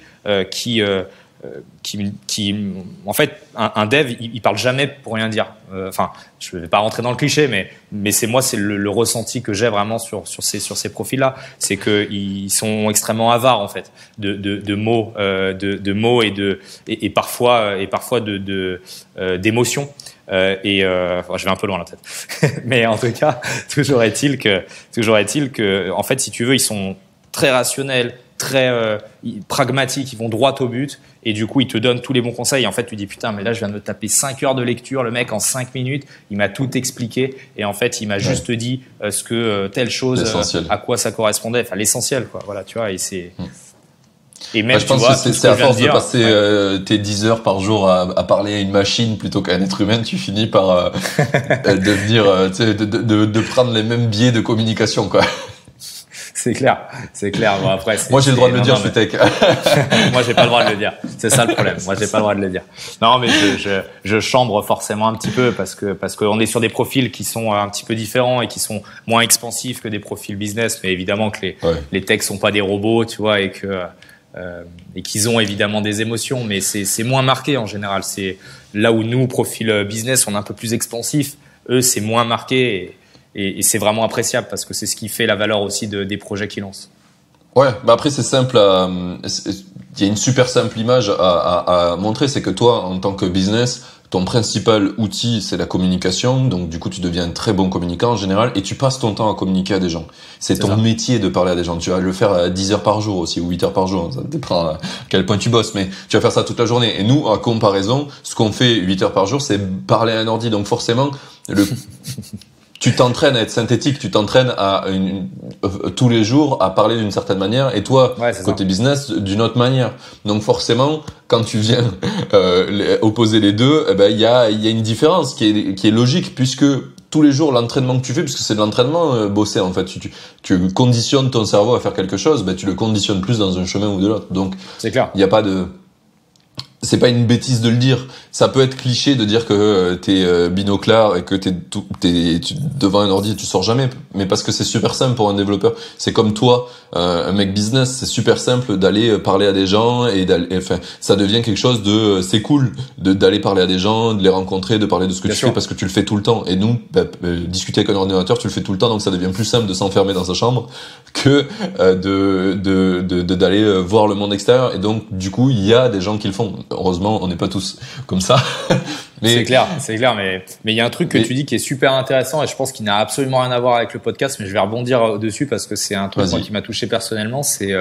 qui en fait un dev il parle jamais pour rien dire. Enfin, je vais pas rentrer dans le cliché, mais c'est le ressenti que j'ai vraiment sur ces profils-là, c'est que ils sont extrêmement avares en fait de mots, et parfois d'émotions. Je vais un peu loin la tête, mais en tout cas, toujours est-il que en fait, si tu veux, ils sont très rationnels, très pragmatiques, ils vont droit au but, et du coup ils te donnent tous les bons conseils. Et en fait tu dis putain, mais là je viens de me taper 5 heures de lecture, le mec en 5 minutes il m'a tout expliqué, et en fait il m'a juste dit ce que telle chose, à quoi ça correspondait, enfin l'essentiel, quoi. Voilà, tu vois. Et c'est et même, je pense que c'est à force de passer tes 10 heures par jour à parler à une machine plutôt qu'à un être humain, tu finis par devenir, tu sais, de prendre les mêmes biais de communication, quoi. C'est clair. Bon, après, moi, j'ai le droit de le dire, je suis tech. Moi, j'ai pas le droit de le dire. C'est ça le problème. Moi, j'ai pas le droit de le dire. Non, mais je chambre forcément un petit peu parce qu'on est sur des profils qui sont un petit peu différents et qui sont moins expansifs que des profils business. Mais évidemment que les techs sont pas des robots, tu vois, et qu'ils ont évidemment des émotions, mais c'est moins marqué en général. C'est là où nous, profil business, on est un peu plus expansif. Eux, c'est moins marqué et c'est vraiment appréciable parce que c'est ce qui fait la valeur aussi des projets qu'ils lancent. Ouais, bah après c'est simple. Il y a une super simple image à montrer, c'est que toi, en tant que business, ton principal outil, c'est la communication. Donc du coup, tu deviens un très bon communicant en général et tu passes ton temps à communiquer à des gens. C'est ton métier de parler à des gens. Tu vas le faire à 10 heures par jour aussi ou 8 heures par jour. Ça dépend à quel point tu bosses, mais tu vas faire ça toute la journée. Et nous, à comparaison, ce qu'on fait 8 heures par jour, c'est parler à un ordi. Donc forcément, tu t'entraînes à être synthétique, tu t'entraînes tous les jours à parler d'une certaine manière et toi, côté business, d'une autre manière. Donc forcément, quand tu viens opposer les deux, il y a une différence qui est logique puisque tous les jours l'entraînement que tu fais, puisque c'est de l'entraînement bosser en fait, tu conditionnes ton cerveau à faire quelque chose, tu le conditionnes plus dans un chemin ou de l'autre. Donc c'est clair. Il y a pas de c'est pas une bêtise de le dire. Ça peut être cliché de dire que t'es binoclard et que t'es devant un ordi et tu sors jamais. Mais parce que c'est super simple pour un développeur. C'est comme toi, un mec business, c'est super simple d'aller parler à des gens enfin, ça devient quelque chose c'est cool d'aller parler à des gens, de les rencontrer, de parler de ce que tu fais parce que tu le fais tout le temps. Et nous, discuter avec un ordinateur, tu le fais tout le temps, donc ça devient plus simple de s'enfermer dans sa chambre que d'aller voir le monde extérieur. Et donc, du coup, il y a des gens qui le font. Heureusement, on n'est pas tous comme ça. C'est clair, mais il y a un truc que tu dis qui est super intéressant et je pense qu'il n'a absolument rien à voir avec le podcast, mais je vais rebondir dessus parce que c'est un truc qui m'a touché personnellement. C'est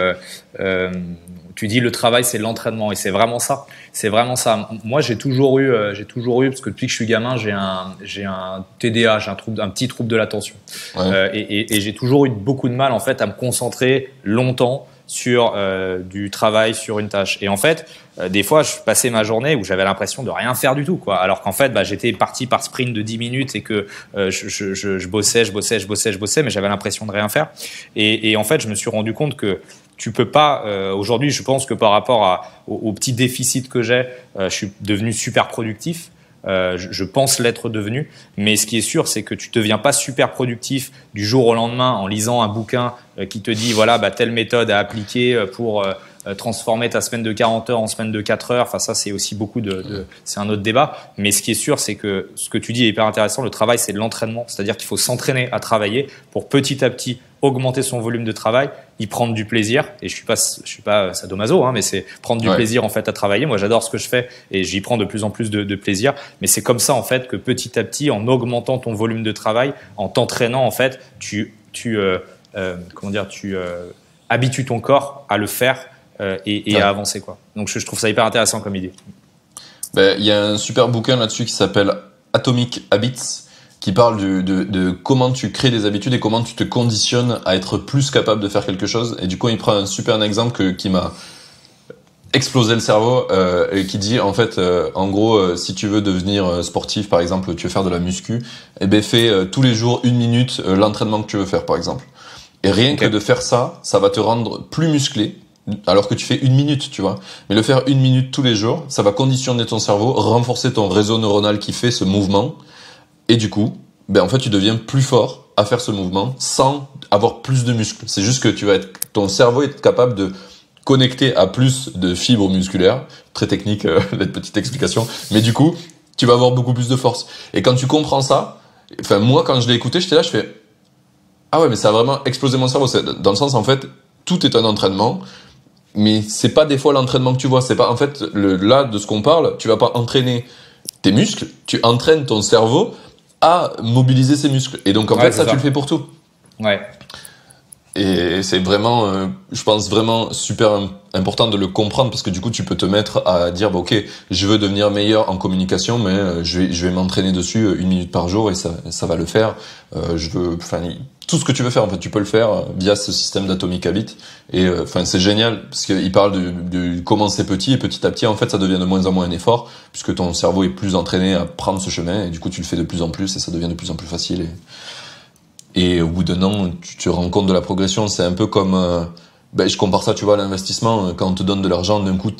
tu dis le travail c'est l'entraînement et c'est vraiment ça. Moi j'ai toujours eu parce que depuis que je suis gamin j'ai un TDA, un petit trouble de l'attention et j'ai toujours eu beaucoup de mal en fait à me concentrer longtemps sur du travail sur une tâche. Et en fait, des fois, je passais ma journée où j'avais l'impression de rien faire du tout, quoi. Alors qu'en fait, j'étais parti par sprint de 10 minutes et que je bossais, mais j'avais l'impression de rien faire. Et en fait, je me suis rendu compte que tu peux pas. Aujourd'hui, je pense que par rapport au petit déficit que j'ai, je suis devenu super productif. Je pense l'être devenu, mais ce qui est sûr, c'est que tu deviens pas super productif du jour au lendemain en lisant un bouquin qui te dit voilà telle méthode à appliquer pour transformer ta semaine de 40 heures en semaine de 4 heures. Enfin ça c'est aussi beaucoup c'est un autre débat, mais ce qui est sûr c'est que ce que tu dis est hyper intéressant. Le travail c'est de l'entraînement, c'est-à-dire qu'il faut s'entraîner à travailler pour petit à petit augmenter son volume de travail, y prendre du plaisir. Et je suis pas sadomaso, mais c'est prendre du plaisir en fait à travailler. Moi, j'adore ce que je fais et j'y prends de plus en plus de plaisir. Mais c'est comme ça en fait que petit à petit, en augmentant ton volume de travail, en t'entraînant en fait, tu habitues ton corps à le faire et à avancer quoi. Donc je trouve ça hyper intéressant comme idée. Il y a un super bouquin là-dessus qui s'appelle Atomic Habits, qui parle de comment tu crées des habitudes et comment tu te conditionnes à être plus capable de faire quelque chose. Et du coup, il prend un super exemple qui m'a explosé le cerveau et qui dit en fait, en gros, si tu veux devenir sportif, par exemple, tu veux faire de la muscu, fais tous les jours 1 minute l'entraînement que tu veux faire, par exemple. Et rien que de faire ça, ça va te rendre plus musclé. Alors que tu fais 1 minute, tu vois. Mais le faire 1 minute tous les jours, ça va conditionner ton cerveau, renforcer ton réseau neuronal qui fait ce mouvement. Et du coup, en fait, tu deviens plus fort à faire ce mouvement sans avoir plus de muscles. C'est juste que ton cerveau est capable de connecter à plus de fibres musculaires. Très technique, la petite explication. Mais du coup, tu vas avoir beaucoup plus de force. Et quand tu comprends ça, enfin, moi, quand je l'ai écouté, j'étais là, je fais, ah ouais, mais ça a vraiment explosé mon cerveau. C'est dans le sens, en fait, tout est un entraînement. Mais c'est pas des fois l'entraînement que tu vois. C'est pas, en fait, là, de ce qu'on parle, tu vas pas entraîner tes muscles, tu entraînes ton cerveau à mobiliser ses muscles. Et donc, en fait, ça, tu le fais pour tout. Ouais. Et c'est vraiment, je pense vraiment super important de le comprendre parce que du coup, tu peux te mettre à dire, ok, je veux devenir meilleur en communication, mais je vais m'entraîner dessus 1 minute par jour et ça va le faire. Tout ce que tu veux faire, en fait, tu peux le faire via ce système d'Atomic Habits. Et c'est génial parce qu'il parle de commencer petit et petit à petit, en fait, ça devient de moins en moins un effort puisque ton cerveau est plus entraîné à prendre ce chemin et du coup, tu le fais de plus en plus et ça devient de plus en plus facile. Et au bout d'un an, tu te rends compte de la progression. C'est un peu comme, je compare ça, tu vois, à l'investissement. Quand on te donne de l'argent, d'un coup,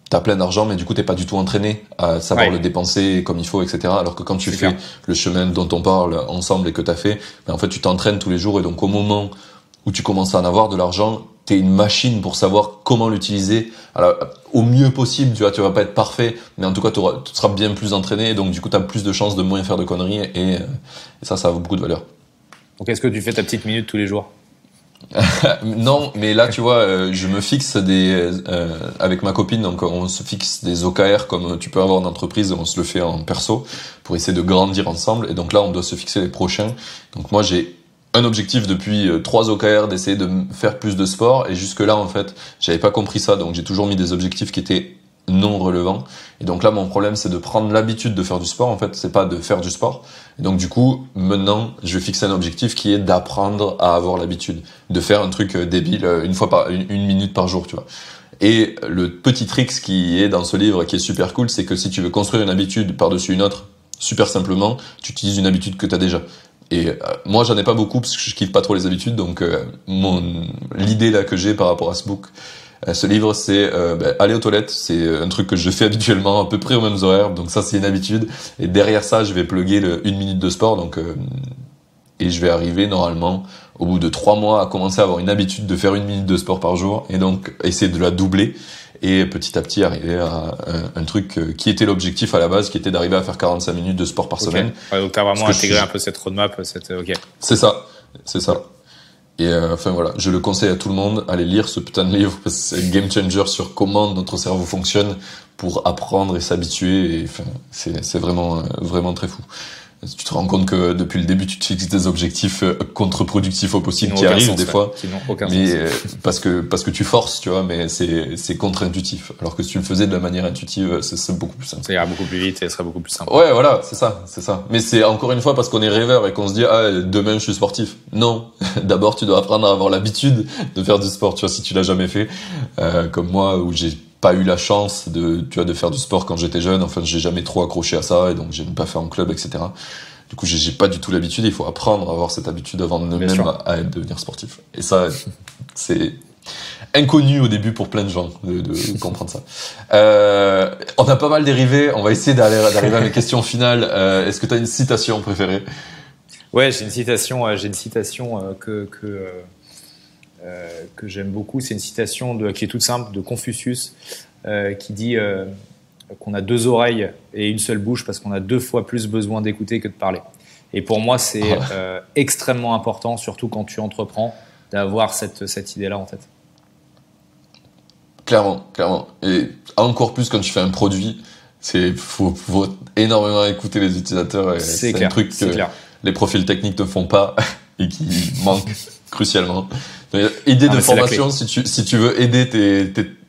t'as plein d'argent, mais du coup, t'es pas du tout entraîné à savoir le dépenser comme il faut, etc. Alors que quand tu fais le chemin dont on parle ensemble et que t'as fait, en fait, tu t'entraînes tous les jours. Et donc, au moment où tu commences à en avoir de l'argent, t'es une machine pour savoir comment l'utiliser. Alors, au mieux possible, tu vois, tu vas pas être parfait, mais en tout cas, tu seras bien plus entraîné. Donc, du coup, t'as plus de chances de moins faire de conneries. Et ça a beaucoup de valeur. Donc, est-ce que tu fais ta petite minute tous les jours? Non, mais là, tu vois, je me fixe avec ma copine, donc on se fixe des OKR comme tu peux avoir en entreprise, on se le fait en perso pour essayer de grandir ensemble. Et donc là, on doit se fixer les prochains. Donc moi, j'ai un objectif depuis 3 OKR d'essayer de faire plus de sport. Et jusque là, en fait, j'avais pas compris ça, donc j'ai toujours mis des objectifs qui étaient non relevant. Et donc là, mon problème, c'est de prendre l'habitude de faire du sport. En fait, c'est pas de faire du sport. Et donc, du coup, maintenant, je vais fixer un objectif qui est d'apprendre à avoir l'habitude de faire un truc débile une minute par jour, tu vois. Et le petit trick qui est dans ce livre, qui est super cool, c'est que si tu veux construire une habitude par-dessus une autre, super simplement, tu utilises une habitude que tu as déjà. Et moi, j'en ai pas beaucoup parce que je kiffe pas trop les habitudes. Donc, l'idée là que j'ai par rapport à ce livre, c'est aller aux toilettes. C'est un truc que je fais habituellement à peu près aux mêmes horaires. Donc ça, c'est une habitude. Et derrière ça, je vais plugger une minute de sport. Donc et je vais arriver normalement au bout de 3 mois à commencer à avoir une habitude de faire 1 minute de sport par jour. Et donc essayer de la doubler. Et petit à petit arriver à un truc qui était l'objectif à la base, qui était d'arriver à faire 45 minutes de sport par semaine. Ouais, donc t'as vraiment intégré un peu cette roadmap, ok. C'est ça. Et enfin voilà, je le conseille à tout le monde, allez lire ce putain de livre parce que c'est un game changer sur comment notre cerveau fonctionne pour apprendre et s'habituer. Et enfin, c'est vraiment vraiment très fou. Tu te rends compte que depuis le début, tu te fixes des objectifs contre-productifs au possible qui arrivent des fois, mais parce que tu forces, tu vois, mais c'est contre-intuitif. Alors que si tu le faisais de la manière intuitive, c'est beaucoup plus simple. Ça ira beaucoup plus vite et ce serait beaucoup plus simple. Ouais, voilà, c'est ça. Mais c'est encore une fois parce qu'on est rêveur et qu'on se dit demain je suis sportif. Non, d'abord tu dois apprendre à avoir l'habitude de faire du sport. Tu vois, si tu l'as jamais fait, comme moi où j'ai pas eu la chance de faire du sport quand j'étais jeune. Enfin, j'ai jamais trop accroché à ça et donc j'ai pas fait en club, etc. Du coup, j'ai pas du tout l'habitude. Il faut apprendre à avoir cette habitude avant de même à devenir sportif. Et ça, c'est inconnu au début pour plein de gens de comprendre ça. On a pas mal dérivé. On va essayer d'arriver à mes questions finales. Est-ce que tu as une citation préférée? Ouais, j'ai une citation que j'aime beaucoup. C'est une citation qui est toute simple de Confucius qui dit qu'on a 2 oreilles et une seule bouche parce qu'on a 2 fois plus besoin d'écouter que de parler. Et pour moi, c'est extrêmement important, surtout quand tu entreprends, d'avoir cette idée-là en tête. Clairement. Et encore plus quand tu fais un produit, faut énormément écouter les utilisateurs. C'est clair, un truc que les profils techniques ne font pas et qui manquent crucialement. Idée de formation, si tu veux aider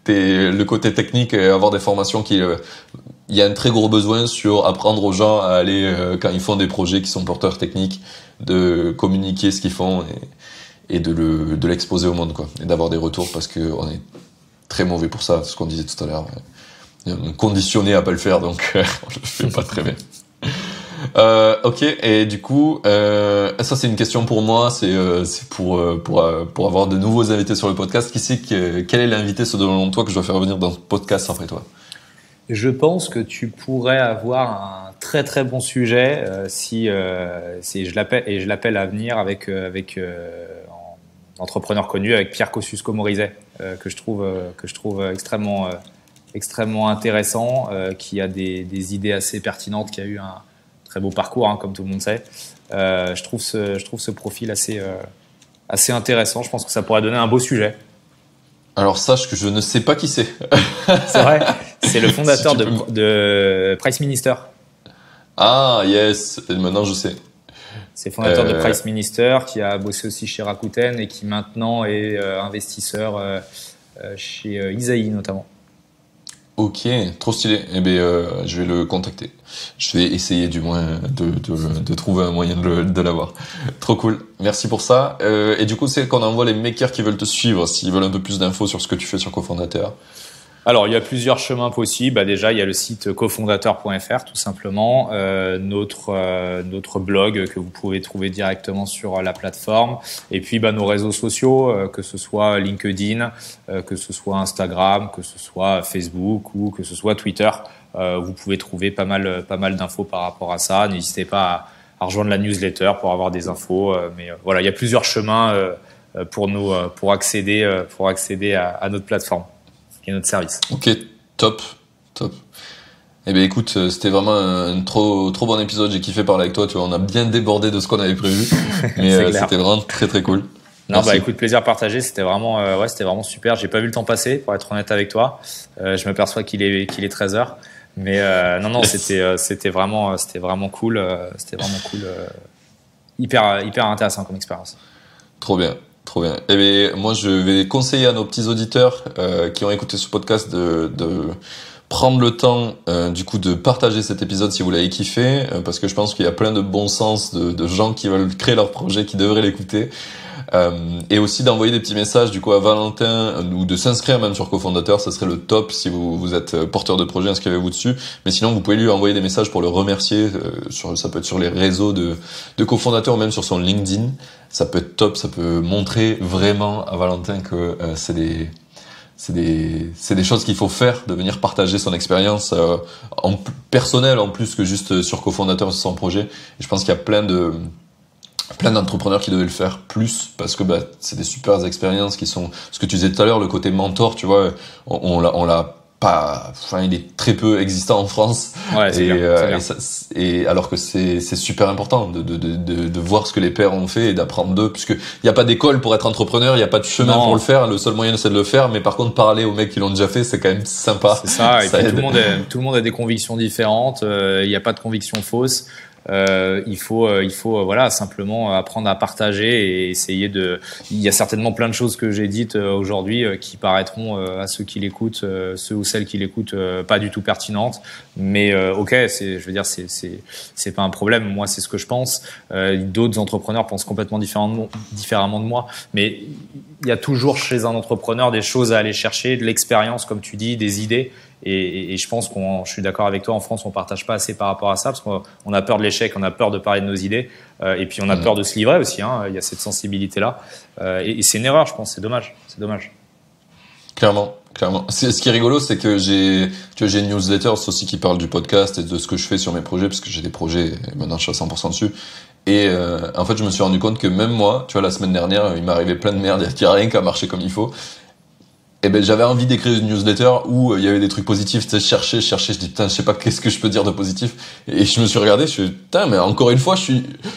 le côté technique et avoir des formations il y a un très gros besoin sur apprendre aux gens à aller, quand ils font des projets qui sont porteurs techniques, de communiquer ce qu'ils font et de l'exposer au monde, quoi. Et d'avoir des retours parce que on est très mauvais pour ça, ce qu'on disait tout à l'heure. On est conditionné à pas le faire, donc on le fait pas très bien. Ok, et du coup, ça c'est une question pour moi, c'est pour avoir de nouveaux invités sur le podcast. Quel est l'invité selon toi que je dois faire venir dans ce podcast après toi? Je pense que tu pourrais avoir un très très bon sujet si je l'appelle à venir avec entrepreneur connu, avec Pierre Kosciusko-Morizet, que je trouve extrêmement intéressant, qui a des idées assez pertinentes, qui a eu un très beau parcours, hein, comme tout le monde sait. Je trouve ce profil assez intéressant. Je pense que ça pourrait donner un beau sujet. Alors sache que je ne sais pas qui c'est. C'est vrai. C'est le fondateur de Price Minister. Ah yes, et maintenant je sais. C'est le fondateur de Price Minister qui a bossé aussi chez Rakuten et qui maintenant est investisseur chez Isaïe notamment. Ok, trop stylé. Eh bien, je vais le contacter. Je vais essayer du moins de trouver un moyen de l'avoir. Trop cool. Merci pour ça. Et du coup, c'est qu'on envoie les makers qui veulent te suivre, s'ils veulent un peu plus d'infos sur ce que tu fais sur cofondateur. Alors, il y a plusieurs chemins possibles. Bah, déjà, il y a le site cofondateur.fr, tout simplement, notre blog que vous pouvez trouver directement sur la plateforme. Et puis, nos réseaux sociaux, que ce soit LinkedIn, que ce soit Instagram, que ce soit Facebook ou que ce soit Twitter. Vous pouvez trouver pas mal d'infos par rapport à ça. N'hésitez pas à rejoindre la newsletter pour avoir des infos. Mais voilà, il y a plusieurs chemins pour accéder à notre plateforme et notre service. Ok, top. Eh bien écoute, c'était vraiment un trop bon épisode, j'ai kiffé parler avec toi, tu vois, on a bien débordé de ce qu'on avait prévu, mais c'était vraiment très cool. Non, écoute, plaisir partagé, c'était vraiment super, j'ai pas vu le temps passer, pour être honnête avec toi, je m'aperçois qu'il est 13h, mais non, c'était vraiment cool, hyper intéressant comme expérience. Trop bien. Eh bien, moi, je vais conseiller à nos petits auditeurs qui ont écouté ce podcast de prendre le temps, du coup, de partager cet épisode si vous l'avez kiffé, parce que je pense qu'il y a plein de bon sens de gens qui veulent créer leur projet, qui devraient l'écouter. Et aussi d'envoyer des petits messages du coup à Valentin ou de s'inscrire même sur cofondateur, ça serait le top si vous êtes porteur de projet, inscrivez-vous dessus. Mais sinon vous pouvez lui envoyer des messages pour le remercier, ça peut être sur les réseaux de cofondateur ou même sur son LinkedIn. Ça peut être top, ça peut montrer vraiment à Valentin que c'est des choses qu'il faut faire, de venir partager son expérience en personnel en plus que juste sur cofondateur sur son projet. Et je pense qu'il y a plein d'entrepreneurs qui devaient le faire plus parce que c'est des super expériences qui sont ce que tu disais tout à l'heure, le côté mentor, tu vois, on l'a pas, enfin il est très peu existant en France. Ouais, c'est clair. Et alors que c'est super important de voir ce que les pairs ont fait et d'apprendre d'eux, puisque il y a pas d'école pour être entrepreneur, il y a pas de chemin pour le faire, le seul moyen c'est de le faire, mais par contre parler aux mecs qui l'ont déjà fait, c'est quand même sympa. C'est ça, et puis tout le monde a des convictions différentes, il y a pas de convictions fausses. Il faut voilà, simplement apprendre à partager et essayer il y a certainement plein de choses que j'ai dites aujourd'hui qui paraîtront à ceux qui l'écoutent, ceux ou celles qui l'écoutent, pas du tout pertinentes, mais c'est pas un problème. Moi, c'est ce que je pense. D'autres entrepreneurs pensent complètement différemment de moi, mais il y a toujours chez un entrepreneur des choses à aller chercher, de l'expérience, comme tu dis, des idées. Et je pense je suis d'accord avec toi, en France, on partage pas assez par rapport à ça, parce qu'on a peur de l'échec, on a peur de parler de nos idées, et puis on a peur de se livrer aussi, hein, il y a cette sensibilité-là, et c'est une erreur, je pense, c'est dommage. Clairement. Ce qui est rigolo, c'est que j'ai une newsletter aussi qui parle du podcast et de ce que je fais sur mes projets, parce que j'ai des projets, et maintenant je suis à 100% dessus. Et en fait, je me suis rendu compte que même moi, tu vois, la semaine dernière, il m'arrivait plein de merde, il n'y a rien qu'à marcher comme il faut. Et j'avais envie d'écrire une newsletter où il y avait des trucs positifs, tu sais, chercher, je dis putain, je sais pas qu'est-ce que je peux dire de positif. Et je me suis regardé, je suis putain, mais encore une fois, je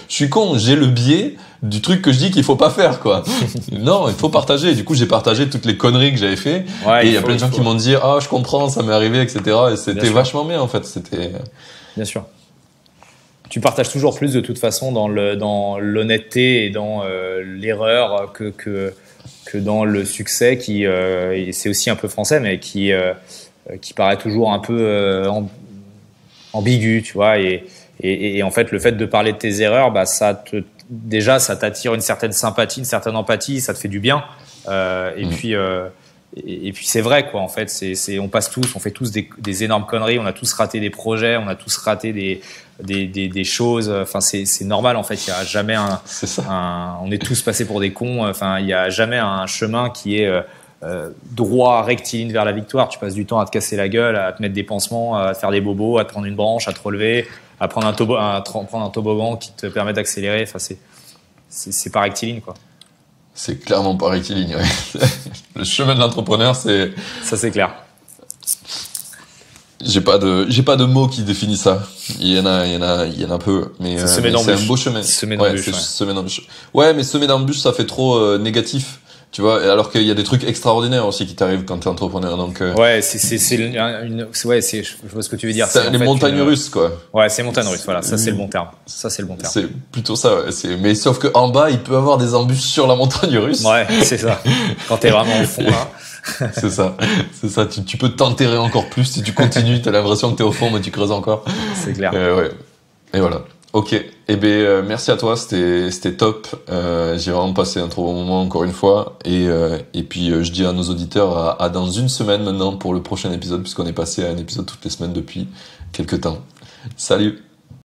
suis con, j'ai le biais du truc que je dis qu'il faut pas faire, quoi. Non, il faut partager. Et du coup, j'ai partagé toutes les conneries que j'avais fait. Ouais, et il y a plein de gens qui m'ont dit ah, je comprends, ça m'est arrivé, etc. Et c'était vachement bien, en fait, Bien sûr. Tu partages toujours plus de toute façon dans l'honnêteté et dans l'erreur que dans le succès et c'est aussi un peu français, mais qui paraît toujours un peu ambigu, tu vois. Et en fait, le fait de parler de tes erreurs, ça t'attire une certaine sympathie, une certaine empathie, ça te fait du bien. Et puis c'est vrai, quoi. En fait, on fait tous des énormes conneries, on a tous raté des projets, on a tous raté des choses. Enfin, c'est normal, en fait. Il y a jamais on est tous passés pour des cons. Enfin, il y a jamais un chemin qui est droit, rectiligne vers la victoire. Tu passes du temps à te casser la gueule, à te mettre des pansements, à te faire des bobos, à te prendre une branche, à te relever, à prendre un toboggan qui te permet d'accélérer. Enfin, c'est pas rectiligne, quoi. C'est clairement pas rectiligne, ouais. Le chemin de l'entrepreneur, c'est... Ça, c'est clair. J'ai pas de mots qui définissent ça. Il y en a peu, mais c'est un beau chemin. Semer d'embûches. Semer d'embûches. Ouais, mais semer d'embûches, ça fait trop négatif. Tu vois, alors qu'il y a des trucs extraordinaires aussi qui t'arrivent quand t'es entrepreneur, donc. Ouais, je vois ce que tu veux dire. C'est les montagnes russes, quoi. Ouais, c'est montagnes russes, voilà. Ça, c'est le bon terme. C'est plutôt ça, ouais. Mais sauf que en bas, il peut y avoir des embûches sur la montagne russe. Ouais, c'est ça. Quand t'es vraiment au fond, là. C'est ça. Tu peux t'enterrer encore plus si tu continues. T'as l'impression que t'es au fond, mais tu creuses encore. C'est clair. Ouais. Et voilà. Ok, eh ben merci à toi, c'était top. J'ai vraiment passé un trop bon moment encore une fois, et puis je dis à nos auditeurs à dans une semaine maintenant pour le prochain épisode, puisqu'on est passé à un épisode toutes les semaines depuis quelques temps. Salut.